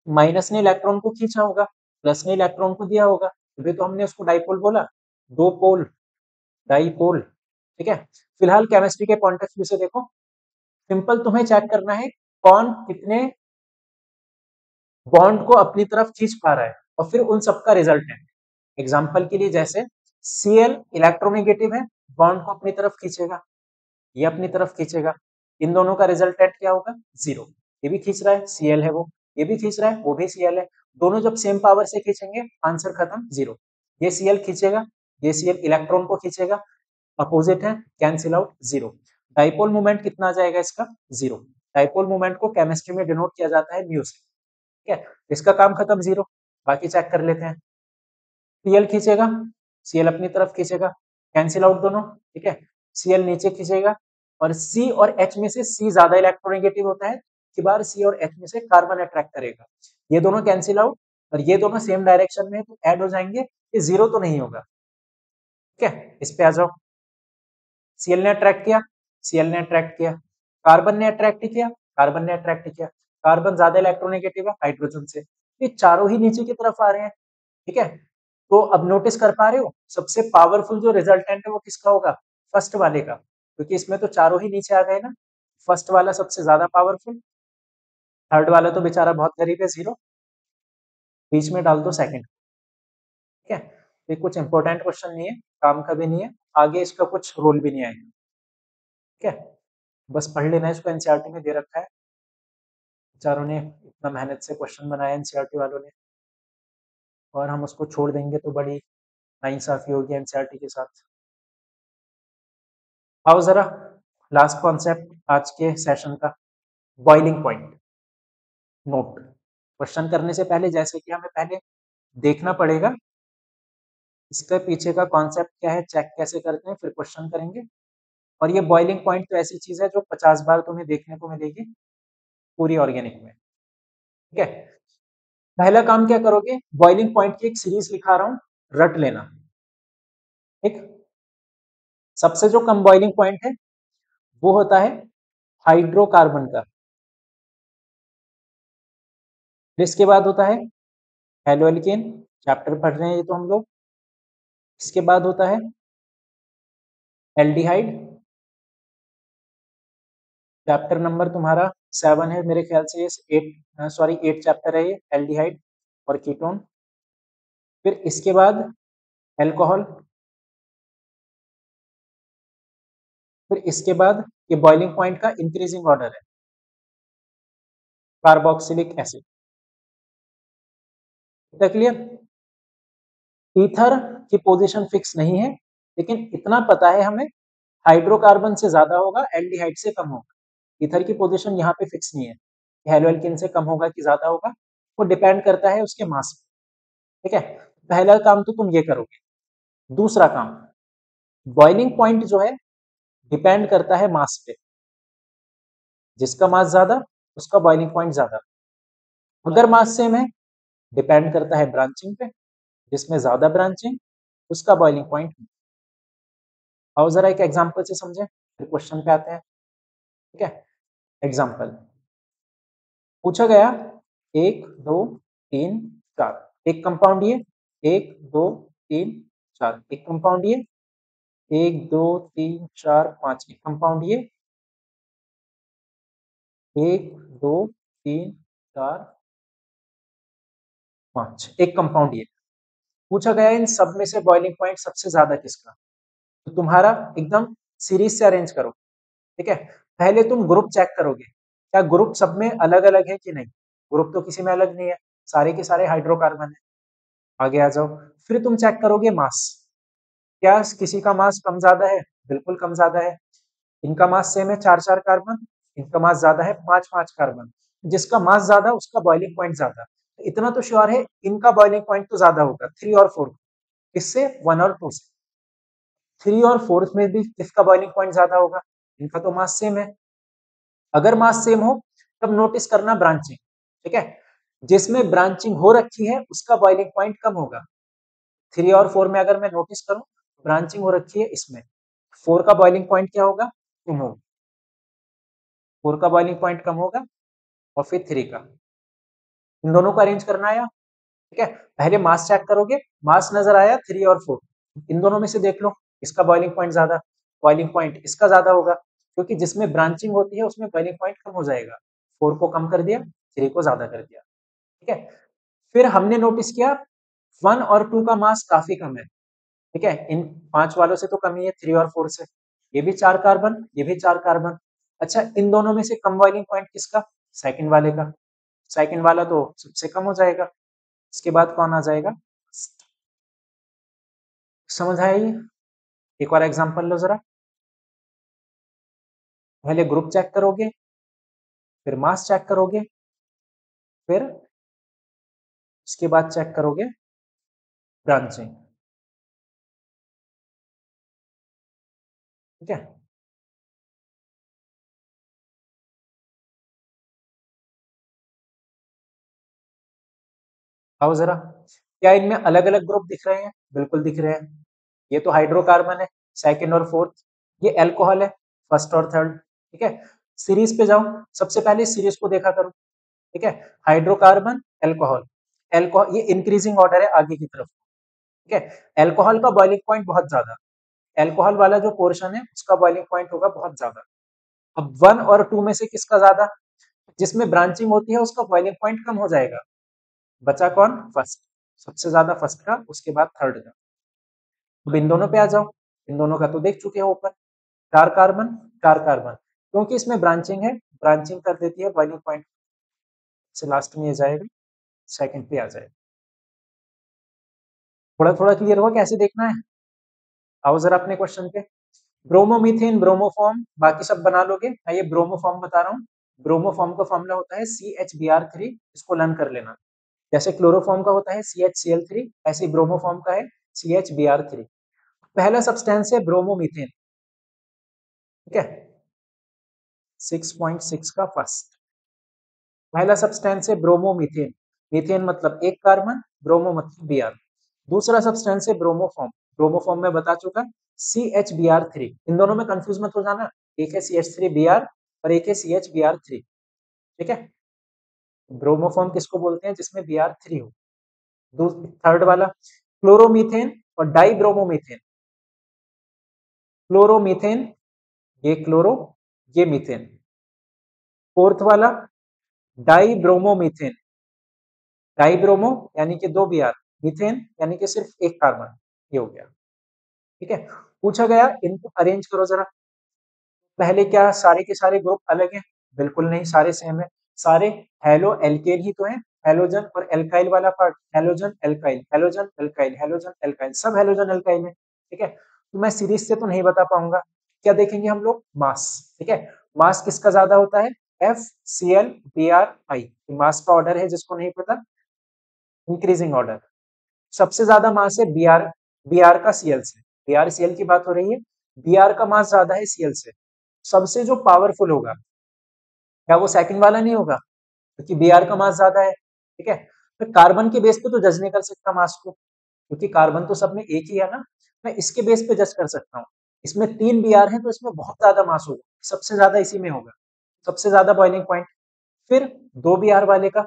माइनस ने इलेक्ट्रॉन को खींचा होगा, प्लस ने इलेक्ट्रॉन को दिया होगा, तभी तो हमने उसको डाइपोल बोला। दो पोल, डाइपोल। ठीक है, फिलहाल केमिस्ट्री के पॉइंट ऑफ व्यू से देखो, सिंपल तुम्हें चेक करना है कौन कितने बॉन्ड को अपनी तरफ खींच पा रहा है और फिर उन सबका रिजल्टेंट। एग्जाम्पल के लिए जैसे Cl इलेक्ट्रोनेगेटिव है, बॉन्ड को अपनी तरफ खींचेगा, ये अपनी तरफ खींचेगा, इन दोनों का रिजल्टेंट क्या होगा, 0। ये भी खींच रहा है, Cl है वो, ये भी खींच रहा है, वो भी Cl है, दोनों जब सेम पावर से खींचेंगे आंसर खत्म, 0। ये Cl खींचेगा, ये Cl इलेक्ट्रॉन को खींचेगा, अपोजिट है, कैंसिल आउट, 0। डाइपोल मोमेंट कितना आ जाएगा इसका, 0। डाइपोल मोमेंट को केमिस्ट्री में डिनोट किया जाता है म्यू से। ठीक है, इसका काम खत्म, 0। बाकी चेक कर लेते हैं। Cl खींचेगा, Cl अपनी तरफ खींचेगा, कैंसिल आउट दोनों। ठीक है, Cl नीचे खींचेगा और C और H में से C ज्यादा इलेक्ट्रोनेगेटिव होता है, की बार C और H में से कार्बन अट्रैक्ट करेगा, ये दोनों कैंसिल आउट और ये दोनों सेम डायरेक्शन में तो ऐड हो जाएंगे, ये 0 तो नहीं होगा। ठीक है, इस पे आ जाओ। Cl ने अट्रैक्ट किया, Cl ने अट्रैक्ट किया, कार्बन ने अट्रैक्ट किया, कार्बन ने अट्रैक्ट किया, कार्बन ज्यादा इलेक्ट्रोनेगेटिव है हाइड्रोजन से, ये चारों ही नीचे की तरफ आ रहे हैं। ठीक है, तो अब नोटिस कर पा रहे हो सबसे पावरफुल जो रिजल्टेंट है वो किसका होगा, फर्स्ट वाले का, क्योंकि इसमें तो चारों ही नीचे आ गए ना। फर्स्ट वाला सबसे ज्यादा पावरफुल, थर्ड वाला तो बेचारा बहुत गरीब है, 0, बीच में डाल दो सेकंड। ठीक है, ये कुछ इंपॉर्टेंट क्वेश्चन नहीं है, काम का भी नहीं है, आगे इसका कुछ रोल भी नहीं आएगा। ठीक है, बस पढ़ लेना, इसको एनसीईआरटी में दे रखा है, बेचारों ने इतना मेहनत से क्वेश्चन बनाया एनसीईआरटी वालों ने, और हम उसको छोड़ देंगे तो बड़ी नाइंसाफी होगी एनसीईआरटी के साथ। आओ जरा लास्ट कॉन्सेप्ट आज के सेशन का, बॉइलिंग पॉइंट। नोट, क्वेश्चन करने से पहले जैसे कि हमें पहले देखना पड़ेगा इसके पीछे का कॉन्सेप्ट क्या है, चेक कैसे करते हैं, फिर क्वेश्चन करेंगे। और ये बॉइलिंग पॉइंट तो ऐसी चीज है जो 50 बार तुम्हें देखने को मिलेगी पूरी ऑर्गेनिक में। ठीक है, पहला काम क्या करोगे, बॉइलिंग पॉइंट की एक सीरीज लिखा रहा हूं, रट लेना। ठीक, सबसे जो कम बॉइलिंग पॉइंट है वो होता है हाइड्रोकार्बन का, फिर इसके बाद होता है हेलोएल्केन, चैप्टर पढ़ रहे हैं ये तो हम लोग। इसके बाद होता है एल्डिहाइड, चैप्टर नंबर तुम्हारा 7 है मेरे ख्याल से, ये 8 चैप्टर है ये, एल्डिहाइड और कीटोन। फिर इसके बाद एल्कोहल, फिर इसके बाद ये बॉइलिंग पॉइंट का इंक्रीजिंग ऑर्डर है, कार्बोक्सिलिक एसिड। क्लियर, ईथर की पोजीशन फिक्स नहीं है, लेकिन इतना पता है हमें हाइड्रोकार्बन से ज्यादा होगा, एल्डिहाइड से कम होगा। ईथर की पोजीशन यहाँ पे फिक्स नहीं है, हेलोएल्केन से कम होगा कि ज्यादा होगा, वो डिपेंड करता है उसके मास पे। ठीक है, पहला काम तो तुम ये करोगे। दूसरा काम, बॉइलिंग पॉइंट जो है डिपेंड करता है मास पे, जिसका मास ज्यादा उसका बॉइलिंग पॉइंट ज्यादा। अगर मास सेम है डिपेंड करता है ब्रांचिंग पे, जिसमें ज्यादा ब्रांचिंग उसका बॉइलिंग पॉइंट। आओ जरा एक एग्जांपल से समझें, फिर क्वेश्चन पे आते हैं। ठीक है, एग्जांपल पूछा गया 1 2 3 4 एक कंपाउंड ये, 1 2 3 4 एक कंपाउंड ये, 1 2 3 4 5 एक कंपाउंड ये, 1 2 3 4 5 एक कंपाउंड ये। पूछा गया इन सब में से बॉइलिंग पॉइंट सबसे ज्यादा किसका। तो तुम्हारा एकदम सीरीज से अरेंज करो। ठीक है, पहले तुम ग्रुप चेक करोगे, क्या ग्रुप सब में अलग अलग है कि नहीं। ग्रुप तो किसी में अलग नहीं है, सारे के सारे हाइड्रोकार्बन है। आगे आ जाओ, फिर तुम चेक करोगे मास, क्या किसी का मास कम ज्यादा है। बिल्कुल कम ज्यादा है। इनका मास सेम है 4 4 कार्बन, इनका मास ज्यादा है 5 5 कार्बन। जिसका मास ज्यादा उसका बॉइलिंग पॉइंट ज्यादा। इतना तो श्योर है इनका बॉइलिंग पॉइंट तो ज्यादा होगा 3 और 4, किससे 1 और 2 से। 3 और 4 में भी किसका बॉइलिंग पॉइंट ज्यादा होगा, इनका तो मास सेम है। अगर मास सेम हो तब नोटिस करना ब्रांचिंग। ठीक है, जिसमें ब्रांचिंग हो रखी है उसका बॉइलिंग पॉइंट कम होगा। 3 और 4 में अगर मैं नोटिस करूं ब्रांचिंग हो रखी है इसमें, 4 का बॉइलिंग पॉइंट क्या होगा, कम होगा। 4 का बॉइलिंग पॉइंट कम होगा और फिर 3 का। इन दोनों को अरेंज करना आया। ठीक है, पहले मास चेक करोगे, मास नजर आया 3 और 4, इन दोनों में से देख लो इसका बॉइलिंग पॉइंट ज्यादा, बॉइलिंग पॉइंट इसका ज्यादा होगा, क्योंकि जिसमें ब्रांचिंग होती है उसमें बॉइलिंग पॉइंट कम हो जाएगा। 4 को कम कर दिया, 3 को ज्यादा कर दिया। ठीक है, फिर हमने नोटिस किया 1 और 2 का मास काफी कम है। ठीक है, इन 5 वालों से तो कम ही है 3 और 4 से। ये भी 4 कार्बन, ये भी 4 कार्बन। अच्छा, इन दोनों में से कम बॉइलिंग पॉइंट किसका, सेकंड वाले का। सेकंड वाला तो सबसे कम हो जाएगा। इसके बाद कौन आ जाएगा, समझ आया ये। एक और एग्जांपल लो जरा। पहले ग्रुप चेक करोगे, फिर मास चेक करोगे, फिर उसके बाद चेक करोगे ब्रांचिंग। ठीक है, आओ जरा, क्या इनमें अलग अलग ग्रुप दिख रहे हैं, बिल्कुल दिख रहे हैं। ये तो हाइड्रोकार्बन है, सेकंड और फोर्थ। ये अल्कोहल है, फर्स्ट और थर्ड। ठीक है, सीरीज पे जाओ, सबसे पहले सीरीज को देखा करो। ठीक है, हाइड्रोकार्बन अल्कोहल, अल्कोहल ये इंक्रीजिंग ऑर्डर है आगे की तरफ। ठीक है, अल्कोहल का बॉइलिंग पॉइंट बहुत ज्यादा, अल्कोहल वाला जो पोर्शन है उसका बॉइलिंग पॉइंट होगा बहुत ज्यादा। अब 1 और 2 में से किसका ज्यादा, जिसमें ब्रांचिंग होती है उसका बॉइलिंग पॉइंट कम हो जाएगा। बचा कौन, फर्स्ट, सबसे ज्यादा फर्स्ट का, उसके बाद थर्ड का। अब इन दोनों पे आ जाओ, इन दोनों का तो देख चुके हो ऊपर, 4 कार्बन 4 कार्बन, क्योंकि इसमें ब्रांचिंग है, ब्रांचिंग कर देती है बॉइलिंग पॉइंट से लास्ट में ये जाएगा, सेकंड पे आ जाएगा। थोड़ा थोड़ा क्लियर हुआ कैसे देखना है। आओ जरा अपने क्वेश्चन पे। ब्रोमोमीथेन ब्रोमोफॉर्म बाकी सब बना लोगे, मैं ये ब्रोमोफॉर्म बता रहा हूँ। ब्रोमोफॉर्म का फॉर्मूला होता है CHBr3, इसको लर्न कर लेना। जैसे क्लोरोफॉर्म का होता है CHCl3, ऐसे ब्रोमोफॉर्म का है CHBr3। पहला सब्सटेंस है ब्रोमोमीथेन। ठीक है, 6.6 का फर्स्ट, पहला सब्सटेंस है ब्रोमोमीथेन। मीथेन मतलब एक कार्बन, ब्रोमो मतलब Br। दूसरा सब्सटेंस है ब्रोमोफॉर्म, ब्रोमोफॉर्म में बता चुका CHBr3। इन दोनों में कंफ्यूज मत हो जाना, एक है CH3Br और एक है CHBr3। ठीक है, ब्रोमोफॉर्म किसको बोलते हैं, जिसमें Br3 हो। थर्ड वाला क्लोरोमीथेन और डाइब्रोमोमीथेन। क्लोरोमीथेन, ये क्लोरो, ये मीथेन। फोर्थ वाला डाइब्रोमोमीथेन, डाइब्रोमो यानी कि 2 Br, मीथेन यानी कि सिर्फ एक कार्बन, ये हो गया। ठीक है, पूछा गया इनको अरेंज करो जरा। पहले क्या सारे के सारे ग्रुप अलग हैं, बिल्कुल नहीं, सारे सेम है। सारे हेलो एल्केन ही तो है, हेलोजन और एल्काइल वाला part, halogen alkyl, halogen alkyl, halogen alkyl, सब हेलोजन एल्काइल है। ठीक है, तो मैं सीरीज से तो नहीं बता पाऊंगा। क्या देखेंगे हम लोग, मास। ठीक है, मास किसका ज्यादा होता है, FCl Br I, मास का ऑर्डर है जिसको नहीं पता, इंक्रीजिंग ऑर्डर। सबसे ज्यादा मास है Br का Cl से, Br Cl की बात हो रही है। Br का मास ज्यादा है Cl से। सबसे जो पावरफुल होगा, क्या वो सेकंड वाला नहीं होगा, क्योंकि Br का मास ज्यादा है। ठीक है, तो कार्बन के बेस पे तो जज नहीं कर सकता मास को, क्योंकि कार्बन तो सब में एक ही है ना, मैं इसके बेस पे जज कर सकता हूँ। इसमें 3 Br है तो इसमें बहुत ज्यादा मास होगा, सबसे ज्यादा इसी में होगा, सबसे ज्यादा बॉइलिंग पॉइंट। फिर 2 Br वाले का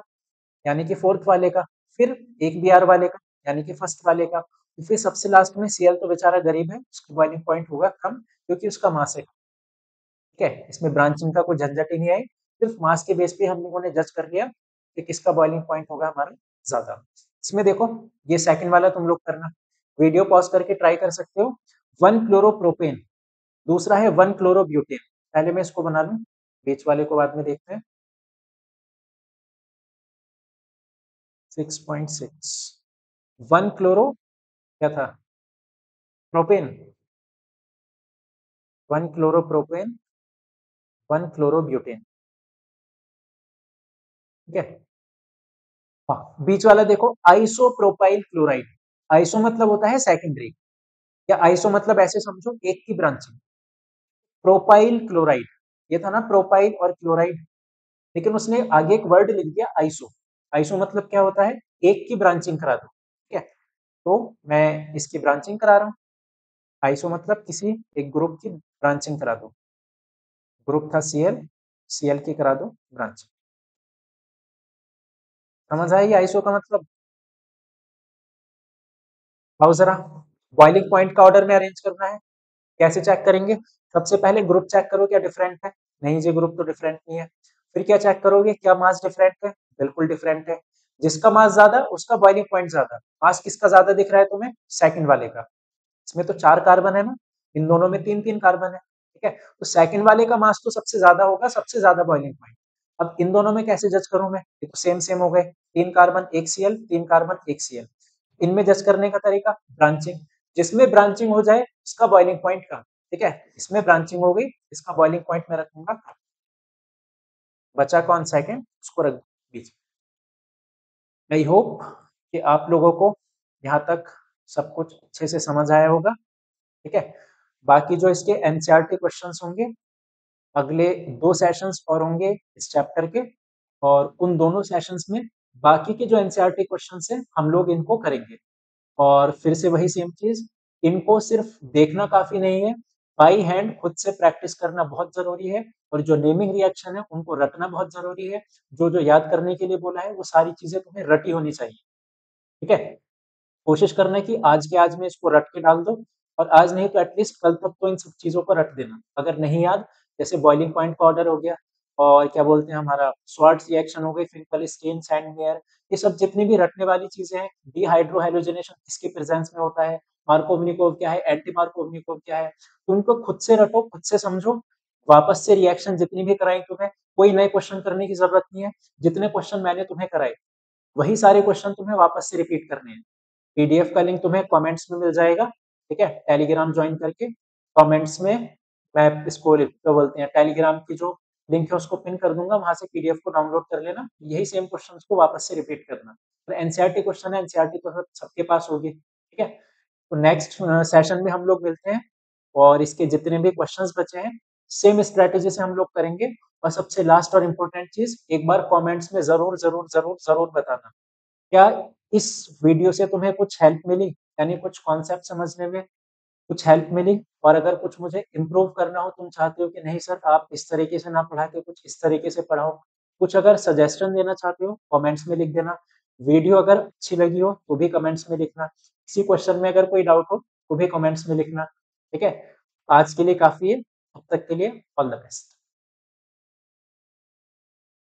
यानी कि फोर्थ वाले का, फिर 1 Br वाले का यानी कि फर्स्ट वाले का, फिर सबसे लास्ट में Cl तो बेचारा गरीब है, उसका बॉइलिंग पॉइंट होगा कम क्योंकि उसका मास है। ठीक है, इसमें ब्रांचिंग का कोई झंझट ही नहीं आई, सिर्फ मास के बेस पे हम लोगों ने जज कर लिया कि किसका बॉइलिंग पॉइंट होगा हमारा ज्यादा। इसमें देखो, ये सेकंड वाला तुम लोग करना, वीडियो पॉज करके ट्राई कर सकते हो। 1 क्लोरोप्रोपेन, दूसरा है 1 क्लोरोब्यूटेन। पहले मैं इसको बना लूं, बीच वाले को बाद में देखते हैं। 6.6 1 क्लोरो क्या था, प्रोपेन, 1 क्लोरोप्रोपेन 1 क्लोरोब्यूटेन। ठीक है, हाँ, बीच वाला देखो, आइसोप्रोपाइल क्लोराइड। आइसो मतलब होता है सेकेंडरी, या आइसो मतलब ऐसे समझो एक की ब्रांचिंग। प्रोपाइल क्लोराइड, ये था ना प्रोपाइल और क्लोराइड, लेकिन उसने आगे एक वर्ड लिख दिया आइसो। आइसो मतलब क्या होता है, एक की ब्रांचिंग करा दो। ठीक है, तो मैं इसकी ब्रांचिंग करा रहा हूँ। आइसो मतलब किसी एक ग्रुप की ब्रांचिंग करा दो। ग्रुप था Cl, Cl की करा दो ब्रांचिंग। समझ आई आइसो का मतलब। आओ जरा, बॉइलिंग पॉइंट का ऑर्डर में अरेंज करना है। कैसे चेक करेंगे, सबसे पहले ग्रुप चेक करो क्या डिफरेंट है, नहीं जी ग्रुप तो डिफरेंट नहीं है। फिर क्या चेक करोगे, क्या मास डिफरेंट है, बिल्कुल डिफरेंट है। जिसका मास ज्यादा उसका बॉइलिंग पॉइंट ज्यादा। मास किसका ज्यादा दिख रहा है तुम्हें, सेकंड वाले का। इसमें तो 4 कार्बन है ना, इन दोनों में 3-3 कार्बन है। ठीक है, तो सेकंड वाले का मास तो सबसे ज्यादा होगा, सबसे ज्यादा बॉइलिंग पॉइंट। अब इन दोनों में कैसे जज करूं मैं, ये तो सेम सेम हो गए, 3 कार्बन 1 Cl, 3 कार्बन 1 Cl। इनमें जज करने का तरीका ब्रांचिंग, जिसमें ब्रांचिंग हो जाए उसका बॉइलिंग पॉइंट कम। ठीक है, इसमें ब्रांचिंग हो गई, इसका बॉइलिंग पॉइंट में रखूंगा, बचा कौन सेकंड, उसको रख बीच। आई होप कि आप लोगों को यहाँ तक सब कुछ अच्छे से समझ आया होगा। ठीक है, बाकी जो इसके एनसीईआरटी क्वेश्चंस होंगे, अगले 2 सेशंस और होंगे इस चैप्टर के, और उन दोनों सेशंस में बाकी के जो एनसीईआरटी क्वेश्चंस हैं हम लोग इनको करेंगे। और फिर से वही सेम चीज, इनको सिर्फ देखना काफी नहीं है, बाई हैंड खुद से प्रैक्टिस करना बहुत जरूरी है। और जो नेमिंग रिएक्शन है उनको रटना बहुत जरूरी है। जो जो याद करने के लिए बोला है वो सारी चीजें तुम्हें रटी होनी चाहिए। ठीक है, कोशिश करना कि आज के आज में इसको रट के डाल दो, और आज नहीं तो एटलीस्ट कल तक तो इन सब चीजों को रट देना। अगर नहीं याद, जैसे बॉइलिंग पॉइंट का ऑर्डर हो गया, और क्या बोलते हैं हमारा स्वार्ट्ज रिएक्शन हो गई, फिंकल स्टेन सैंडवेयर, ये सब जितनी भी रटने वाली चीजें हैं, डिहाइड्रोहाइलोजेनेशन किसके प्रेजेंस में होता है, मार्कोवनिकोव क्या है, एंटी मार्कोवनिकोव क्या है, तो उनको खुद से रटो, खुद से समझो। वापस से रिएक्शन जितनी भी कराई तुम्हें, कोई नए क्वेश्चन करने की जरूरत नहीं है। जितने क्वेश्चन मैंने तुम्हें कराए वही सारे क्वेश्चन तुम्हें वापस से रिपीट करने हैं। पीडीएफ का लिंक तुम्हें कमेंट्स में मिल जाएगा। ठीक है, टेलीग्राम ज्वाइन करके कमेंट्स में मैं इसको क्या बोलते हैं, टेलीग्राम की जो लिंक है उसको पिन कर दूंगा, वहां से पीडीएफ को डाउनलोड कर लेना, यही सेम क्वेश्चन को वापस से रिपीट करना। तो एनसीईआरटी क्वेश्चन है, एनसीईआरटी तो सबके पास होगी। ठीक है, तो नेक्स्ट सेशन में हम लोग मिलते हैं, और इसके जितने भी क्वेश्चंस बचे हैं सेम स्ट्रेटेजी से हम लोग करेंगे। और सबसे लास्ट और इम्पोर्टेंट चीज, एक बार कमेंट्स में जरूर जरूर जरूर जरूर बताना, क्या इस वीडियो से तुम्हें कुछ हेल्प मिली, यानी कुछ कॉन्सेप्ट समझने में कुछ हेल्प मिली। और अगर कुछ मुझे इम्प्रूव करना हो, तुम चाहते हो कि नहीं सर आप इस तरीके से ना पढ़ा के कुछ इस तरीके से पढ़ाओ, कुछ अगर सजेशन देना चाहते हो कमेंट्स में लिख देना। वीडियो अगर अच्छी लगी हो तो भी कमेंट्स में लिखना, किसी क्वेश्चन में अगर कोई डाउट हो तो भी कमेंट्स में लिखना। ठीक है, आज के लिए काफी है, अब तक के लिए ऑल द बेस्ट।